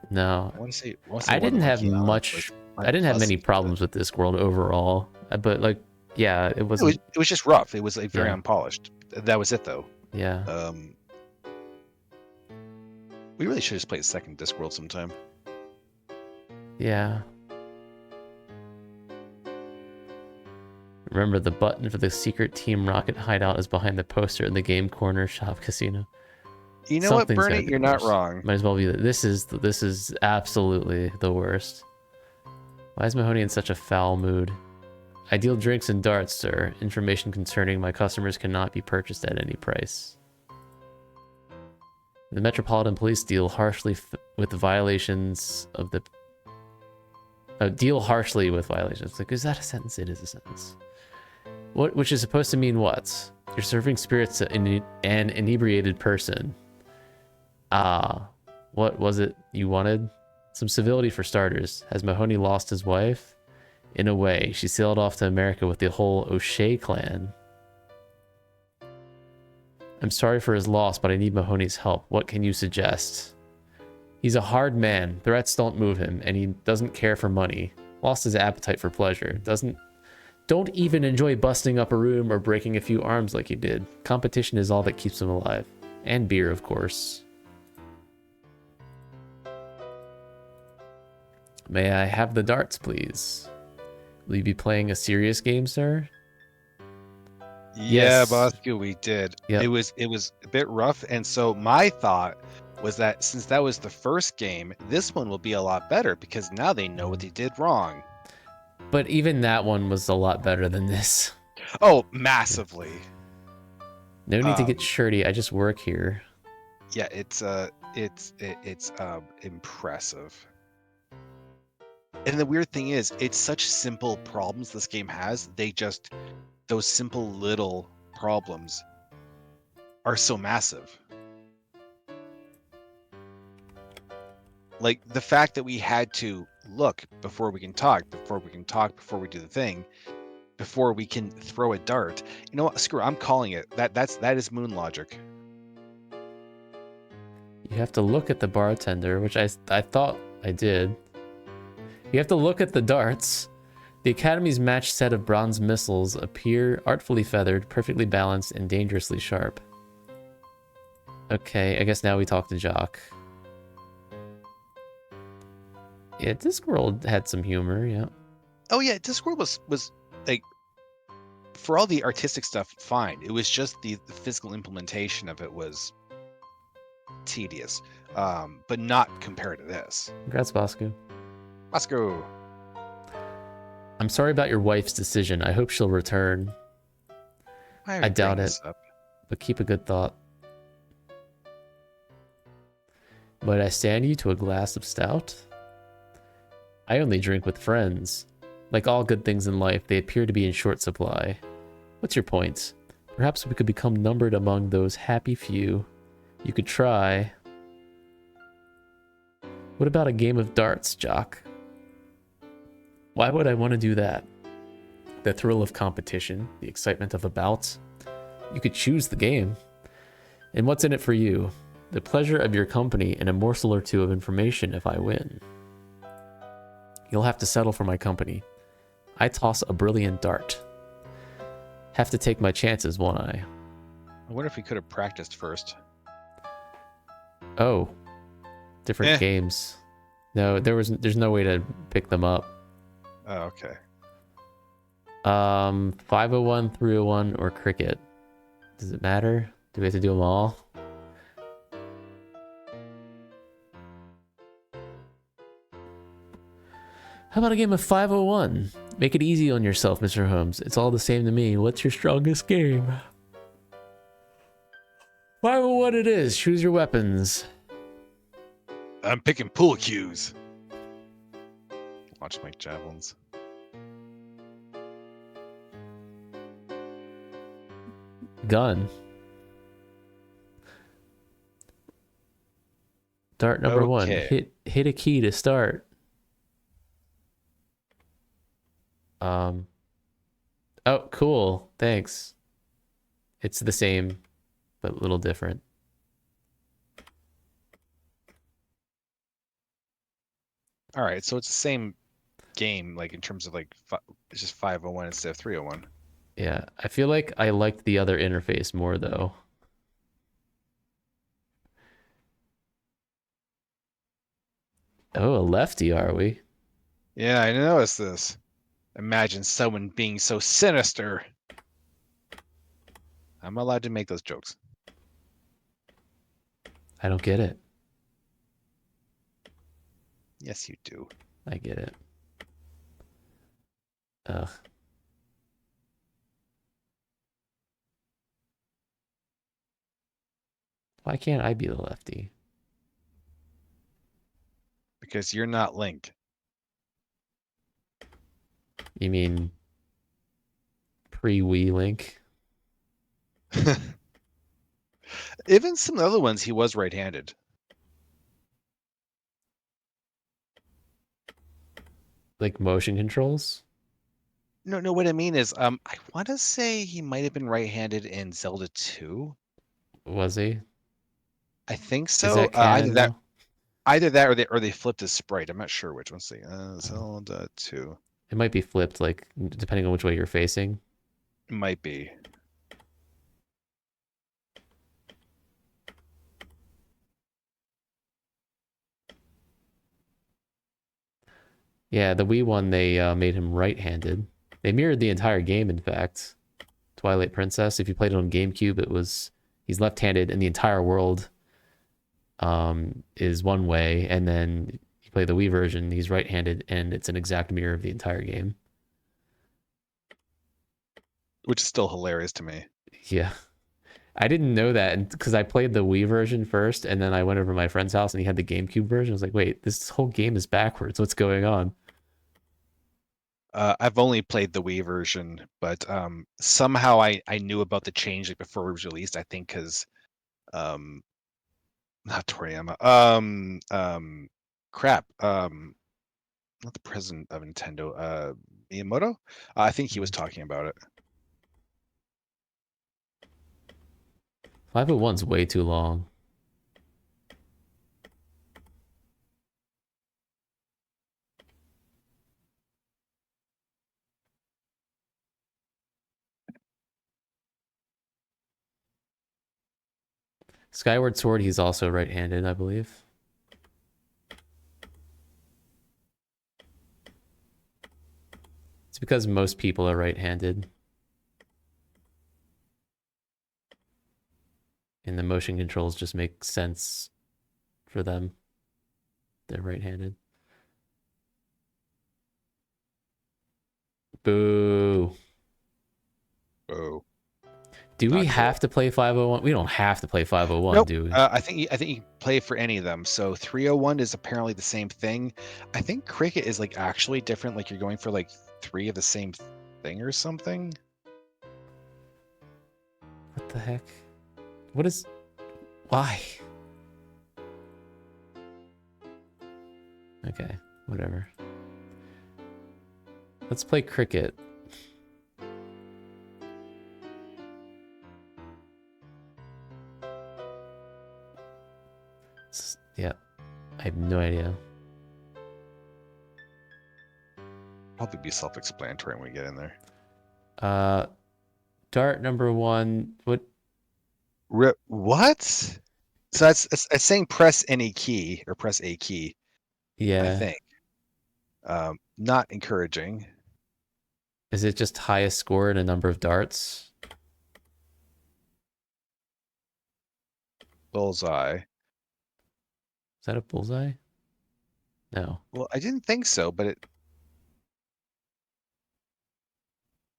No. I want to say I didn't have much. I didn't have many problems with Discworld overall. But like, yeah, it wasn't. It was just rough. It was like very unpolished. That was it, though. Yeah. We really should just play a second Discworld sometime. Yeah. Remember, the button for the secret Team Rocket hideout is behind the poster in the game corner shop casino. You know Something's what, gotta Bernie? be You're worse. not wrong. Might as well be. This is absolutely the worst. Why is Mahoney in such a foul mood? I deal drinks and darts, sir. Information concerning my customers cannot be purchased at any price. The Metropolitan Police deal harshly with the violations of the... deal harshly with violations. Like, is that a sentence? It is a sentence. Which is supposed to mean what? You're serving spirits to an inebriated person. What was it you wanted? Some civility for starters. Has Mahoney lost his wife? In a way, she sailed off to America with the whole O'Shea clan. I'm sorry for his loss, but I need Mahoney's help. What can you suggest? He's a hard man. Threats don't move him, and he doesn't care for money. Lost his appetite for pleasure. Don't even enjoy busting up a room or breaking a few arms like you did. Competition is all that keeps him alive. And beer, of course. May I have the darts, please? Will you be playing a serious game, sir? Yeah, Yes. Bosco, we did. Yep. It was a bit rough, and so my thought was that since that was the first game, this one will be a lot better because now they know what they did wrong. But even that one was a lot better than this. Oh, massively. No need to get shirty. I just work here. Yeah, it's impressive. And the weird thing is, it's such simple problems this game has. Those simple little problems are so massive. Like the fact that we had to look before we can talk, before we do the thing, before we can throw a dart. You know what? Screw it, I'm calling it. That is moon logic. You have to look at the bartender, which I thought I did. You have to look at the darts. The Academy's matched set of bronze missiles appear artfully feathered, perfectly balanced, and dangerously sharp. Okay, I guess now we talk to Jock. Yeah, Discworld had some humor, yeah. Oh yeah, Discworld was like, for all the artistic stuff, fine. It was just the physical implementation of it was tedious, but not compared to this. Congrats, Bosco. Bosco. I'm sorry about your wife's decision. I hope she'll return. I doubt it, but keep a good thought. Might I stand you to a glass of stout? I only drink with friends. Like all good things in life, they appear to be in short supply. What's your point? Perhaps we could become numbered among those happy few. You could try. What about a game of darts, Jock? Why would I want to do that? The thrill of competition, the excitement of a bout. You could choose the game. And what's in it for you? The pleasure of your company and a morsel or two of information if I win. You'll have to settle for my company. I toss a brilliant dart. Have to take my chances, won't I? I wonder if we could have practiced first. Oh, different games. No, there's no way to pick them up. Oh, okay. 501, 301, or cricket. Does it matter? Do we have to do them all? How about a game of 501? Make it easy on yourself, Mr. Holmes. It's all the same to me. What's your strongest game? 501 it is. Choose your weapons. I'm picking pool cues. Launch my javelins. Gun. Dart number one. Hit a key to start. Oh, cool. Thanks. It's the same, but a little different. All right, so it's the same game, like in terms of like it's just 501 instead of 301. Yeah, I feel like I liked the other interface more though. Oh, a lefty, are we? Yeah, I noticed this. Imagine someone being so sinister. I'm allowed to make those jokes. I don't get it. Yes, you do. I get it. Ugh. Why can't I be the lefty? Because you're not Link. You mean pre-Wii Link? Even some other ones, he was right-handed. Like motion controls? No, what I mean is, I want to say he might have been right-handed in Zelda 2. Was he? I think so. Is that canon now? Either that or they flipped his sprite. I'm not sure which one. Zelda 2. It might be flipped, like depending on which way you're facing. It might be. Yeah, the Wii one, they made him right-handed. They mirrored the entire game, in fact. Twilight Princess, if you played it on GameCube, he's left-handed, and the entire world is one way, and then you play the Wii version, he's right-handed, and it's an exact mirror of the entire game. Which is still hilarious to me. Yeah. I didn't know that because I played the Wii version first, and then I went over to my friend's house and he had the GameCube version. I was like, wait, this whole game is backwards. What's going on? I've only played the Wii version, but somehow I knew about the change like before it was released. I think because not Toriyama. Crap. Not the president of Nintendo. Miyamoto. I think he was talking about it. 501's way too long. Skyward Sword, he's also right-handed, I believe. It's because most people are right-handed. And the motion controls just make sense for them. They're right-handed. Boo. Oh. Do we Not cool. have to play 501? We don't have to play 501, Nope. do we? I think you can play for any of them. So 301 is apparently the same thing. I think cricket is like actually different. Like you're going for like 3 of the same thing or something. What the heck? What is... Why? Okay, whatever. Let's play cricket. Yeah, I have no idea. Probably be self-explanatory when we get in there. Dart number 1. What? So it's saying press any key or press a key. Yeah. I think. Not encouraging. Is it just highest score in a number of darts? Bullseye. Is that a bullseye? No. Well, I didn't think so, but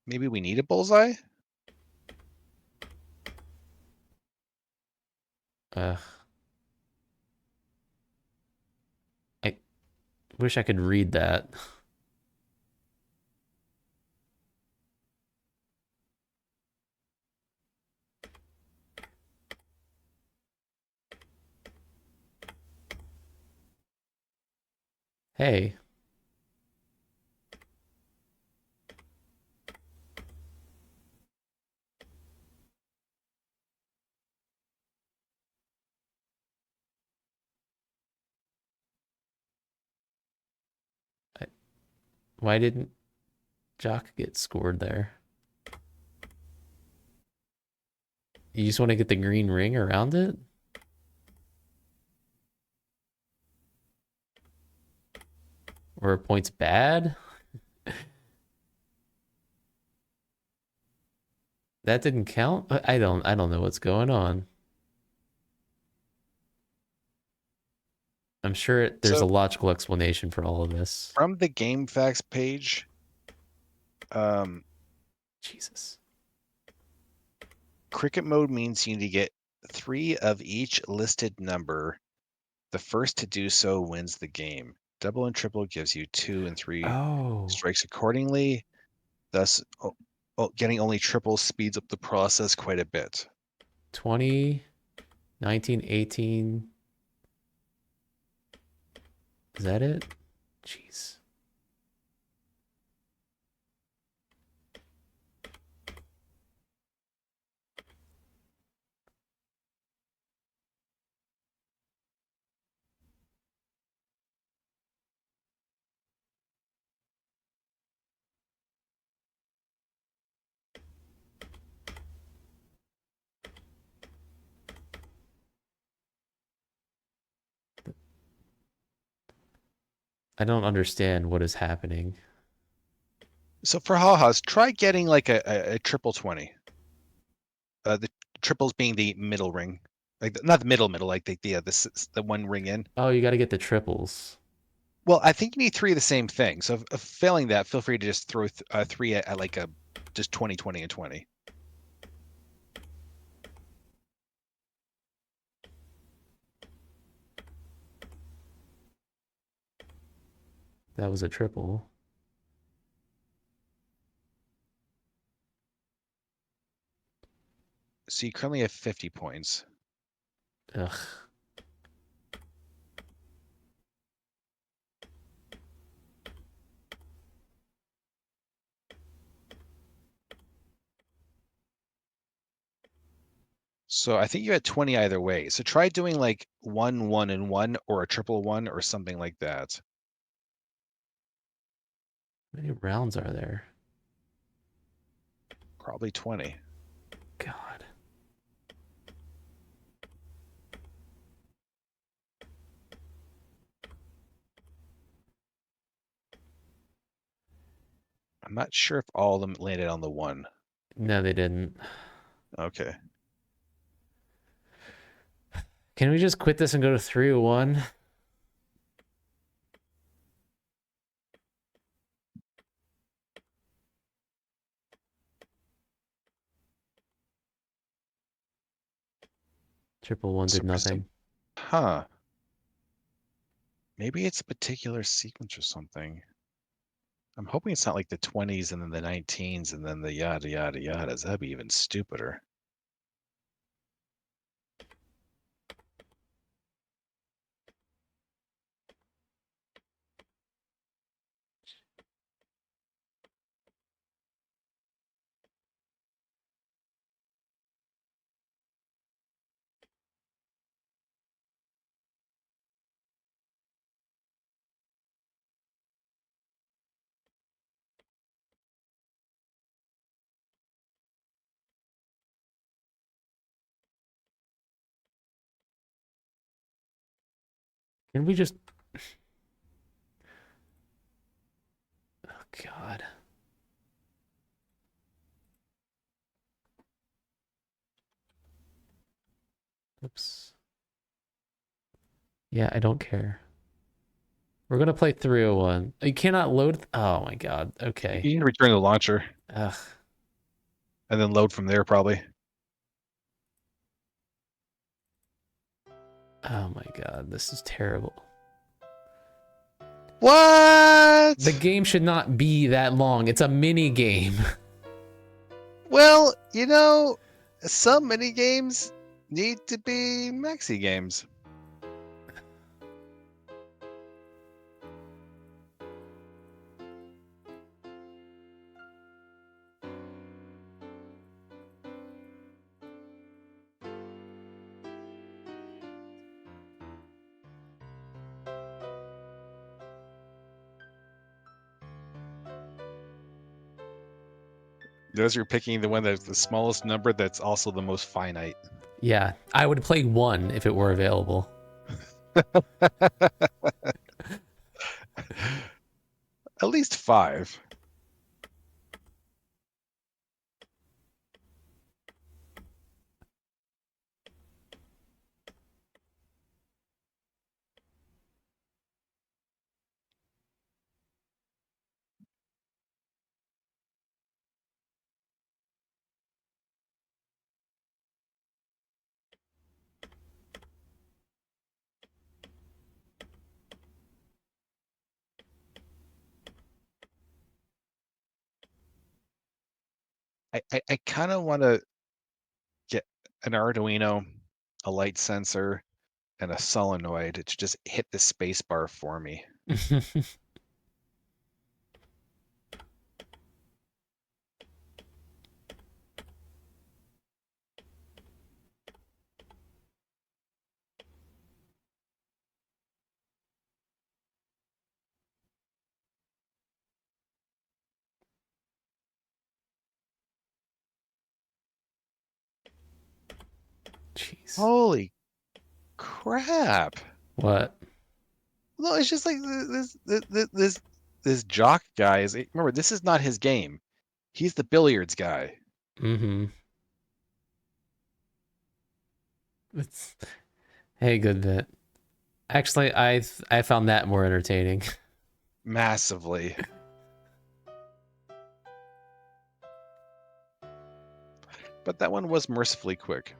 maybe we need a bullseye. I wish I could read that. Hey. Why didn't Jock get scored there? You just want to get the green ring around it? Or a point's bad? That didn't count? I don't know what's going on. I'm sure there's a logical explanation for all of this. From the game facts page, Jesus. cricket mode means you need to get 3 of each listed number. The first to do so wins the game. Double and triple gives you 2 and 3 strikes accordingly. Thus, getting only triple speeds up the process quite a bit. 20, 19, 18. Is that it? Jeez. I don't understand what is happening. So for ha-has, try getting like a triple 20. The triples being the middle ring, like not the middle, like the one ring in. Oh, you got to get the triples. Well, I think you need 3 of the same thing. So if failing that, feel free to just throw 3 at like a just 20, 20, and 20. That was a triple. So you currently have 50 points. Ugh. So I think you had 20 either way. So try doing like 1, 1, and 1, or a triple 1, or something like that. How many rounds are there? Probably 20. God. I'm not sure if all of them landed on the 1. No, they didn't. Okay. Can we just quit this and go to 301? Triple one So did nothing. Huh. Maybe it's a particular sequence or something. I'm hoping it's not like the 20s and then the 19s and then the yada yada yadas. That'd be even stupider. Can we just... Oh, God. Oops. Yeah, I don't care. We're gonna play 301. You cannot load... Oh my God. Okay. You need to return the launcher Ugh. and then load from there, probably. Oh my God. This is terrible. What? The game should not be that long. It's a mini game. Well, you know, some mini games need to be maxi games. Those are picking the one that's the smallest number that's also the most finite. Yeah, I would play 1 if it were available. At least 5. I kind of want to get an Arduino, a light sensor, and a solenoid to just hit the space bar for me. Jeez. Holy crap! What? No, it's just like this jock guy is. Remember, this is not his game. He's the billiards guy. Mm-hmm. It's... Hey, good bit. Actually, I found that more entertaining. Massively. But that one was mercifully quick.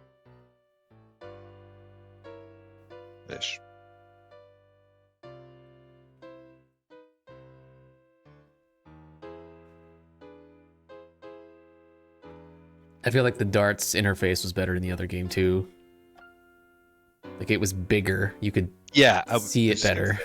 Ish. I feel like the darts interface was better in the other game too. Like it was bigger. You could see it better.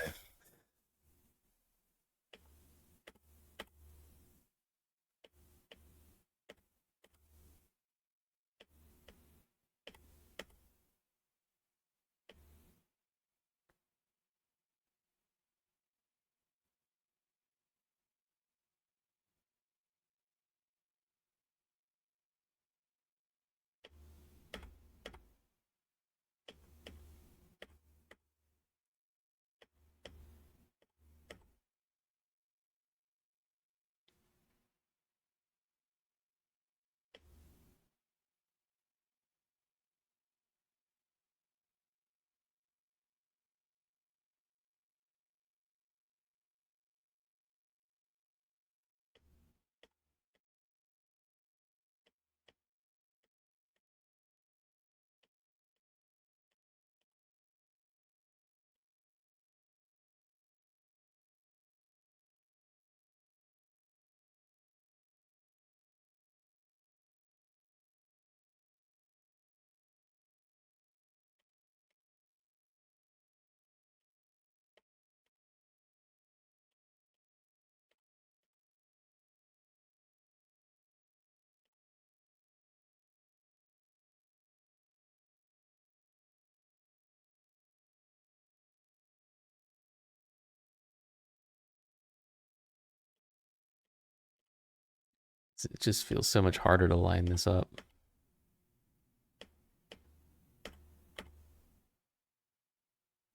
It just feels so much harder to line this up.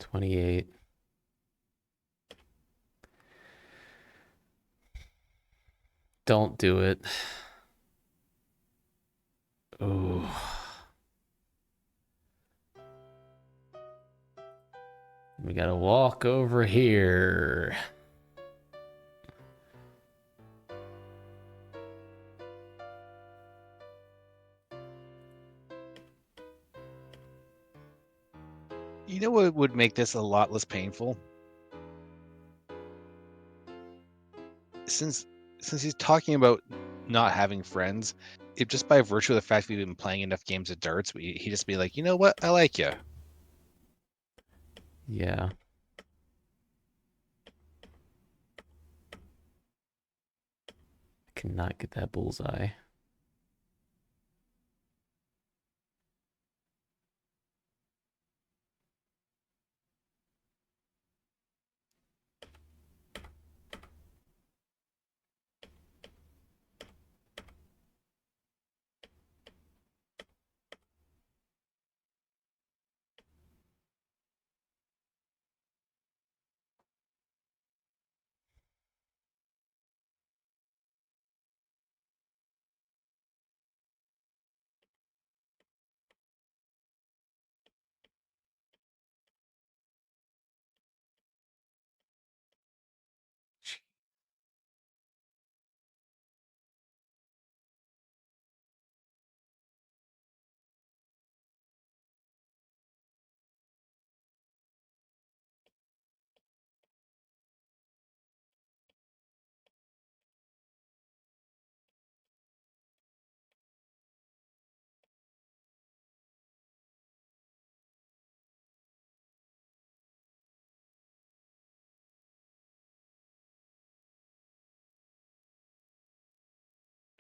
$28. Don't do it. Oh. We gotta walk over here. You know what would make this a lot less painful? Since he's talking about not having friends, if just by virtue of the fact we've been playing enough games of darts, he'd just be like, you know what, I like you. Yeah. I cannot get that bullseye.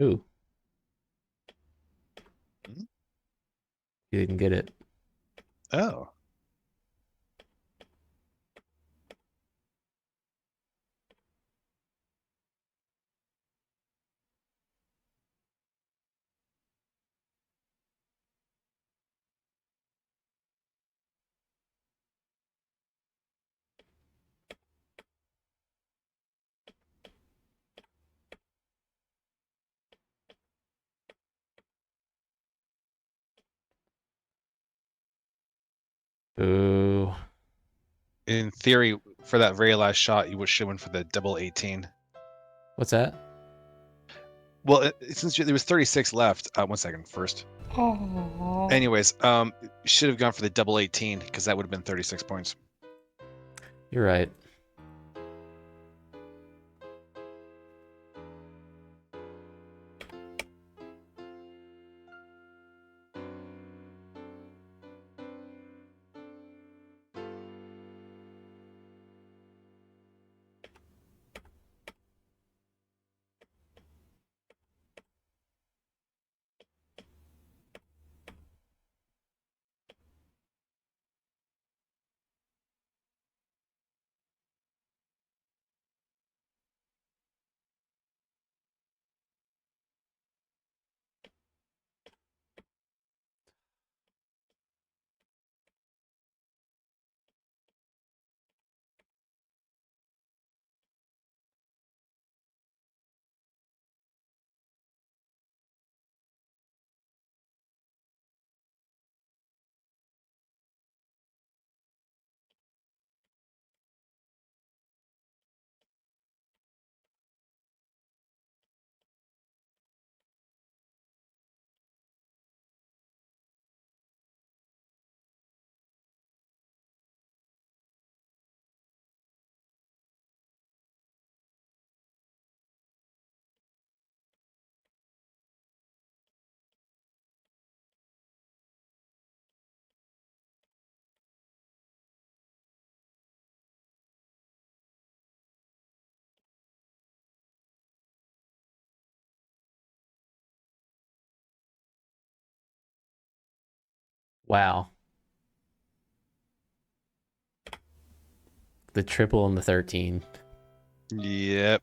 Ooh. You didn't get it. Oh. Ooh. In theory, for that very last shot, you should win for the double 18. What's that? Well, since there was 36 left, 1 second first. Oh. Anyways, should have gone for the double 18 because that would have been 36 points. You're right. Wow. The triple and the 13. Yep.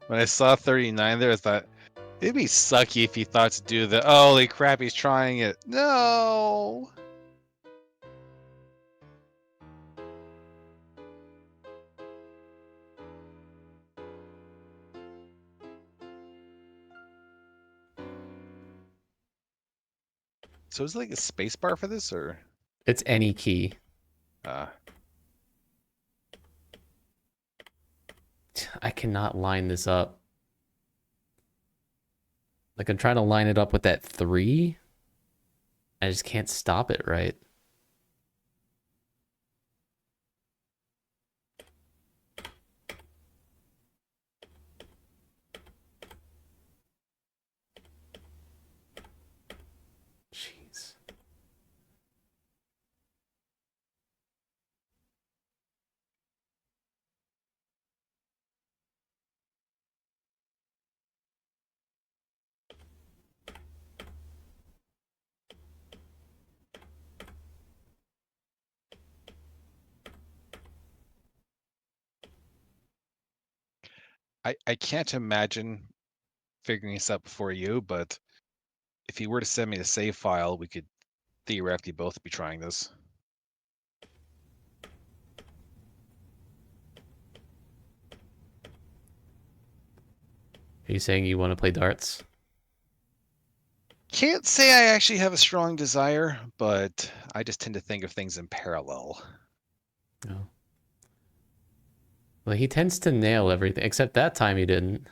When I saw 39 there, I thought, it'd be sucky if he thought to do the, holy crap, he's trying it. No! So is it like a space bar for this, or? It's any key. I cannot line this up. Like, I'm trying to line it up with that 3. I just can't stop it right. Jeez. I can't imagine figuring this out before you, but if you were to send me the save file, we could theoretically both be trying this. Are you saying you want to play darts? Can't say I actually have a strong desire, but I just tend to think of things in parallel. No. Well, he tends to nail everything, except that time he didn't.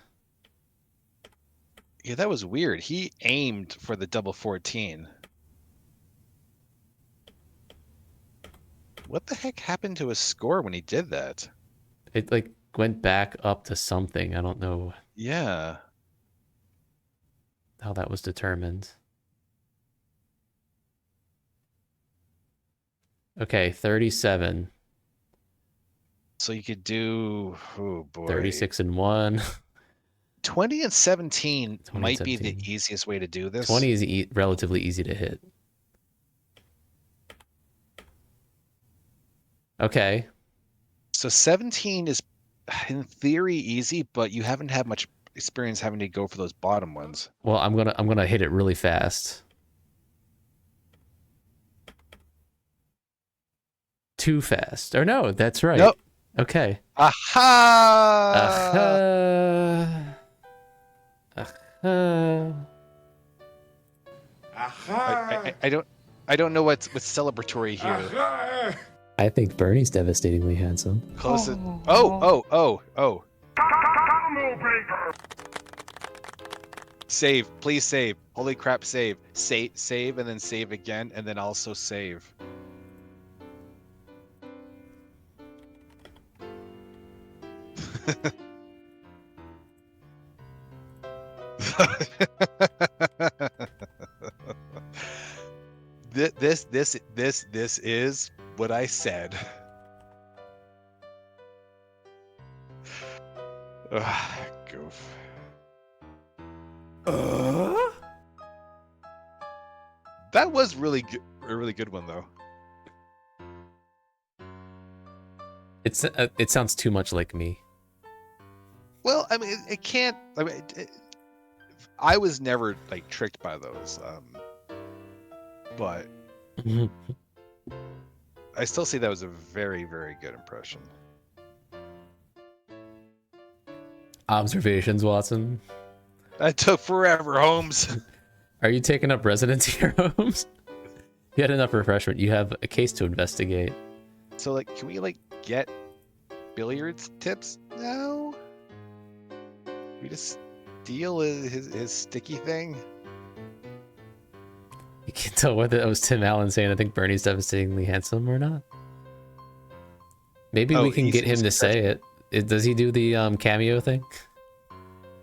Yeah, that was weird. He aimed for the double 14. What the heck happened to his score when he did that? It, like, went back up to something. I don't know Yeah. how that was determined. Okay, 37. So you could do, oh boy. 36 and 1. 20 and 17 20 and might be the 17. easiest way to do this. 20 is relatively easy to hit. Okay. So 17 is, in theory, easy, but you haven't had much experience having to go for those bottom ones. Well, I'm gonna hit it really fast. Too fast. Or no, that's right. Nope. Okay. Aha! I don't know what's celebratory here. I think Bernie's devastatingly handsome. Close it. Oh. Save, please save. Holy crap, save. Save, and then save again, and then also save. This is what I said. Ugh, goof. That was really good, a really good one though. It sounds too much like me. Well, I mean, it can't. I mean, I was never like tricked by those, but I still see that was a very, very good impression. Observations, Watson. That took forever, Holmes. Are you taking up residence here, Holmes? You had enough refreshment. You have a case to investigate. So, like, can we like get billiards tips now? We just steal his sticky thing. You can tell whether that was Tim Allen saying, I think Bernie's devastatingly handsome or not. Maybe we can get him to say it. Does he do the cameo thing?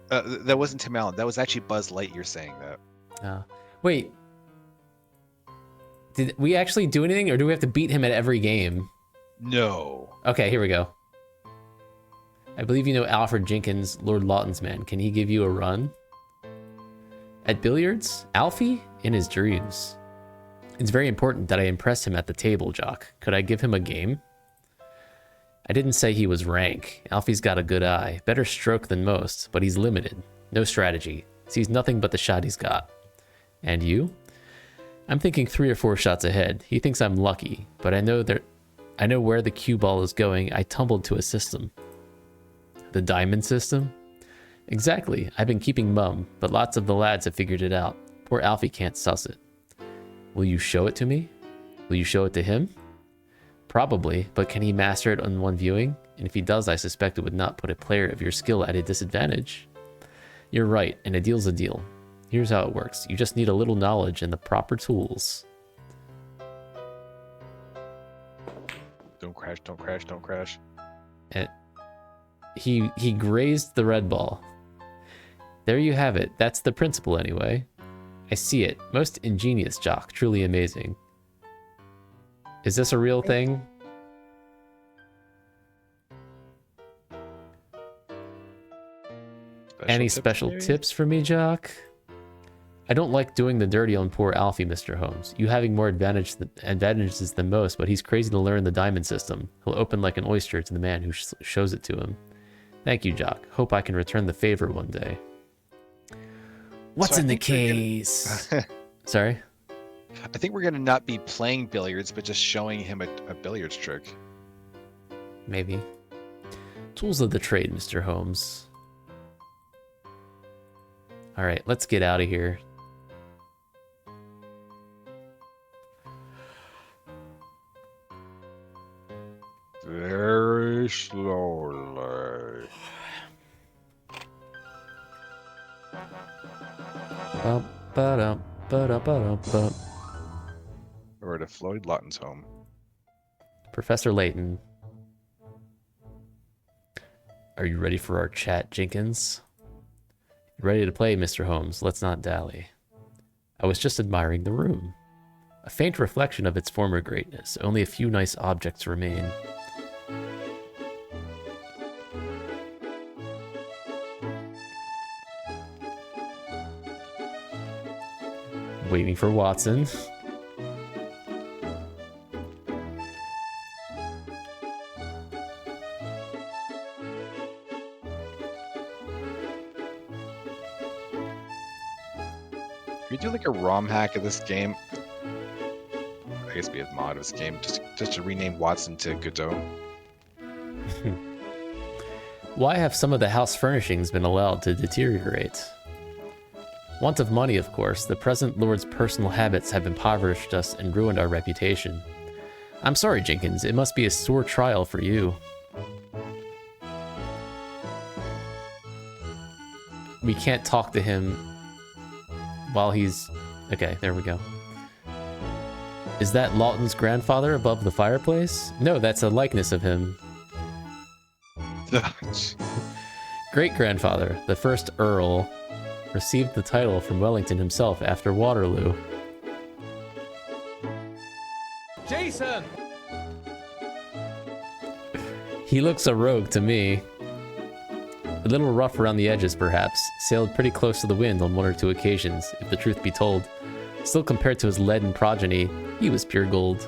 That wasn't Tim Allen. That was actually Buzz Lightyear saying that. Wait. Did we actually do anything, or do we have to beat him at every game? No. Okay, here we go. I believe you know Alfred Jenkins, Lord Lawton's man. Can he give you a run? At billiards? Alfie? In his dreams. It's very important that I impress him at the table, Jock. Could I give him a game? I didn't say he was rank. Alfie's got a good eye. Better stroke than most, but he's limited. No strategy. Sees nothing but the shot he's got. And you? I'm thinking 3 or 4 shots ahead. He thinks I'm lucky, but I know where the cue ball is going. I tumbled to a system. The diamond system? Exactly. I've been keeping mum, but lots of the lads have figured it out. Poor Alfie can't suss it. Will you show it to me? Will you show it to him? Probably, but can he master it on one viewing? And if he does, I suspect it would not put a player of your skill at a disadvantage. You're right, and a deal's a deal. Here's how it works. You just need a little knowledge and the proper tools. Don't crash, don't crash, don't crash. And he grazed the red ball. There you have it. That's the principle anyway. I see it. Most ingenious, Jock. Truly amazing. Is this a real thing? Any special tips for me, Jock? I don't like doing the dirty on poor Alfie, Mr. Holmes. You having more advantages than most, but he's crazy to learn the diamond system. He'll open like an oyster to the man who shows it to him. Thank you, Jock. Hope I can return the favor one day. What's in the case? Sorry? I think we're going to not be playing billiards, but just showing him a billiards trick. Maybe. Tools of the trade, Mr. Holmes. All right, let's get out of here. Very slowly. We're at Floyd Lawton's home. Professor Layton. Are you ready for our chat, Jenkins? Ready to play, Mr. Holmes. Let's not dally. I was just admiring the room. A faint reflection of its former greatness. Only a few nice objects remain. Waiting for Watson. Can we do like a ROM hack of this game? I guess we have mod of this game just to rename Watson to Godot. Why have some of the house furnishings been allowed to deteriorate? Want of money, of course. The present lord's personal habits have impoverished us and ruined our reputation. I'm sorry, Jenkins. It must be a sore trial for you. We can't talk to him while he's... Okay, there we go. Is that Lawton's grandfather above the fireplace? No, that's a likeness of him. Great-grandfather, the first Earl, received the title from Wellington himself after Waterloo. Jason! He looks a rogue to me. A little rough around the edges, perhaps. Sailed pretty close to the wind on 1 or 2 occasions, if the truth be told. Still, compared to his leaden progeny, he was pure gold.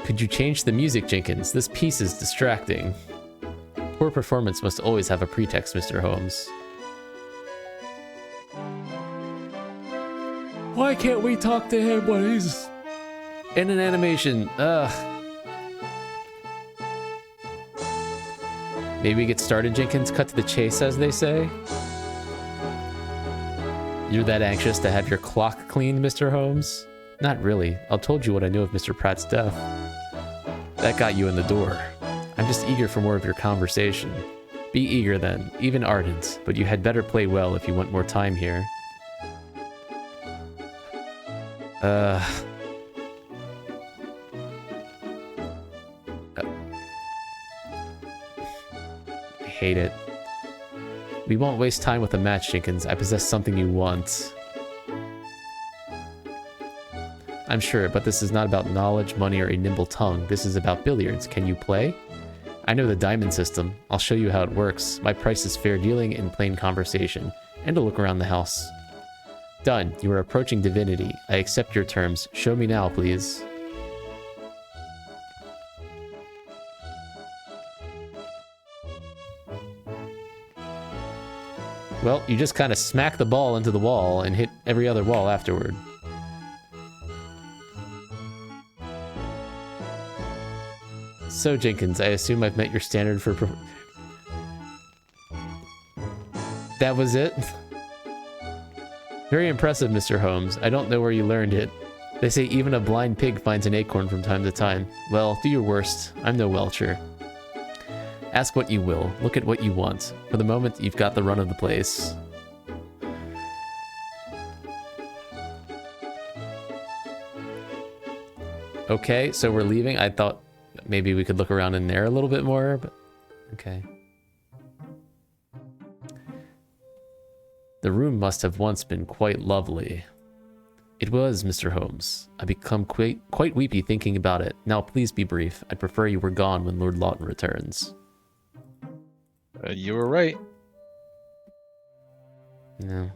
Could you change the music, Jenkins? This piece is distracting. Poor performance must always have a pretext, Mr. Holmes. Why can't we talk to him when he's in an animation? Maybe get started, Jenkins. Cut to the chase, as they say. You're that anxious to have your clock cleaned, Mr. Holmes? Not really. I told you what I knew of Mr. Pratt's death. That got you in the door. I'm just eager for more of your conversation. Be eager then, even ardent, but you had better play well if you want more time here. I hate it. We won't waste time with a match, Jenkins. I possess something you want. I'm sure, but this is not about knowledge, money, or a nimble tongue. This is about billiards. Can you play? I know the diamond system. I'll show you how it works. My price is fair dealing in plain conversation, and a look around the house. Done. You are approaching divinity. I accept your terms. Show me now, please. Well, you just kind of smack the ball into the wall and hit every other wall afterward. So, Jenkins, I assume I've met your standard for... That was it? Very impressive, Mr. Holmes. I don't know where you learned it. They say even a blind pig finds an acorn from time to time. Well, do your worst. I'm no welcher. Ask what you will. Look at what you want. For the moment, you've got the run of the place. Okay, so we're leaving. I thought maybe we could look around in there a little bit more, but okay. The room must have once been quite lovely. It was, Mr. Holmes. I become quite weepy thinking about it. Now, please be brief. I'd prefer you were gone when Lord Lawton returns. You were right. No.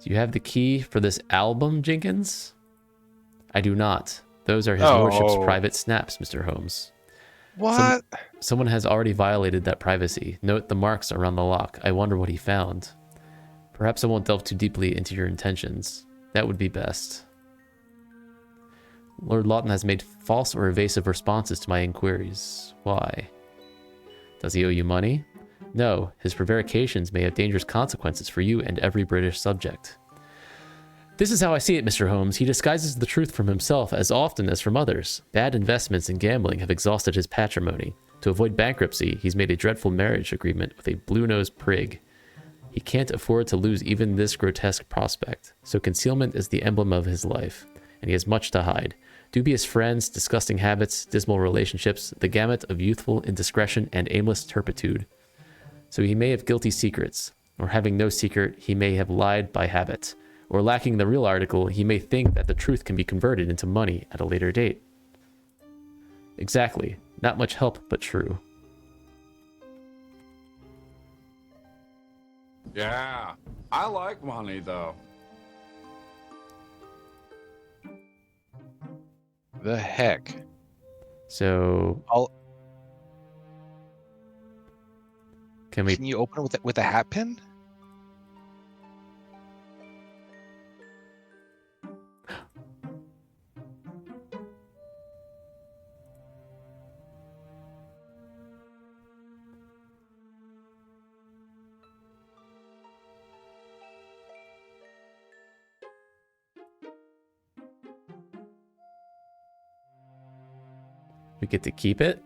Do you have the key for this album, Jenkins? I do not. Those are his lordship's private snaps, Mr. Holmes. What? Someone has already violated that privacy. Note the marks around the lock. I wonder what he found. Perhaps I won't delve too deeply into your intentions. That would be best. Lord Lawton has made false or evasive responses to my inquiries. Why? Does he owe you money? No, his prevarications may have dangerous consequences for you and every British subject. This is how I see it, Mr. Holmes. He disguises the truth from himself as often as from others. Bad investments and gambling have exhausted his patrimony. To avoid bankruptcy, he's made a dreadful marriage agreement with a blue-nosed prig. He can't afford to lose even this grotesque prospect, so concealment is the emblem of his life, and he has much to hide. Dubious friends, disgusting habits, dismal relationships, the gamut of youthful indiscretion and aimless turpitude. So he may have guilty secrets, or having no secret, he may have lied by habit, or lacking the real article, he may think that the truth can be converted into money at a later date. Exactly. Not much help, but true. Yeah, I like money, though. The heck? So... Can you open it with a hat pin? We get to keep it?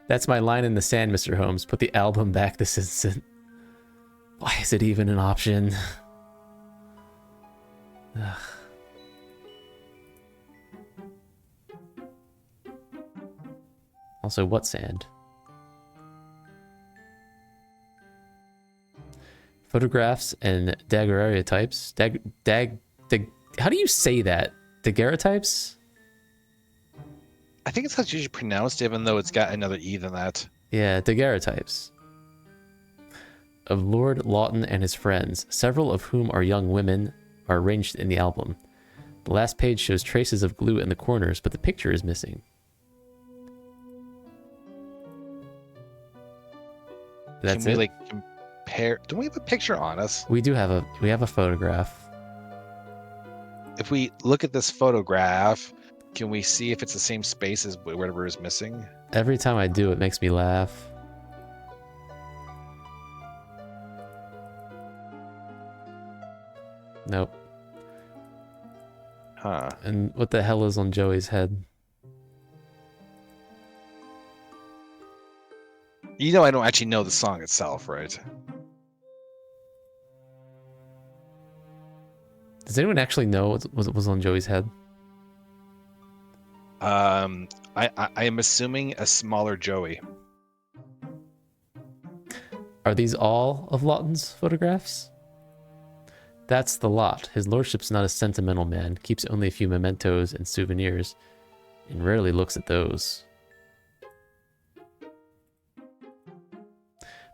That's my line in the sand, Mr. Holmes. Put the album back this instant. Why is it even an option? Ugh. Also, what sand? Photographs and daguerreotypes. How do you say that? Daguerreotypes? I think it's how it's usually pronounced, even though it's got another E than that. Yeah, daguerreotypes. Of Lord Lawton and his friends, several of whom are young women, are arranged in the album. The last page shows traces of glue in the corners, but the picture is missing. That's Can we it? compare? Don't we have a picture on us? We do have a photograph. If we look at this photograph, can we see if it's the same space as whatever is missing? Every time I do, it makes me laugh. Nope. Huh. And what the hell is on Joey's head? You know I don't actually know the song itself, right? Does anyone actually know what was on Joey's head? I am assuming a smaller Joey. Are these all of Lawton's photographs? That's the lot. His lordship's not a sentimental man, keeps only a few mementos and souvenirs, and rarely looks at those.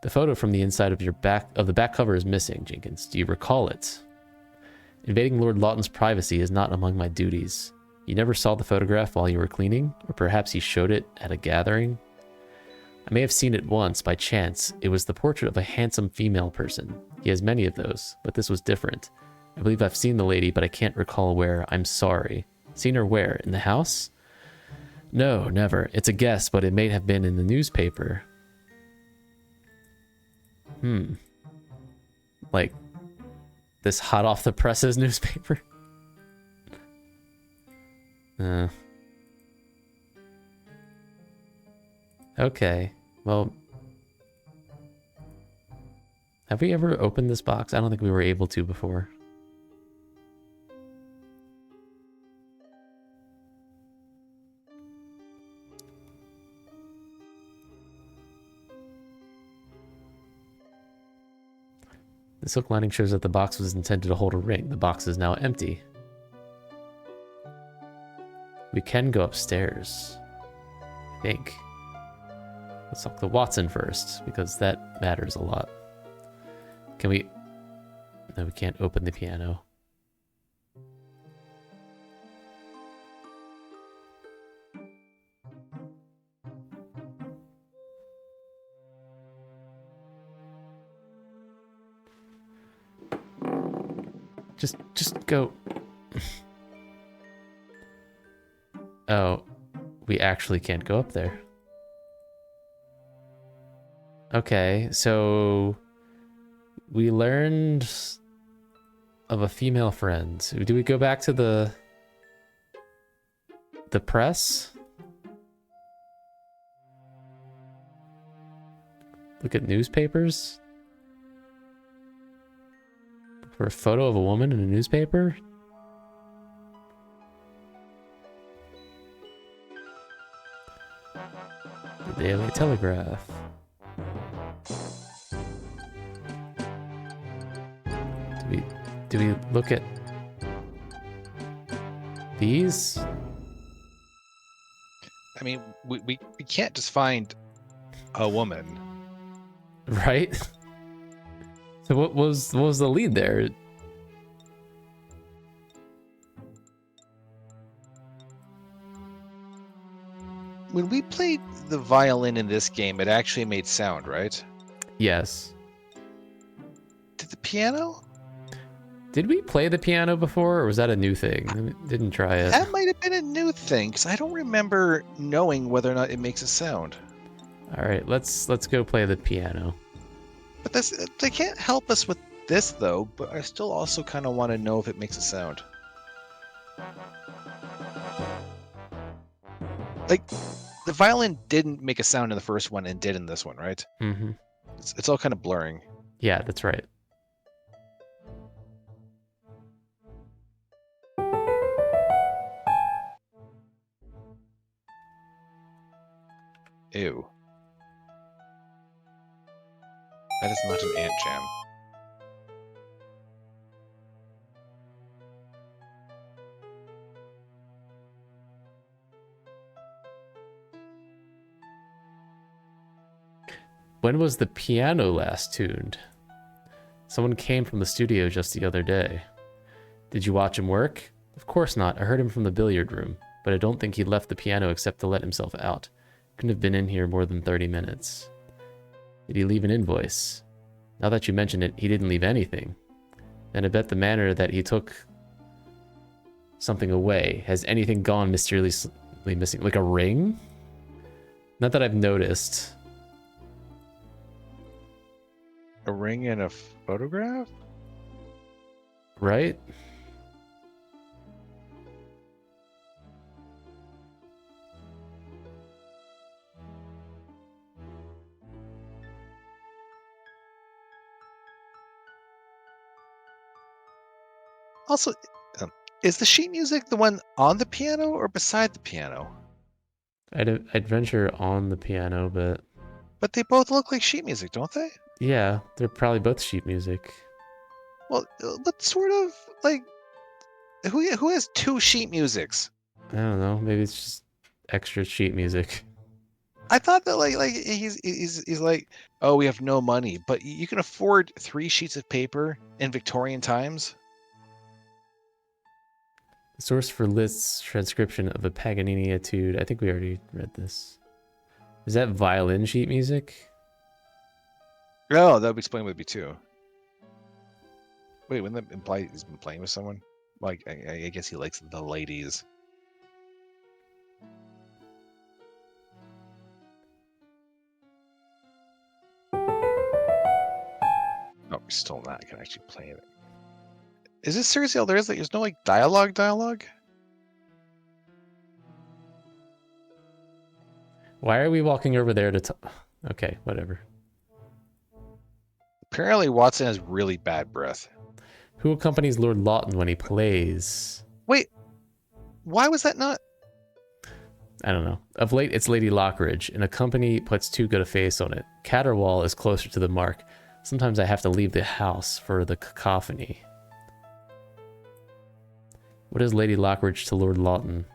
The photo from the inside of the back cover is missing, Jenkins. Do you recall it? Invading Lord Lawton's privacy is not among my duties. You never saw the photograph while you were cleaning? Or perhaps he showed it at a gathering? I may have seen it once, by chance. It was the portrait of a handsome female person. He has many of those, but this was different. I believe I've seen the lady, but I can't recall where. I'm sorry. Seen her where? In the house? No, never. It's a guess, but it may have been in the newspaper. Like, this hot off the presses newspaper? Okay, well... Have we ever opened this box? I don't think we were able to before. This hook lining shows that the box was intended to hold a ring. The box is now empty. We can go upstairs, I think. Let's talk to Watson first, because that matters a lot. Can we... No, we can't open the piano. Just go. Oh, we actually can't go up there. Okay, so we learned of a female friend. Do we go back to the press? Look at newspapers? For a photo of a woman in a newspaper? The Daily Telegraph. Do we look at these? I mean, we can't just find a woman. Right? So what was the lead there? When we played the violin in this game, it actually made sound, right? Yes. Did the piano? Did we play the piano before, or was that a new thing? I didn't try it. That might have been a new thing, because I don't remember knowing whether or not it makes a sound. All right, let's go play the piano. But they can't help us with this, though, but I still also kind of want to know if it makes a sound. Like, the violin didn't make a sound in the first one and did in this one, right? Mm-hmm. It's all kind of blurring. Yeah, that's right. Ew. That is not an ant jam. When was the piano last tuned? Someone came from the studio just the other day. Did you watch him work? Of course not. I heard him from the billiard room, but I don't think he left the piano except to let himself out. Couldn't have been in here more than 30 minutes. Did he leave an invoice? Now that you mention it, he didn't leave anything. Then I bet the manner that he took something away. Has anything gone mysteriously missing? Like a ring? Not that I've noticed. A ring and a photograph? Right? Also, is the sheet music the one on the piano or beside the piano? I'd venture on the piano, but... But they both look like sheet music, don't they? Yeah, they're probably both sheet music. Well, but sort of, like... Who has two sheet musics? I don't know, maybe it's just extra sheet music. I thought that he's like, oh, we have no money, but you can afford 3 sheets of paper in Victorian times. The source for Liszt's transcription of a Paganini etude. I think we already read this. Is that violin sheet music? Oh, that would explain what it'd be too. Wait, wouldn't that imply he's been playing with someone? Like, I guess he likes the ladies. No, we're still not gonna actually play it. Is this seriously all there is? Like, there's no like dialogue? Why are we walking over there to okay, whatever. Apparently Watson has really bad breath. Who accompanies Lord Lawton when he plays? Wait, why was that not? I don't know. Of late, it's Lady Lockridge, and a company puts too good a face on it. Caterwall is closer to the mark. Sometimes I have to leave the house for the cacophony. What is Lady Lockridge to Lord Lawton?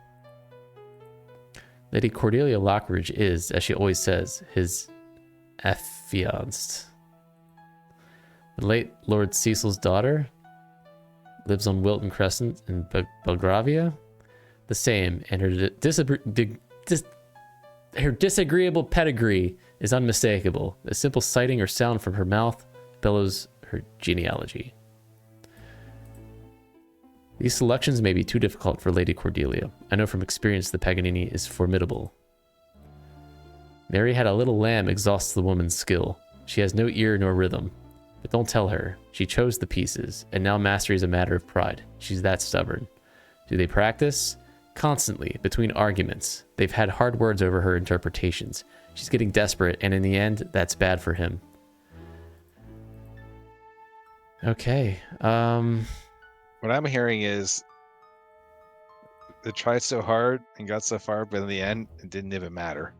Lady Cordelia Lockridge is, as she always says, his affianced. The late Lord Cecil's daughter lives on Wilton Crescent in Belgravia. The same, and her disagreeable pedigree is unmistakable. A simple sighting or sound from her mouth bellows her genealogy. These selections may be too difficult for Lady Cordelia. I know from experience the Paganini is formidable. Mary had a little lamb exhausts the woman's skill. She has no ear nor rhythm. But don't tell her. She chose the pieces, and now mastery is a matter of pride. She's that stubborn. Do they practice? Constantly, between arguments. They've had hard words over her interpretations. She's getting desperate, and in the end, that's bad for him. Okay, What I'm hearing is they tried so hard and got so far, but in the end, it didn't even matter.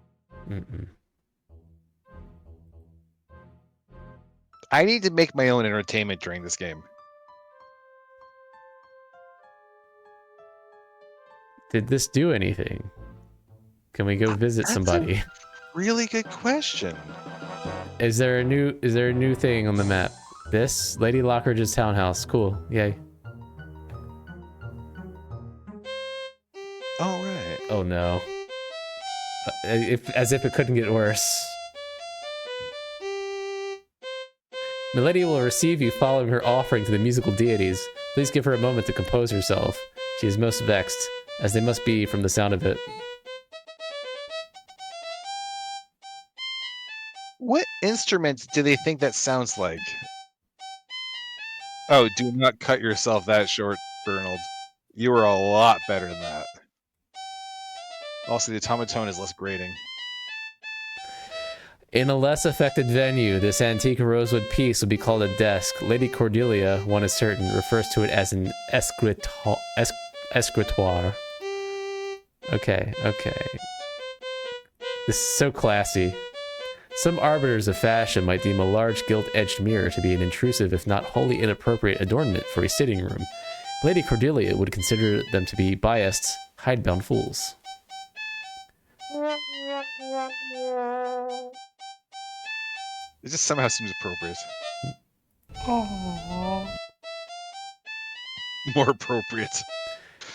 I need to make my own entertainment during this game. Did this do anything? Can we go visit somebody? A really good question. Is there a new thing on the map? This Lady Lockridge's townhouse. Cool. Yay. All right. Oh no. As if it couldn't get worse. Milady will receive you following her offering to the musical deities. Please give her a moment to compose herself. She is most vexed, as they must be from the sound of it. What instrument do they think that sounds like? Oh, do not cut yourself that short, Bernald. You were a lot better than that. Also, the automaton is less grating. In a less affected venue, this antique rosewood piece would be called a desk. Lady Cordelia, one is certain, refers to it as an escritoire. Okay. This is so classy. Some arbiters of fashion might deem a large gilt-edged mirror to be an intrusive, if not wholly inappropriate adornment for a sitting room. Lady Cordelia would consider them to be biased, hidebound fools. It just somehow seems appropriate. More appropriate.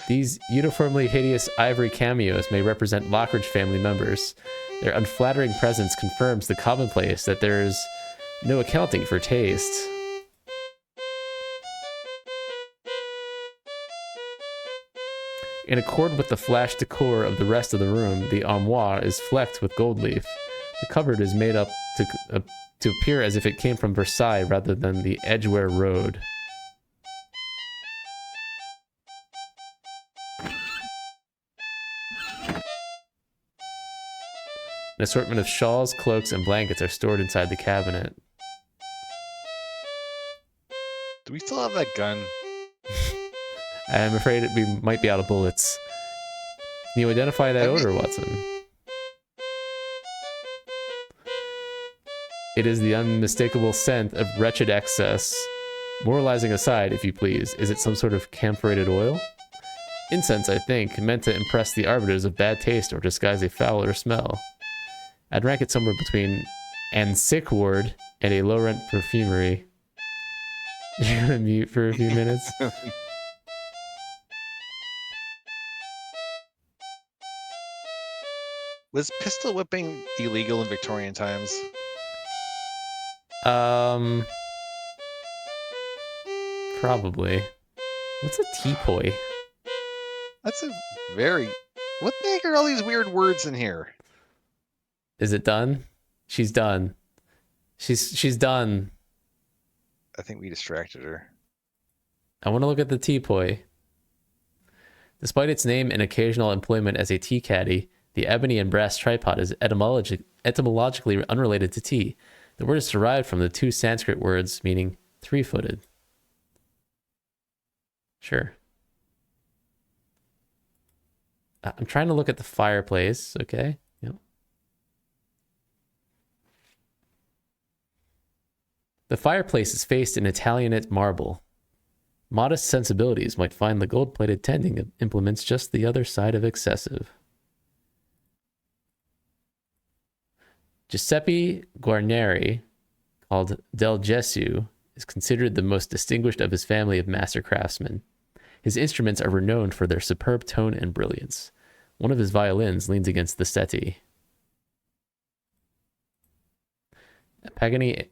These uniformly hideous ivory cameos may represent Lockridge family members. Their unflattering presence confirms the commonplace that there is no accounting for taste. In accord with the flash decor of the rest of the room, the armoire is flecked with gold leaf. The cupboard is made up to appear as if it came from Versailles rather than the Edgware Road. An assortment of shawls, cloaks, and blankets are stored inside the cabinet. Do we still have that gun? I'm afraid we might be out of bullets. Can you identify that odor, Watson? It is the unmistakable scent of wretched excess. Moralizing aside, if you please, is it some sort of camphorated oil? Incense, I think, meant to impress the arbiters of bad taste or disguise a fouler smell. I'd rank it somewhere between an sick ward and a low rent perfumery. You're gonna mute for a few minutes. Was pistol whipping illegal in Victorian times? Probably. What's a teapoy? That's a very... What the heck are all these weird words in here? Is it done? She's done. She's done. I think we distracted her. I want to look at the teapoy. Despite its name and occasional employment as a tea caddy, the ebony and brass tripod is etymologically unrelated to tea. The word is derived from the two Sanskrit words meaning three-footed. Sure. I'm trying to look at the fireplace, okay? Yep. The fireplace is faced in Italianate marble. Modest sensibilities might find the gold-plated tending implements just the other side of excessive. Giuseppe Guarneri, called Del Gesù, is considered the most distinguished of his family of master craftsmen. His instruments are renowned for their superb tone and brilliance. One of his violins leans against the settee. A Paganini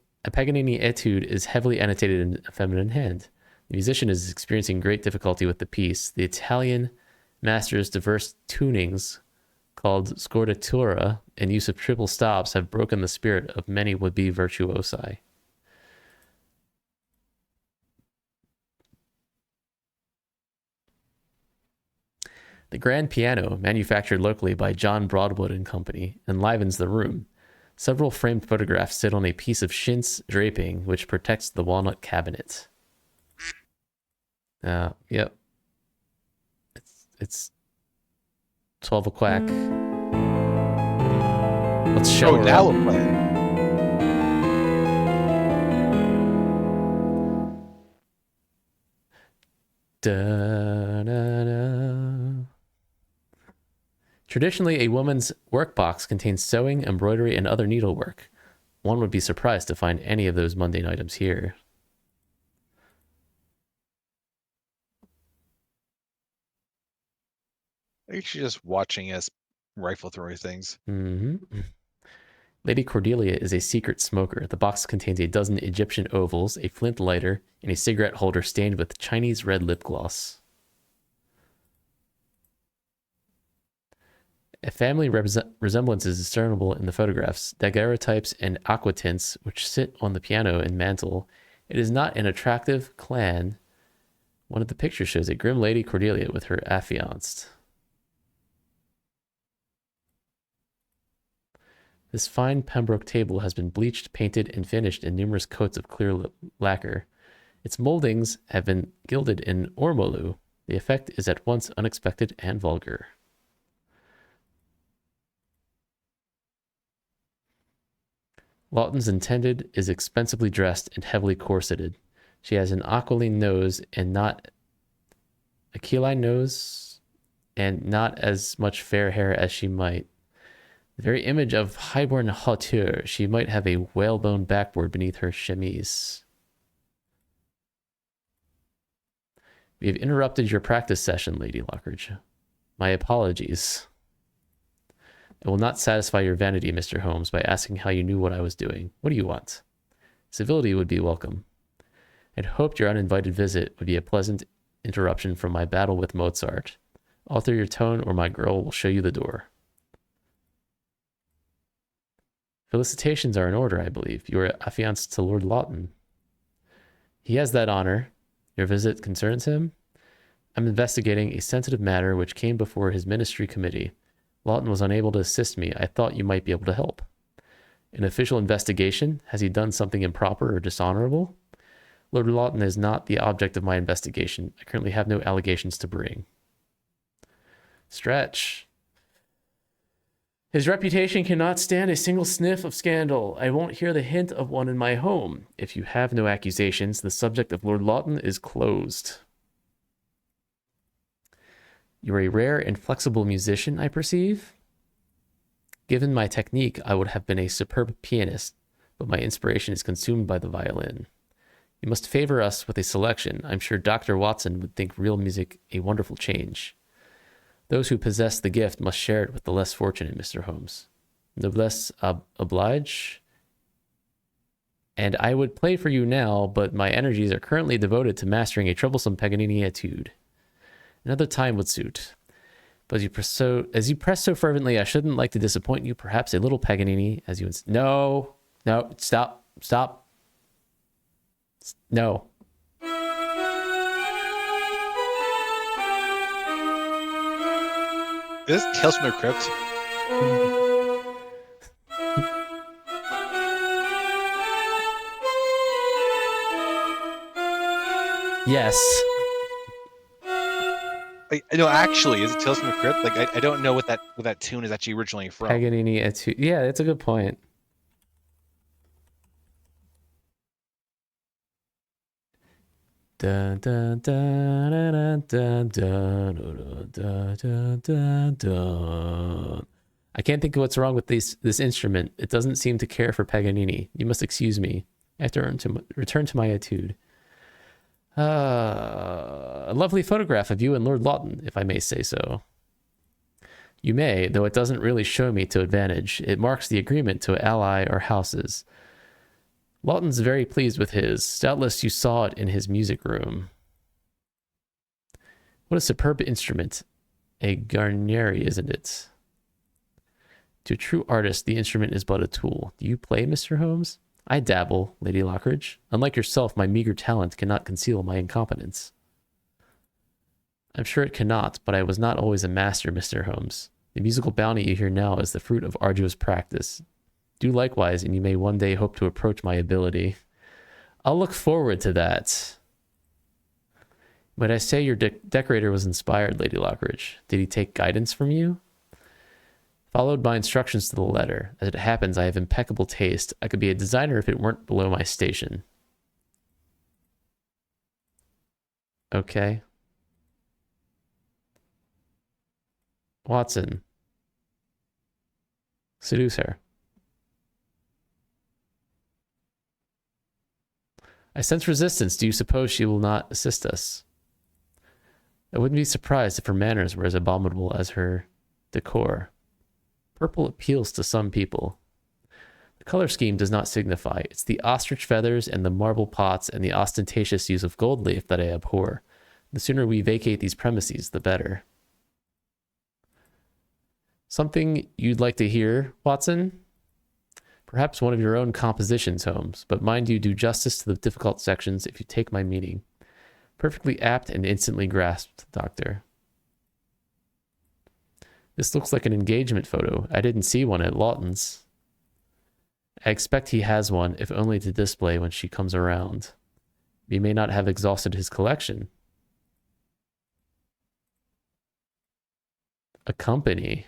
etude is heavily annotated in a feminine hand. The musician is experiencing great difficulty with the piece. The Italian master's diverse tunings, called scordatura, and use of triple stops have broken the spirit of many would-be virtuosi. The grand piano, manufactured locally by John Broadwood and Company, enlivens the room. Several framed photographs sit on a piece of chintz draping which protects the walnut cabinet. Yep. It's 12 o'clock. Let's show her now up. we're playing. Da-da-da. Traditionally, a woman's workbox contains sewing, embroidery, and other needlework. One would be surprised to find any of those mundane items here. I think she's just watching us rifle through things. Mm-hmm. Lady Cordelia is a secret smoker. The box contains a dozen Egyptian ovals, a flint lighter, and a cigarette holder stained with Chinese red lip gloss. A family resemblance is discernible in the photographs, daguerreotypes and aquatints which sit on the piano and mantle. It is not an attractive clan. One of the pictures shows a grim Lady Cordelia with her affianced. This fine Pembroke table has been bleached, painted, and finished in numerous coats of clear lacquer. Its moldings have been gilded in ormolu. The effect is at once unexpected and vulgar. Lawton's intended is expensively dressed and heavily corseted. She has an aquiline nose and not as much fair hair as she might. The very image of highborn hauteur, she might have a whalebone backboard beneath her chemise. We have interrupted your practice session, Lady Lockridge. My apologies. I will not satisfy your vanity, Mr. Holmes, by asking how you knew what I was doing. What do you want? Civility would be welcome. I'd hoped your uninvited visit would be a pleasant interruption from my battle with Mozart. Alter your tone or my girl will show you the door. Felicitations are in order, I believe. You are affianced to Lord Lawton. He has that honor. Your visit concerns him? I'm investigating a sensitive matter which came before his ministry committee. Lawton was unable to assist me. I thought you might be able to help. An official investigation? Has he done something improper or dishonorable? Lord Lawton is not the object of my investigation. I currently have no allegations to bring. Stretch. His reputation cannot stand a single sniff of scandal. I won't hear the hint of one in my home. If you have no accusations, the subject of Lord Lawton is closed. You're a rare and flexible musician, I perceive. Given my technique, I would have been a superb pianist, but my inspiration is consumed by the violin. You must favor us with a selection. I'm sure Dr. Watson would think real music a wonderful change. Those who possess the gift must share it with the less fortunate, Mr. Holmes. Noblesse oblige. And I would play for you now, but my energies are currently devoted to mastering a troublesome Paganini etude. Another time would suit. But as you press so fervently, I shouldn't like to disappoint you. Perhaps a little Paganini, as you... No, stop. No. Is this Tales from the Crypt? Yes. No, actually, is it Tales from the Crypt? Like, I don't know what that tune is actually originally from. Paganini etude. Yeah, that's a good point. Dun, dun, dun, dun, dun, dun, dun, dun, dun, dun. I can't think of what's wrong with this instrument. It doesn't seem to care for Paganini. You must excuse me. I have to return to my etude. A lovely photograph of you and Lord Lawton, if I may say so. You may, though it doesn't really show me to advantage. It marks the agreement to ally our houses. Lawton's very pleased with his. Doubtless you saw it in his music room. What a superb instrument. A Garnieri, isn't it? To a true artist, the instrument is but a tool. Do you play, Mr. Holmes? I dabble, Lady Lockridge. Unlike yourself, my meager talent cannot conceal my incompetence. I'm sure it cannot, but I was not always a master, Mr. Holmes. The musical bounty you hear now is the fruit of arduous practice. Do likewise, and you may one day hope to approach my ability. I'll look forward to that. But I say your decorator was inspired, Lady Lockridge. Did he take guidance from you? Followed my instructions to the letter. As it happens, I have impeccable taste. I could be a designer if it weren't below my station. Okay. Watson. Seduce her. I sense resistance. Do you suppose she will not assist us? I wouldn't be surprised if her manners were as abominable as her decor. Purple appeals to some people. The color scheme does not signify. It's the ostrich feathers and the marble pots and the ostentatious use of gold leaf that I abhor. The sooner we vacate these premises, the better. Something you'd like to hear, Watson? Perhaps one of your own compositions, Holmes, but mind you do justice to the difficult sections if you take my meaning. Perfectly apt and instantly grasped, Doctor. This looks like an engagement photo. I didn't see one at Lawton's. I expect he has one, if only to display when she comes around. He may not have exhausted his collection. A company.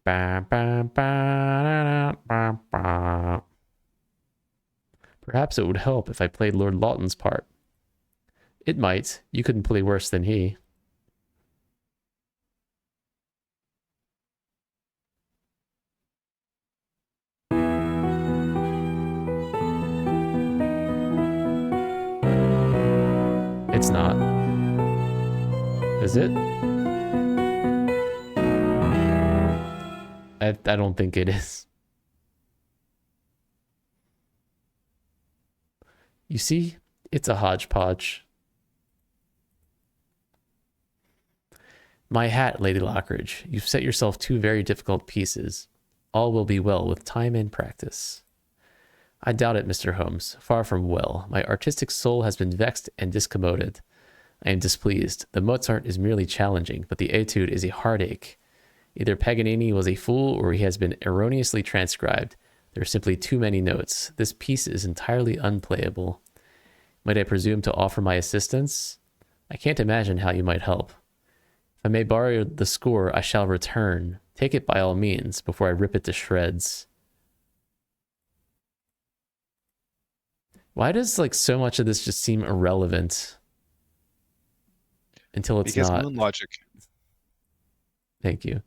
Perhaps it would help if I played Lord Lawton's part. It might. You couldn't play worse than he. It's not. Is it? I don't think it is. You see, it's a hodgepodge. My hat, Lady Lockridge. You've set yourself two very difficult pieces. All will be well with time and practice. I doubt it, Mr. Holmes. Far from well. My artistic soul has been vexed and discommoded. I am displeased. The Mozart is merely challenging, but the etude is a heartache. Either Paganini was a fool or he has been erroneously transcribed. There are simply too many notes. This piece is entirely unplayable. Might I presume to offer my assistance? I can't imagine how you might help. If I may borrow the score, I shall return. Take it by all means before I rip it to shreds. Why does so much of this just seem irrelevant until it's because not? moon logic. Thank you.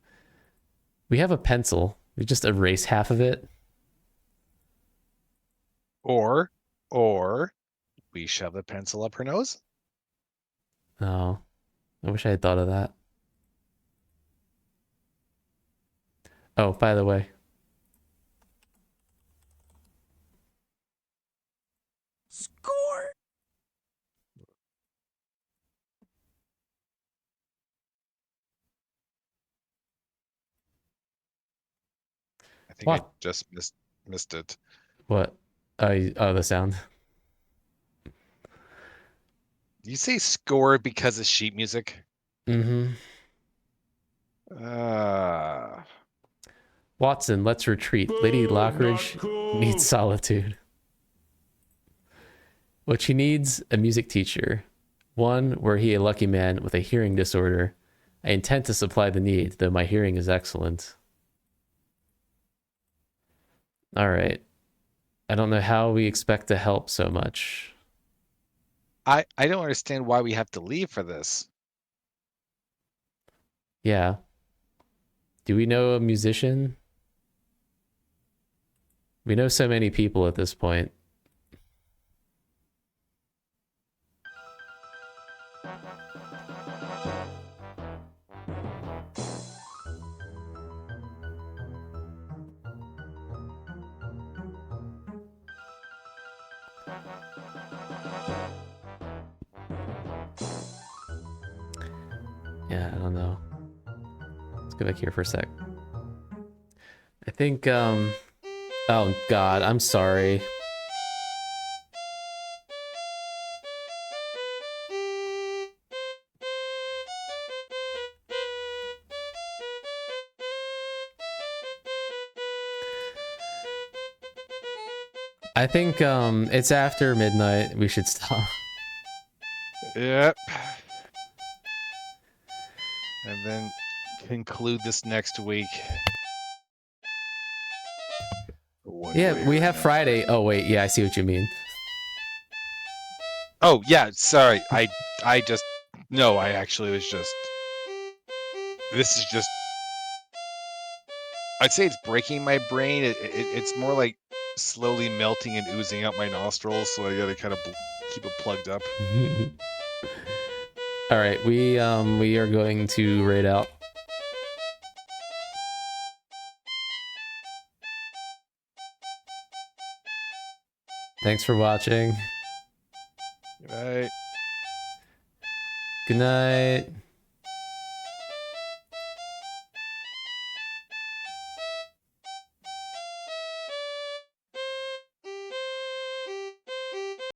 We have a pencil. We just erase half of it. Or we shove the pencil up her nose. Oh, I wish I had thought of that. Oh, by the way, Score! I think I what? just missed it. What? Oh, the sound. Do you say score because of sheet music? Mm-hmm. Uh, Watson, let's retreat. Lady Lockridge needs solitude. What she needs, a music teacher. One, were he a lucky man with a hearing disorder. I intend to supply the need, though my hearing is excellent. All right. I don't know how we expect to help so much. I don't understand why we have to leave for this. Yeah. Do we know a musician? We know so many people at this point. Yeah, I don't know. Let's go back here for a sec. I think, oh God, I'm sorry. I think, it's after midnight. We should stop. Yep. And then conclude this next week. Yeah, we have Friday. Oh, wait. Yeah, I see what you mean. Oh, yeah, sorry. I just... No, I actually was just... This is just... I'd say it's breaking my brain. It's more like slowly melting and oozing out my nostrils, so I gotta kind of keep it plugged up. All right, we are going to raid out. Thanks for watching. Right. Good night.